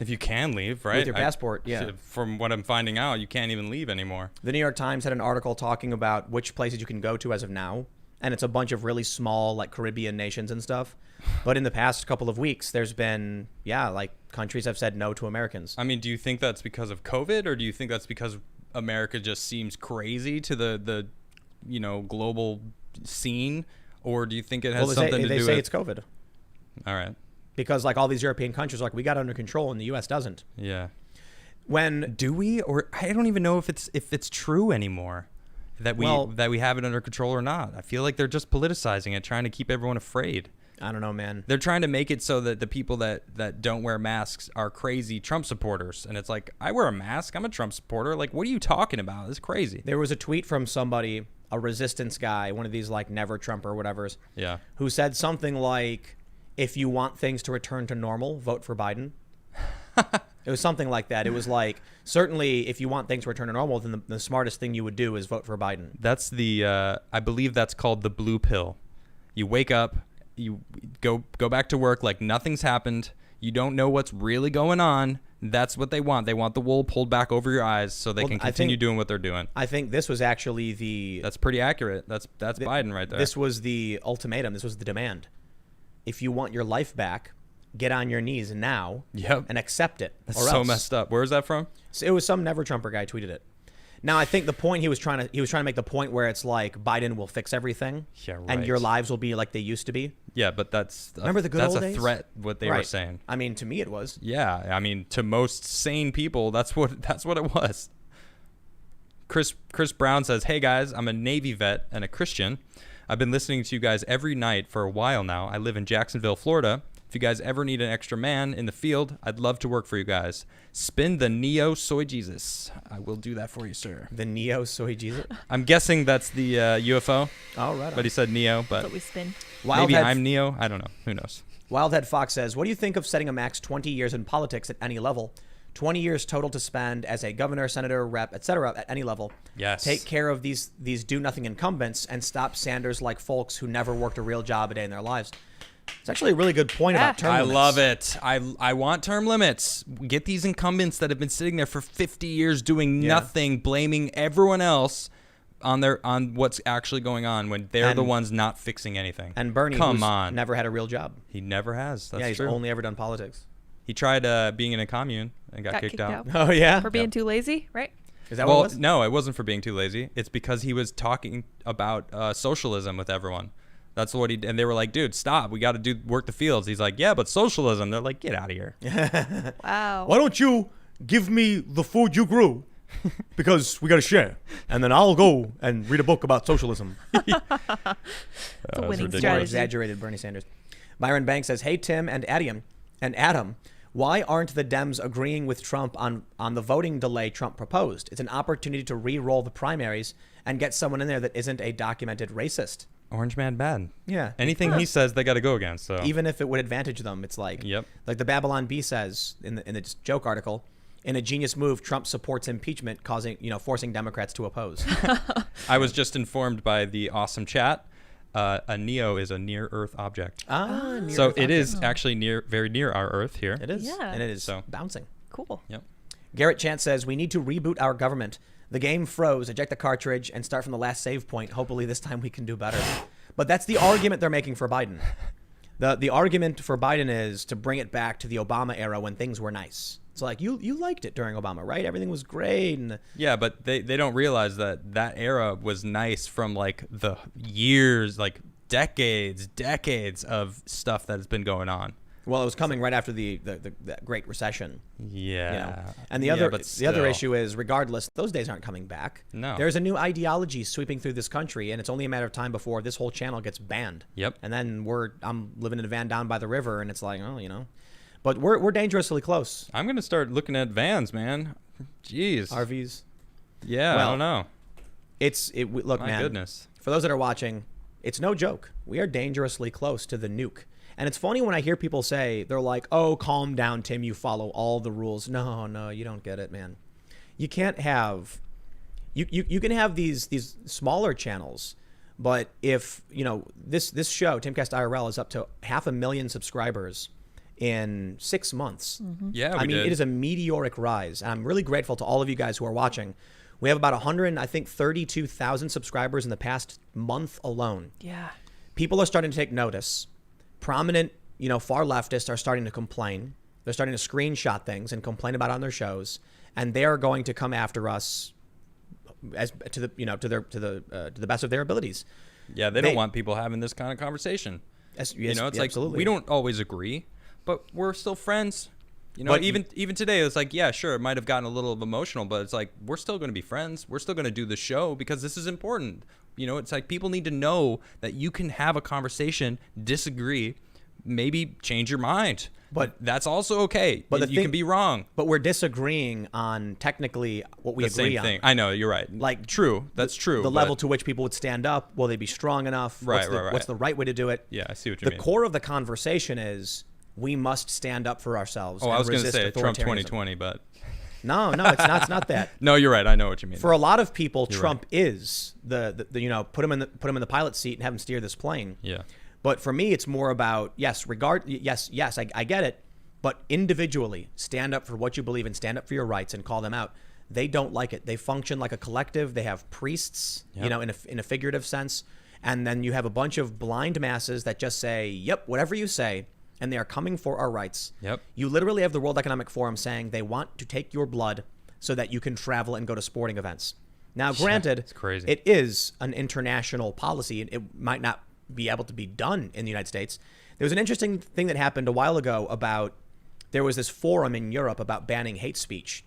If you can leave, right? with your passport, yeah. From what I'm finding out, you can't even leave anymore. The New York Times had an article talking about which places you can go to as of now, and it's a bunch of really small, like, Caribbean nations and stuff. But in the past couple of weeks, there's been, like, countries have said no to Americans. I mean, do you think that's because of COVID, or do you think that's because America just seems crazy to the global scene, or do you think it has something to do with... They say it's COVID. All right. Because, like, all these European countries are like, we got it under control, and the U.S. doesn't. Yeah. When Do we? Or I don't even know if it's true anymore that we have it under control or not. I feel like they're just politicizing it, trying to keep everyone afraid. I don't know, man. They're trying to make it so that the people that don't wear masks are crazy Trump supporters. And it's like, I wear a mask. I'm a Trump supporter. Like, what are you talking about? It's crazy. There was a tweet from somebody, a resistance guy, one of these, like, never Trump or whatever's, Yeah. who said something like, if you want things to return to normal, vote for Biden. It was something like that. It was like, certainly, if you want things to return to normal, then the smartest thing you would do is vote for Biden. That's the I believe that's called the blue pill. You wake up, you go back to work like nothing's happened. You don't know what's really going on. That's what they want. They want the wool pulled back over your eyes so they can continue doing what they're doing. I think this was actually That's pretty accurate. That's Biden right there. This was the ultimatum. This was the demand. If you want your life back, get on your knees now and accept it. That's or so else. messed up. Where is that from? So it was some never Trumper guy tweeted it. Now, I think the point he was trying to make the point where it's like Biden will fix everything, Yeah, right. and your lives will be like they used to be. Yeah, but that's Remember the good old days? That's a threat. What they were Right. saying. I mean, to me, it was. Yeah, I mean, to most sane people, that's what it was. Chris Brown says, "Hey guys, I'm a Navy vet and a Christian. I've been listening to you guys every night for a while now. I live in Jacksonville, Florida. If you guys ever need an extra man in the field, I'd love to work for you guys. Spin the Neo Soy Jesus. I will do that for you, sir." The Neo Soy Jesus. I'm guessing that's the UFO, Oh, right. but he said Neo, but That's what we spin. maybe I'm Neo. I don't know. Who knows? Wildhead Fox says, what do you think of setting a max 20 years in politics at any level? 20 years total to spend as a governor, senator, rep, etc. at any level. Yes. Take care of these do-nothing incumbents and stop Sanders-like folks who never worked a real job a day in their lives. It's actually a really good point about term limits. I love it. I want term limits. Get these incumbents that have been sitting there for 50 years doing nothing, blaming everyone else on what's actually going on when they're the ones not fixing anything. And Bernie, Come who's on. never had a real job. He never has. That's He's true. only ever done politics. He tried being in a commune and got kicked out. Oh, yeah? For being too lazy, right? Is that what it was? No, it wasn't for being too lazy. It's because he was talking about socialism with everyone. That's what he did. And they were like, dude, stop. We got to work the fields. He's like, yeah, but socialism. They're like, get out of here. Wow. Why don't you give me the food you grew? Because we got to share. And then I'll go and read a book about socialism. It's a winning ridiculous. More strategy. exaggerated Bernie Sanders. Byron Banks says, hey, Tim and Adam, why aren't the Dems agreeing with Trump on the voting delay Trump proposed? It's an opportunity to re-roll the primaries and get someone in there that isn't a documented racist. Orange man bad. Yeah. Anything he says, they got to go against. So Even if it would advantage them, it's like, like the Babylon Bee says in the joke article, in a genius move, Trump supports impeachment, forcing Democrats to oppose. I was just informed by the awesome chat. A Neo is a near-Earth object. So it is actually very near our Earth here. It is. Yeah. And it is bouncing. Cool. Yep. Garrett Chant says, we need to reboot our government. The game froze, eject the cartridge, and start from the last save point. Hopefully this time we can do better. But that's the argument they're making for Biden. The argument for Biden is to bring it back to the Obama era when things were nice. It's like, you liked it during Obama, right? Everything was great. And Yeah, but they don't realize that era was nice from like the years, like decades of stuff that has been going on. well, it was coming right after the Great Recession. Yeah. And the other issue is, regardless, those days aren't coming back. No. There's a new ideology sweeping through this country, and it's only a matter of time before this whole channel gets banned. Yep. And then I'm living in a van down by the river, and it's like, but we're dangerously close. I'm gonna start looking at vans, man. Jeez. RVs. Yeah, Well, I don't know. Look, My man. goodness. For those that are watching, it's no joke. We are dangerously close to the nuke. And it's funny when I hear people say, they're like, oh, calm down, Tim, you follow all the rules. No, you don't get it, man. you can't have you can have these smaller channels, but if this show Timcast IRL is up to 500,000 subscribers in 6 months. Yeah, I mean, did. it is a meteoric rise. And I'm really grateful to all of you guys who are watching. We have about 32,000 subscribers in the past month alone. Yeah. People are starting to take notice. Prominent, far leftists are starting to complain. They're starting to screenshot things and complain about it on their shows, and they are going to come after us as to the best of their abilities. Yeah, they don't want people having this kind of conversation. It's Like absolutely. we don't always agree, but we're still friends. But even today, it's like, yeah, sure, it might have gotten a little emotional, but it's like we're still going to be friends. We're still going to do the show because this is important. It's like people need to know that you can have a conversation, disagree, maybe change your mind, but that's also okay. But you can be wrong. But we're disagreeing on technically what we The agree same on. thing. I know, you're right. Like true, that's true. The but- level to which people would stand up, will they be strong enough? Right, What's right. What's the right way to do it? Yeah, I see what you The mean. core of the conversation is we must stand up for ourselves. Oh, and I was going to resist say Trump authoritarianism. 2020, but No, it's not that. no, you're right. I know what you mean. For a lot of people, You're Trump is the put him in the pilot seat and have him steer this plane. Yeah. But for me, it's more about yes, I get it, but individually stand up for what you believe in, stand up for your rights, and call them out. They don't like it. They function like a collective. They have priests, Yep. in a figurative sense, and then you have a bunch of blind masses that just say, "Yep, whatever you say," and they are coming for our rights. Yep. You literally have the World Economic Forum saying they want to take your blood so that you can travel and go to sporting events. Now, granted, it's crazy. it is an international policy. It might not be able to be done in the United States. There was an interesting thing that happened a while ago about there was this forum in Europe about banning hate speech,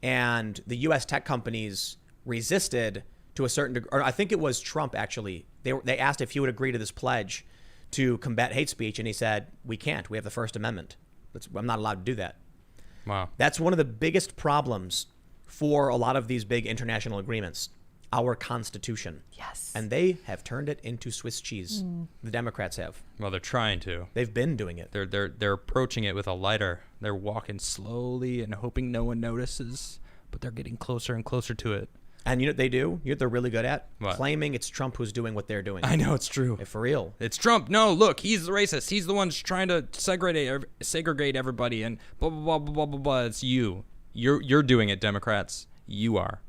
and the U.S. tech companies resisted to a certain degree. Or I think it was Trump actually. They asked if he would agree to this pledge to combat hate speech, and he said, "We can't. We have the First Amendment. I'm not allowed to do that." Wow. That's one of the biggest problems for a lot of these big international agreements. Our Constitution. Yes. And they have turned it into Swiss cheese. The Democrats have. Well, they're trying to. They've been doing it. They're approaching it with a lighter. They're walking slowly and hoping no one notices, but they're getting closer and closer to it. And you know what they do? You know what they're really good at? What? Claiming it's Trump who's doing what they're doing. I know it's true. For real. It's Trump. No, look, he's the racist. He's the one trying to segregate everybody and blah blah blah blah blah blah. It's you. You're doing it, Democrats. You are.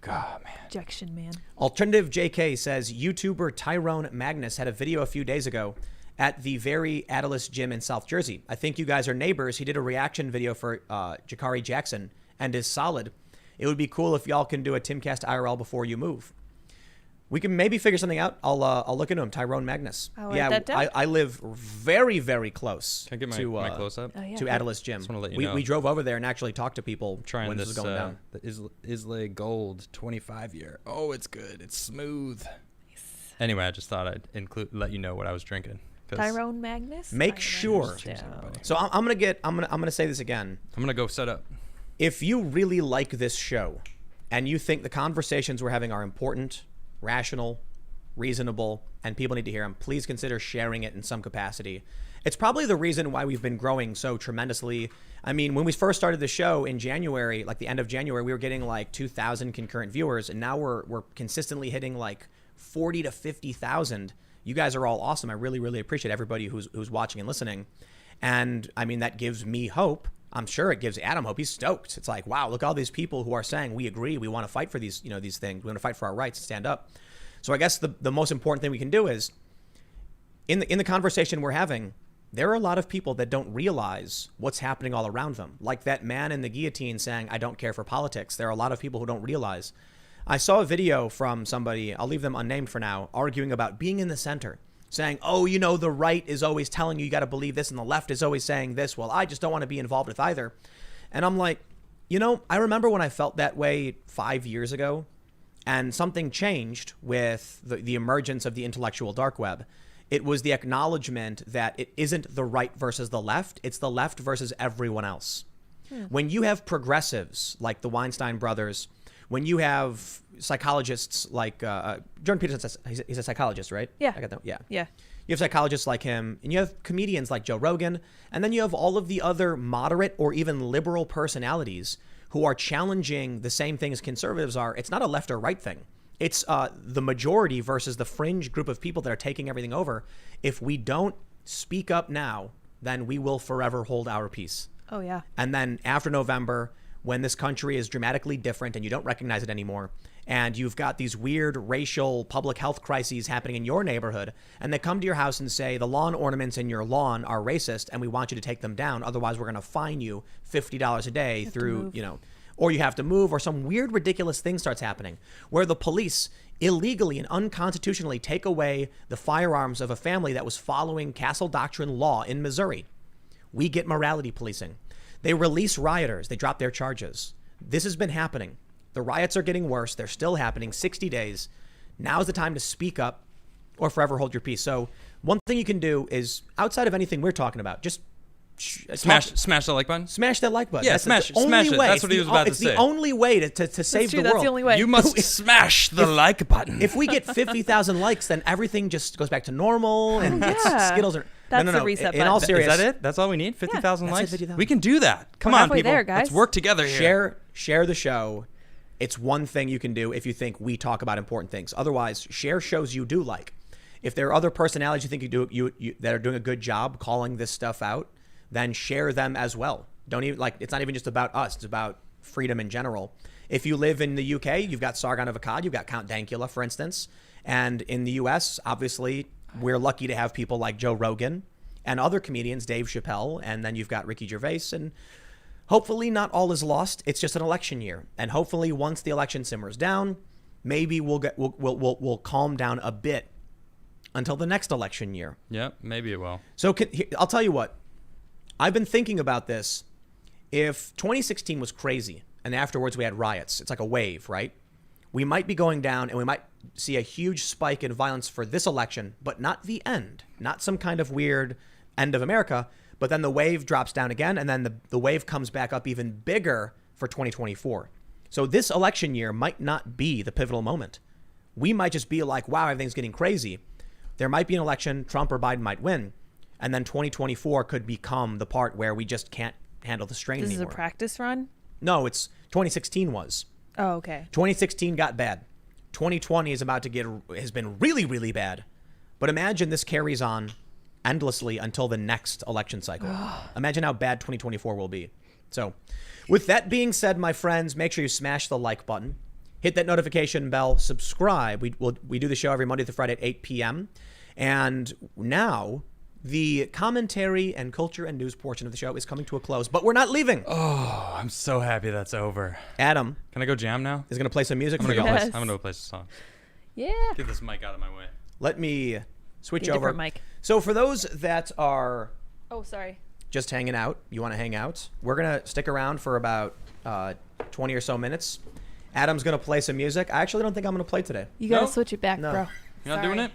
God, man. Objection, man. Alternative JK says YouTuber Tyrone Magnus had a video a few days ago at the very ABOLISH gym in South Jersey. I think you guys are neighbors. He did a reaction video for Jakari Jackson and is solid. It would be cool if y'all can do a Timcast IRL before you move. We can maybe figure something out. I'll look into him. Tyrone Magnus. I'll write that down. I live very, very close Can I get to my close up? Oh, yeah. to ABOLISH gym. Just wanna let you we, know. we drove over there and actually talked to people Trying when this this was going down. the Islay Gold 25 year. Oh, it's good. It's smooth. Anyway, I just thought I'd let you know what I was drinking. 'Cause Tyrone Magnus. Make I sure. wrote it down. everybody. So I'm gonna say this again. I'm gonna go set up. If you really like this show and you think the conversations we're having are important, rational, reasonable, and people need to hear them, please consider sharing it in some capacity. It's probably the reason why we've been growing so tremendously. I mean, when we first started the show in January, like the end of January, we were getting like 2,000 concurrent viewers, and now we're consistently hitting like 40 to 50,000. You guys are all awesome. I really, really appreciate everybody who's watching and listening. And I mean, that gives me hope. I'm sure it gives Adam hope. He's stoked. It's like, wow, look at all these people who are saying we agree. We want to fight for these things. We want to fight for our rights and stand up. So I guess the most important thing we can do is in the conversation we're having, there are a lot of people that don't realize what's happening all around them. Like that man in the guillotine saying, I don't care for politics. There are a lot of people who don't realize. I saw a video from somebody, I'll leave them unnamed for now, arguing about being in the center, saying, oh, the right is always telling you got to believe this and the left is always saying this. Well, I just don't want to be involved with either. And I'm like, I remember when I felt that way 5 years ago, and something changed with the emergence of the intellectual dark web. It was the acknowledgement that it isn't the right versus the left. It's the left versus everyone else. When you have progressives like the Weinstein brothers, when you have psychologists like Jordan Peterson, he's a psychologist, right? Yeah. I got that. Yeah. Yeah. You have psychologists like him, and you have comedians like Joe Rogan, and then you have all of the other moderate or even liberal personalities who are challenging the same thing as conservatives are. It's not a left or right thing. It's the majority versus the fringe group of people that are taking everything over. If we don't speak up now, then we will forever hold our peace. Oh, yeah. And then after November, when this country is dramatically different and you don't recognize it anymore, and you've got these weird racial public health crises happening in your neighborhood, and they come to your house and say the lawn ornaments in your lawn are racist and we want you to take them down. Otherwise, we're going to fine you $50 a day through, or you have to move, or some weird, ridiculous thing starts happening where the police illegally and unconstitutionally take away the firearms of a family that was following Castle Doctrine law in Missouri. We get morality policing. They release rioters. They drop their charges. This has been happening. The riots are getting worse. They're still happening. 60 days. Now's the time to speak up or forever hold your peace. So one thing you can do is, outside of anything we're talking about, just smash the like button. Smash that like button. Yeah, That's smash the only it. way. That's what he was about to say. It's the only way to save the world. That's the only way. You must smash the like button. If we get 50,000 likes, then everything just goes back to normal, and it's Skittles are. That's no. the reset In all button. seriousness, Is that it? That's all we need? 50,000 That's it, likes? 50,000. We can do that. Come We're on, halfway people. there, guys. Let's work together here. Share the show. It's one thing you can do if you think we talk about important things. Otherwise, share shows you do like. If there are other personalities you think you that are doing a good job calling this stuff out, then share them as well. Don't even it's not even just about us. It's about freedom in general. If you live in the UK, you've got Sargon of Akkad, you've got Count Dankula, for instance. And in the US, obviously, we're lucky to have people like Joe Rogan and other comedians, Dave Chappelle, and then you've got Ricky Gervais. And hopefully not all is lost. It's just an election year. And hopefully once the election simmers down, maybe we'll calm down a bit until the next election year. Yeah, maybe it will. So I'll tell you what. I've been thinking about this. If 2016 was crazy and afterwards we had riots, it's like a wave, right? We might be going down and we might see a huge spike in violence for this election, but not the end. Not some kind of weird end of America. But then the wave drops down again, and then the wave comes back up even bigger for 2024. So this election year might not be the pivotal moment. We might just be like, wow, everything's getting crazy. There might be an election, Trump or Biden might win, and then 2024 could become the part where we just can't handle the strain anymore. This is a practice run? No, it's 2016 was. Oh, okay. 2016 got bad. 2020 has been really, really bad. But imagine this carries on endlessly until the next election cycle. Imagine how bad 2024 will be. So with that being said, my friends, make sure you smash the like button, hit that notification bell, subscribe. We do the show every Monday through Friday at 8 p.m. And now the commentary and culture and news portion of the show is coming to a close, but we're not leaving. Oh, I'm so happy that's over. Adam. Can I go jam now? Is going to play some music I'm for going you. to go play some song. Yeah. Get this mic out of my way. Let me switch Be a over. different mic. So for those that are Oh, sorry. just hanging out, you want to hang out, we're going to stick around for about 20 or so minutes. Adam's going to play some music. I actually don't think I'm going to play today. You gotta No? switch it back, No. bro. You're not doing it?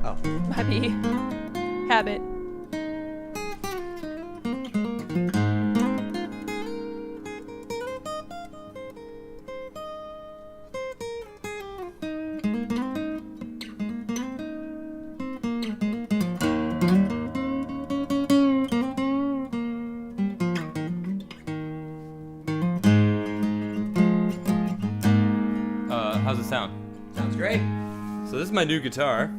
Oh. Might be habit. How's it sound? Sounds great. So this is my new guitar.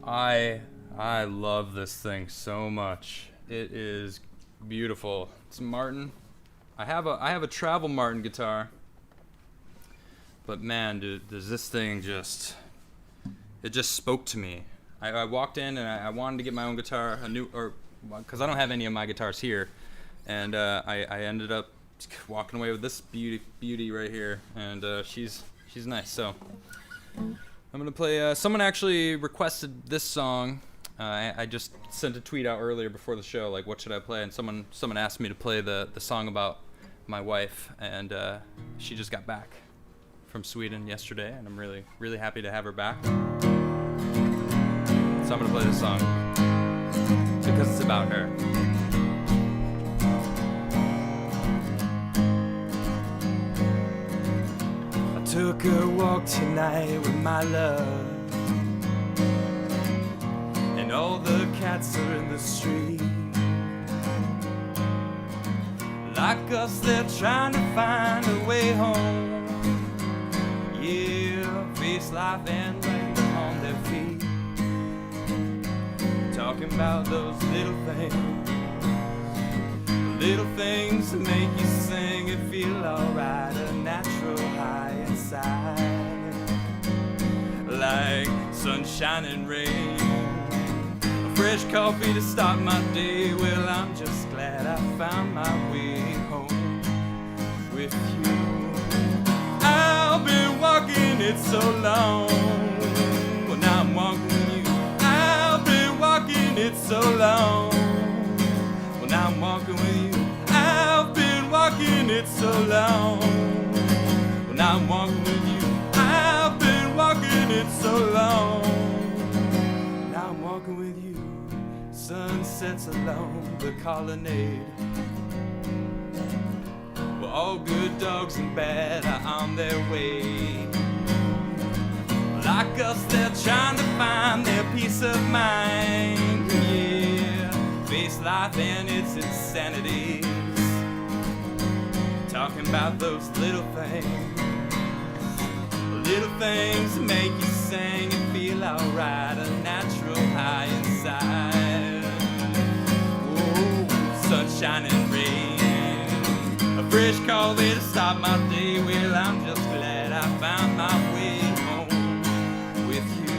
I love this thing so much. It is beautiful. It's Martin. I have a travel Martin guitar. But man, dude, does this thing just spoke to me. I walked in and I wanted to get my own guitar, because I don't have any of my guitars here, and I ended up walking away with this beauty right here, and she's nice. So I'm gonna play. Someone actually requested this song. I just sent a tweet out earlier before the show, like, what should I play? And someone asked me to play the song about my wife, and she just got back from Sweden yesterday, and I'm really, really happy to have her back. So I'm gonna play this song because it's about her. I took a walk tonight with my love. all the cats are in the street. Like us, they're trying to find a way home. Yeah, face life and land on their feet. Talking about those little things that make you sing and feel alright. A natural high inside, like sunshine and rain. A fresh coffee to start my day. Well, I'm just glad I found my way home with you. I've been walking it so long. Well, now I'm walking with you. I've been walking it so long. Well, now I'm walking with you. I've been walking it so long. Well, now I'm walking with you. I've been walking it so long. Now I'm walking with you. Sunsets along the colonnade. Well, all good dogs and bad are on their way. Like us, they're trying to find their peace of mind. Yeah, face life and its insanities. Talking about those little things that make you sing and feel alright. A natural high inside. Oh, sunshine and rain. A fresh coffee to start my day. Well, I'm just glad I found my way home with you.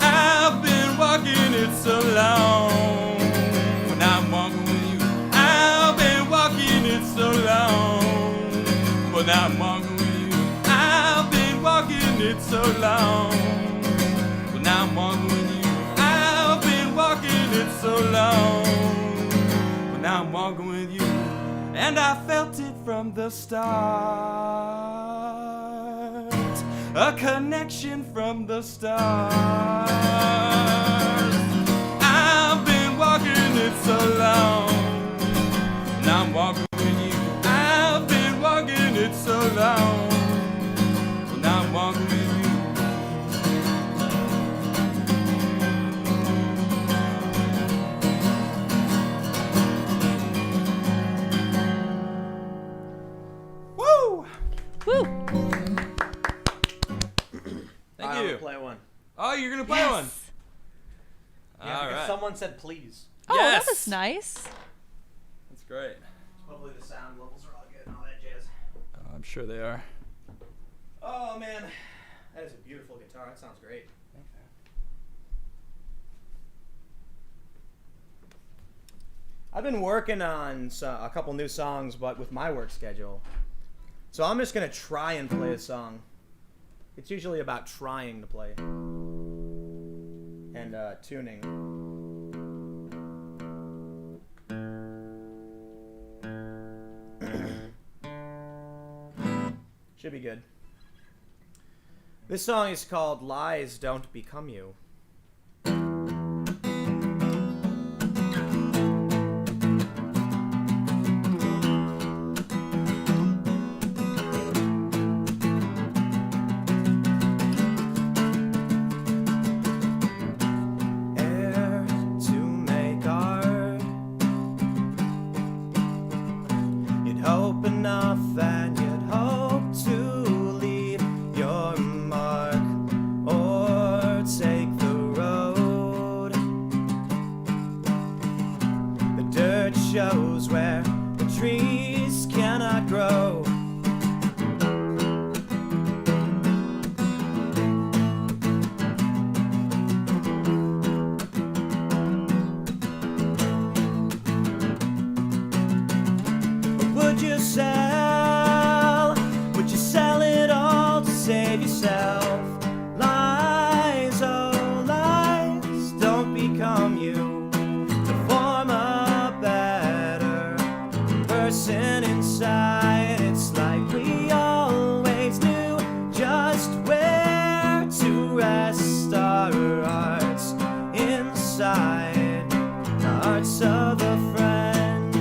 I've been walking it so long. When I'm walking with you. I've been walking it so long. When I'm walking with you. I've been walking it so long. When I'm walking with you. I've been walking it so long. When I'm walking with you. And I felt it from the start, a connection from the stars. I've been walking it so long. Now I'm walking with you. I've been walking it so long. Now I'm walking with you. Woo! Thank you. Play one. Oh, you're gonna play Yes. one. Yeah, All because right. someone said please. Oh, Yes. that was nice. That's great. Hopefully the sound levels are all good and all that jazz. I'm sure they are. Oh man, that is a beautiful guitar. That sounds great. I've been working on a couple new songs, but with my work schedule. So I'm just going to try and play a song. It's usually about trying to play and tuning. Should be good. This song is called Lies Don't Become You. Shows where the trees cannot grow. Would you sell? Would you sell it all to save yourself? Lies, oh lies, don't become you. Inside, it's like we always knew just where to rest our hearts inside the hearts of a friend.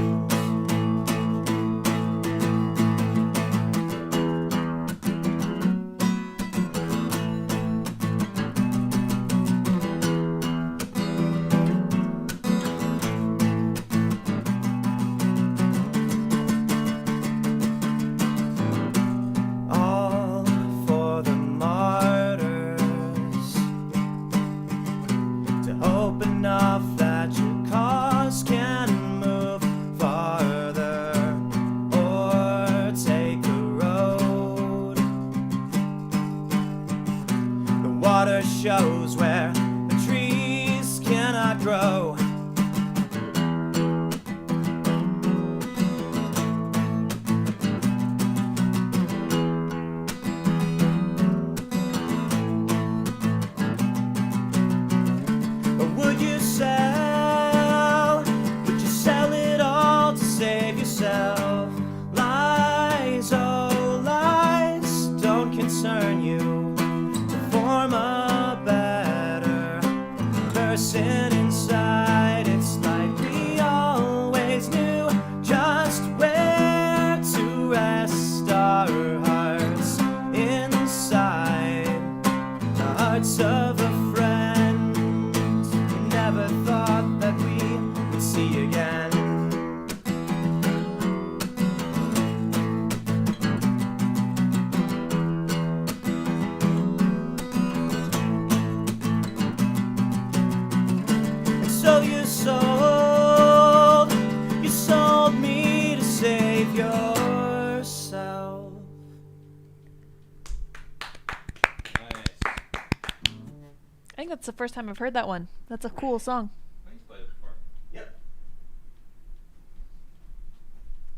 that's the first time I've heard that one. That's a cool song. I think you played it before. Yep.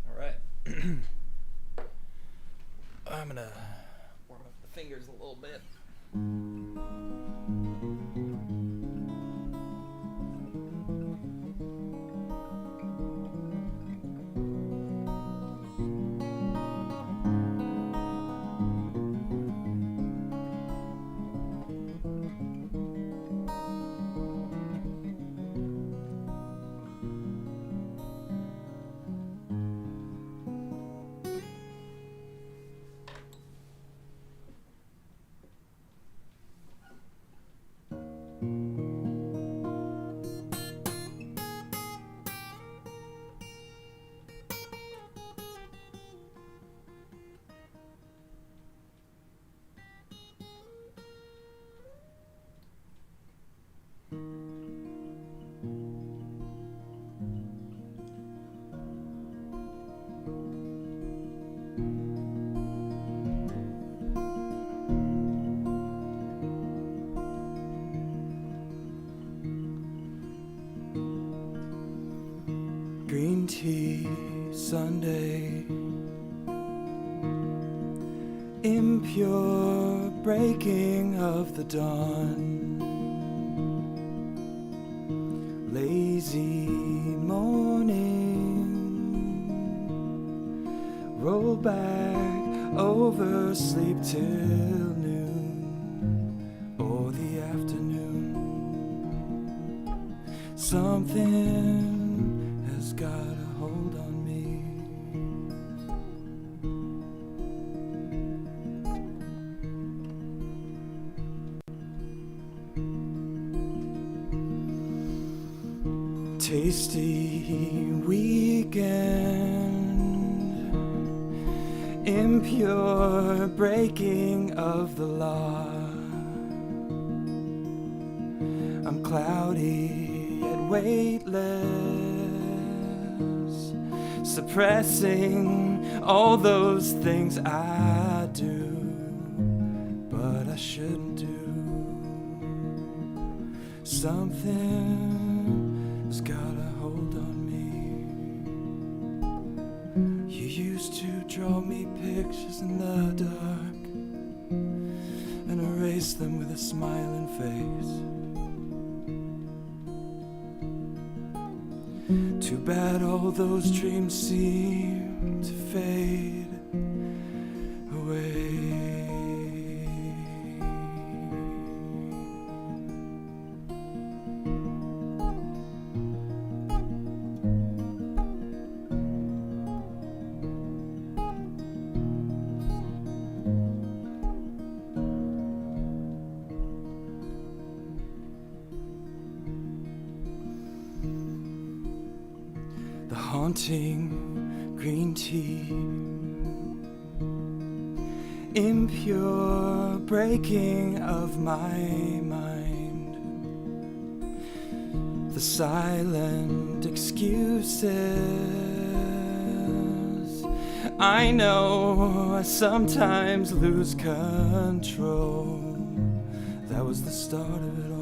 All right. I'm gonna warm up the fingers a little bit. Green tea Sunday, impure breaking of the dawn, lazy morning, roll back over sleep till noon or the afternoon. Something has got a hold on me. Tasty weekend, impure breaking of the law. I'm cloudy yet weightless, suppressing all those things I do, but I shouldn't do. Something's got a hold on me. You used to draw me pictures in the dark and erase them with a smiling face. Too bad all those dreams seem to fade away. The haunting green tea, impure breaking of my mind, the silent excuses. I know I sometimes lose control. That was the start of it all.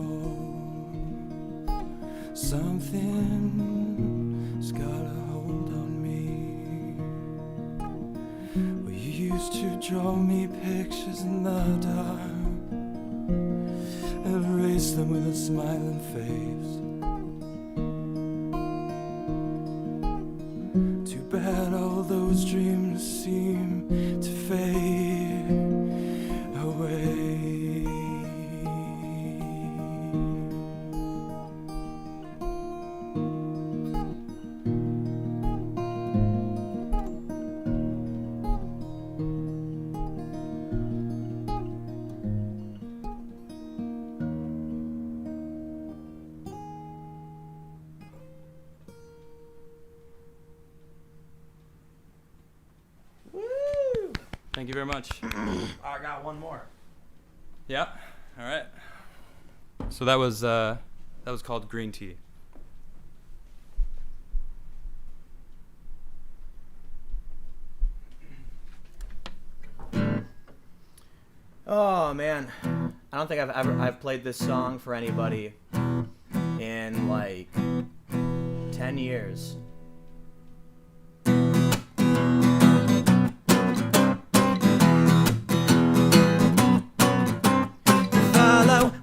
Something's got a hold on me. Well, you used to draw me pictures in the dark and erase them with a smiling face. Too bad all those dreams seem to fade away. Woo! Thank you very much. I got one more. Yeah. All right. So that was called Green Tea. Oh man, I don't think I've played this song for anybody in like 10 years.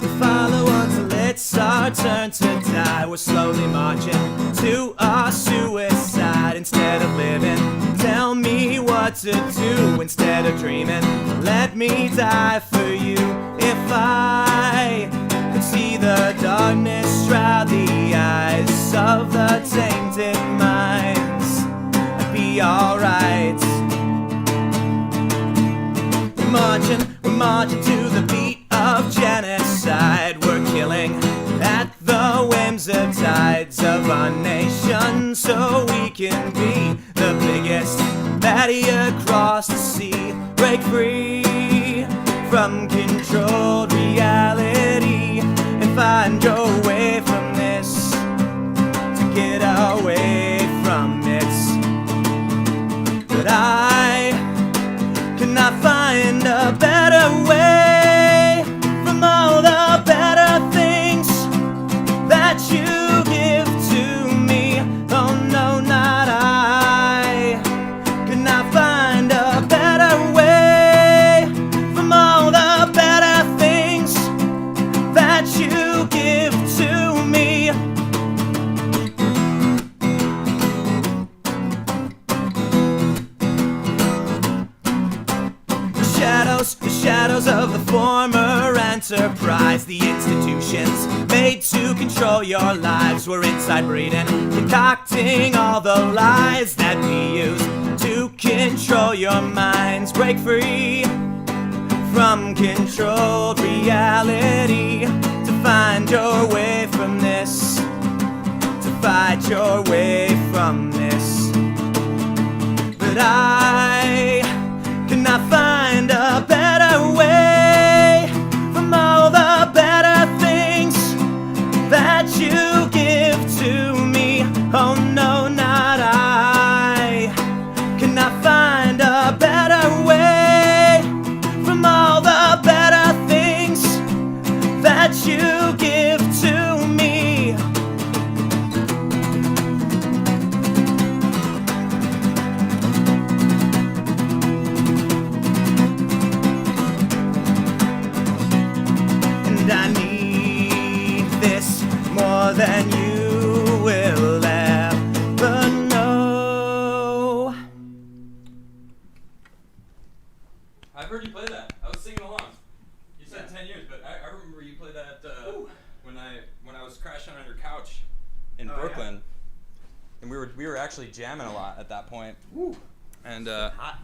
We follow until it's our turn to die. We're slowly marching to our suicide. Instead of living, tell me what to do. Instead of dreaming, let me die for you. If I could see the darkness shroud the eyes of the tainted minds, I'd be alright. We're marching to the beat of genocide. We're killing at the whims of tides of our nation, so we can be the biggest baddie across the sea. Break free from controlled reality and find your way from this, to get away from it. But I cannot find a better way from all the better things that you give to me. Oh no, not I. Cannot find a better way from all the better things that you give to me. The shadows of the former enterprise, the institutions made to control your lives. We're inside breeding, concocting all the lies that we use to control your minds. Break free from controlled reality to find your way from this, to fight your way from this. But I cannot find a better way from all the better things that you give to me. Oh no, not I. Cannot find a better way from all the better things that you give to me. I need this more than you will ever know. I've heard you play that. I was singing along. You said 10 years, but I remember you played that when I was crashing on your couch in Brooklyn, yeah. And we were actually jamming a lot at that point. Woo. And Hot.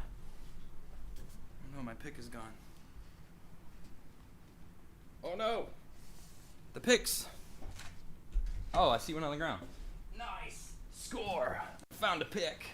no, my pick is gone. Oh no! The picks! Oh, I see one on the ground. Nice! Score! Found a pick.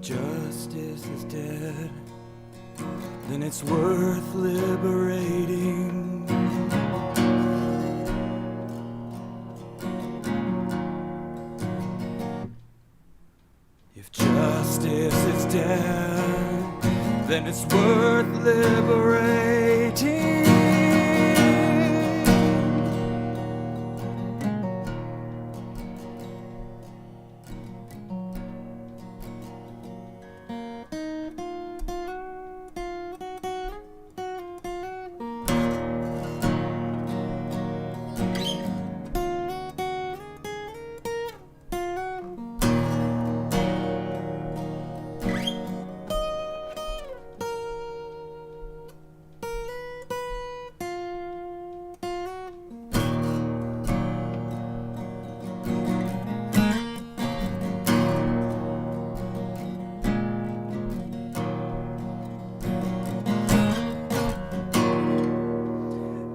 Justice is dead. then it's worth liberating. If justice is dead, then it's worth liberating.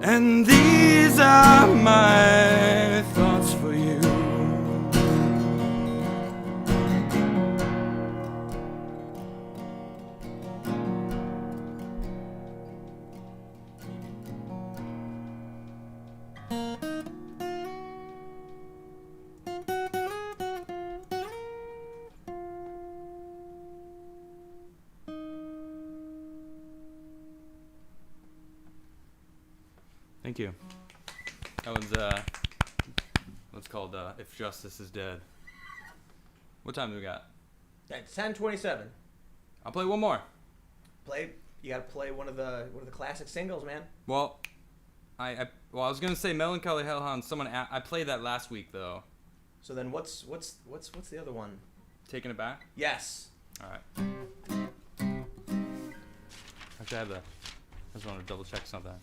And these are my thoughts for you. Thank you. That one's what's called If Justice is Dead. What time do we got? It's 10:27. I'll play one more. You gotta play one of the classic singles, man. Well, I was gonna say Melancholy Hellhound. I played that last week though. So then what's the other one? Taking It Back. Yes. All right. Actually, I just want to double check something.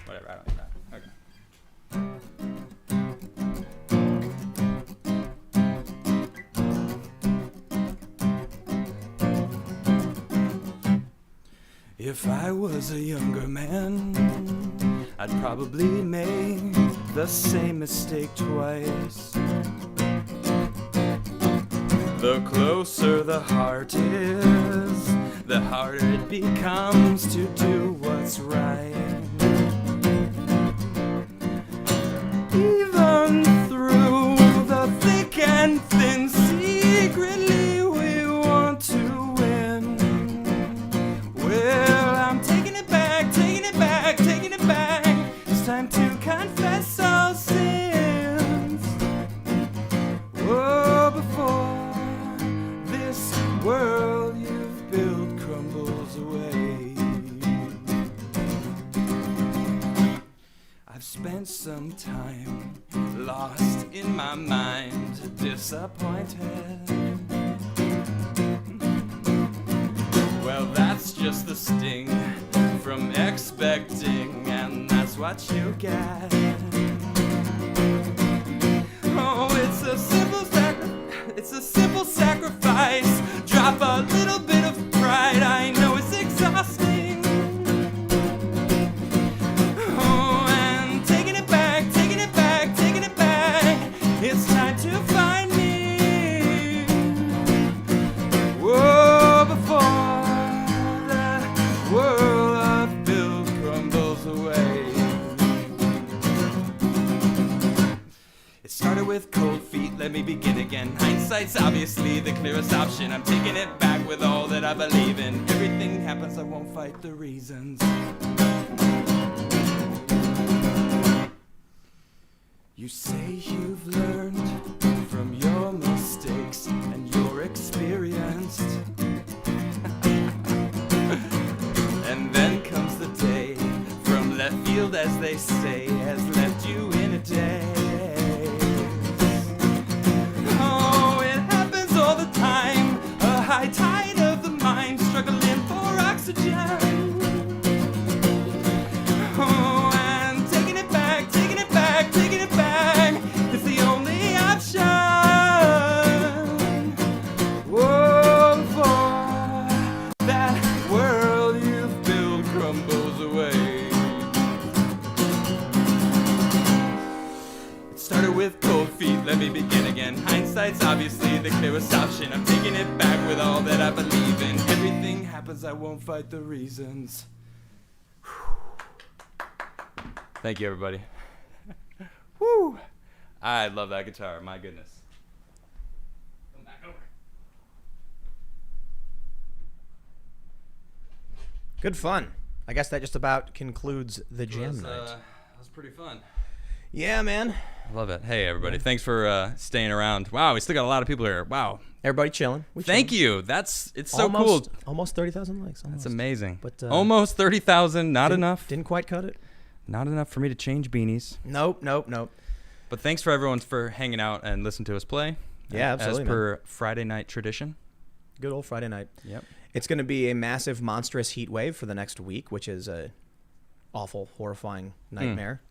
Whatever, I don't need that. Okay. If I was a younger man, I'd probably make the same mistake twice. The closer the heart is, the harder it becomes to do what's right. Even through the thick and thin, secretly we want to win. Well, I'm taking it back, taking it back, taking it back. It's time to confess our sins. Oh, before this world you've built crumbles away. I've spent some time lost in my mind, disappointed. Well, that's just the sting from expecting, and that's what you get. Oh, it's a simple sacrifice. Drop a little bit of pride. I know it's exhausting. Oh, and taking it back, taking it back, taking it back. It's time to find me. Whoa, before the world I've built crumbles away. It started with cold feet, let me begin again. Hindsight's obviously the clearest option. I'm taking it back with all that I believe in. Everything happens, I won't fight the reasons. You say you've learned from your mistakes and you're experienced. And then comes the day from left field, as they say, has left you in a daze. Oh, it happens all the time. A high tide of the mind, struggling for oxygen. Oh, and taking it back, taking it back, taking it back. It's the only option. Whoa, before that world you've built crumbles away. It started with cold feet, let me begin again. Hindsight's obviously the clearest option. I'm taking it back with all that I believe in. happens, I won't fight the reasons. Thank you, everybody. Woo! I love that guitar. My goodness. Come back over. Good fun. I guess that just about concludes the jam night. That was pretty fun. Yeah, man. I love it. Hey, everybody. Thanks for staying around. Wow, we still got a lot of people here. Wow. Everybody chilling. Thank you. It's so cool. Almost 30,000 likes. That's amazing. But almost 30,000. Not enough. Didn't quite cut it. Not enough for me to change beanies. Nope. But thanks for everyone for hanging out and listening to us play. Yeah, absolutely, As per Friday night tradition. Good old Friday night. Yep. It's going to be a massive, monstrous heat wave for the next week, which is a awful, horrifying nightmare.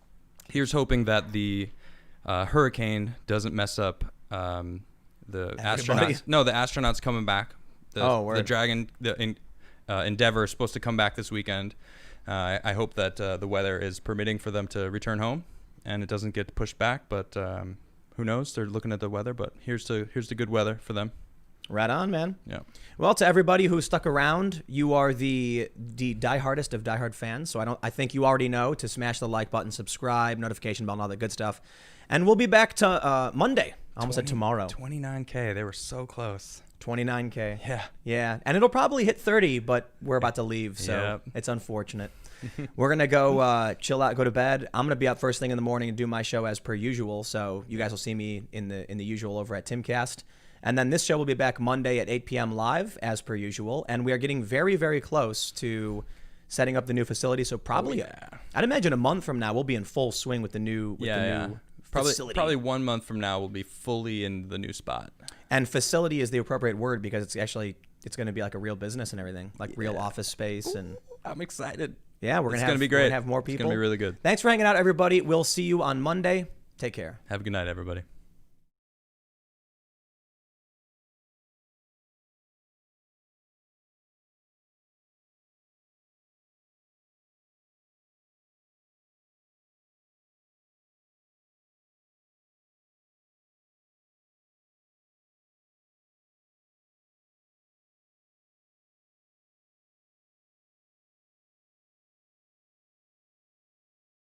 Here's hoping that the hurricane doesn't mess up the astronauts. No, the astronauts coming back. The Dragon, Endeavor is supposed to come back this weekend. I hope that the weather is permitting for them to return home, and it doesn't get pushed back. But who knows? They're looking at the weather. But here's the good weather for them. Right on, man. Yeah. Well, to everybody who stuck around, you are the diehardest of diehard fans. So I think you already know to smash the like button, subscribe, notification bell, and all that good stuff. And we'll be back to Monday. I almost said tomorrow. 29K. They were so close. 29K. Yeah. Yeah. And it'll probably hit 30, but we're about to leave, so It's unfortunate. We're going to go chill out, go to bed. I'm going to be up first thing in the morning and do my show as per usual. So you guys will see me in the usual over at Timcast. And then this show will be back Monday at 8 p.m. live, as per usual. And we are getting very, very close to setting up the new facility. So probably, I'd imagine a month from now, we'll be in full swing with the new, facility. Probably 1 month from now, we'll be fully in the new spot. And facility is the appropriate word because it's going to be like a real business and everything, like real office space. And I'm excited. Yeah, it's going to be great. We're going to have more people. It's going to be really good. Thanks for hanging out, everybody. We'll see you on Monday. Take care. Have a good night, everybody.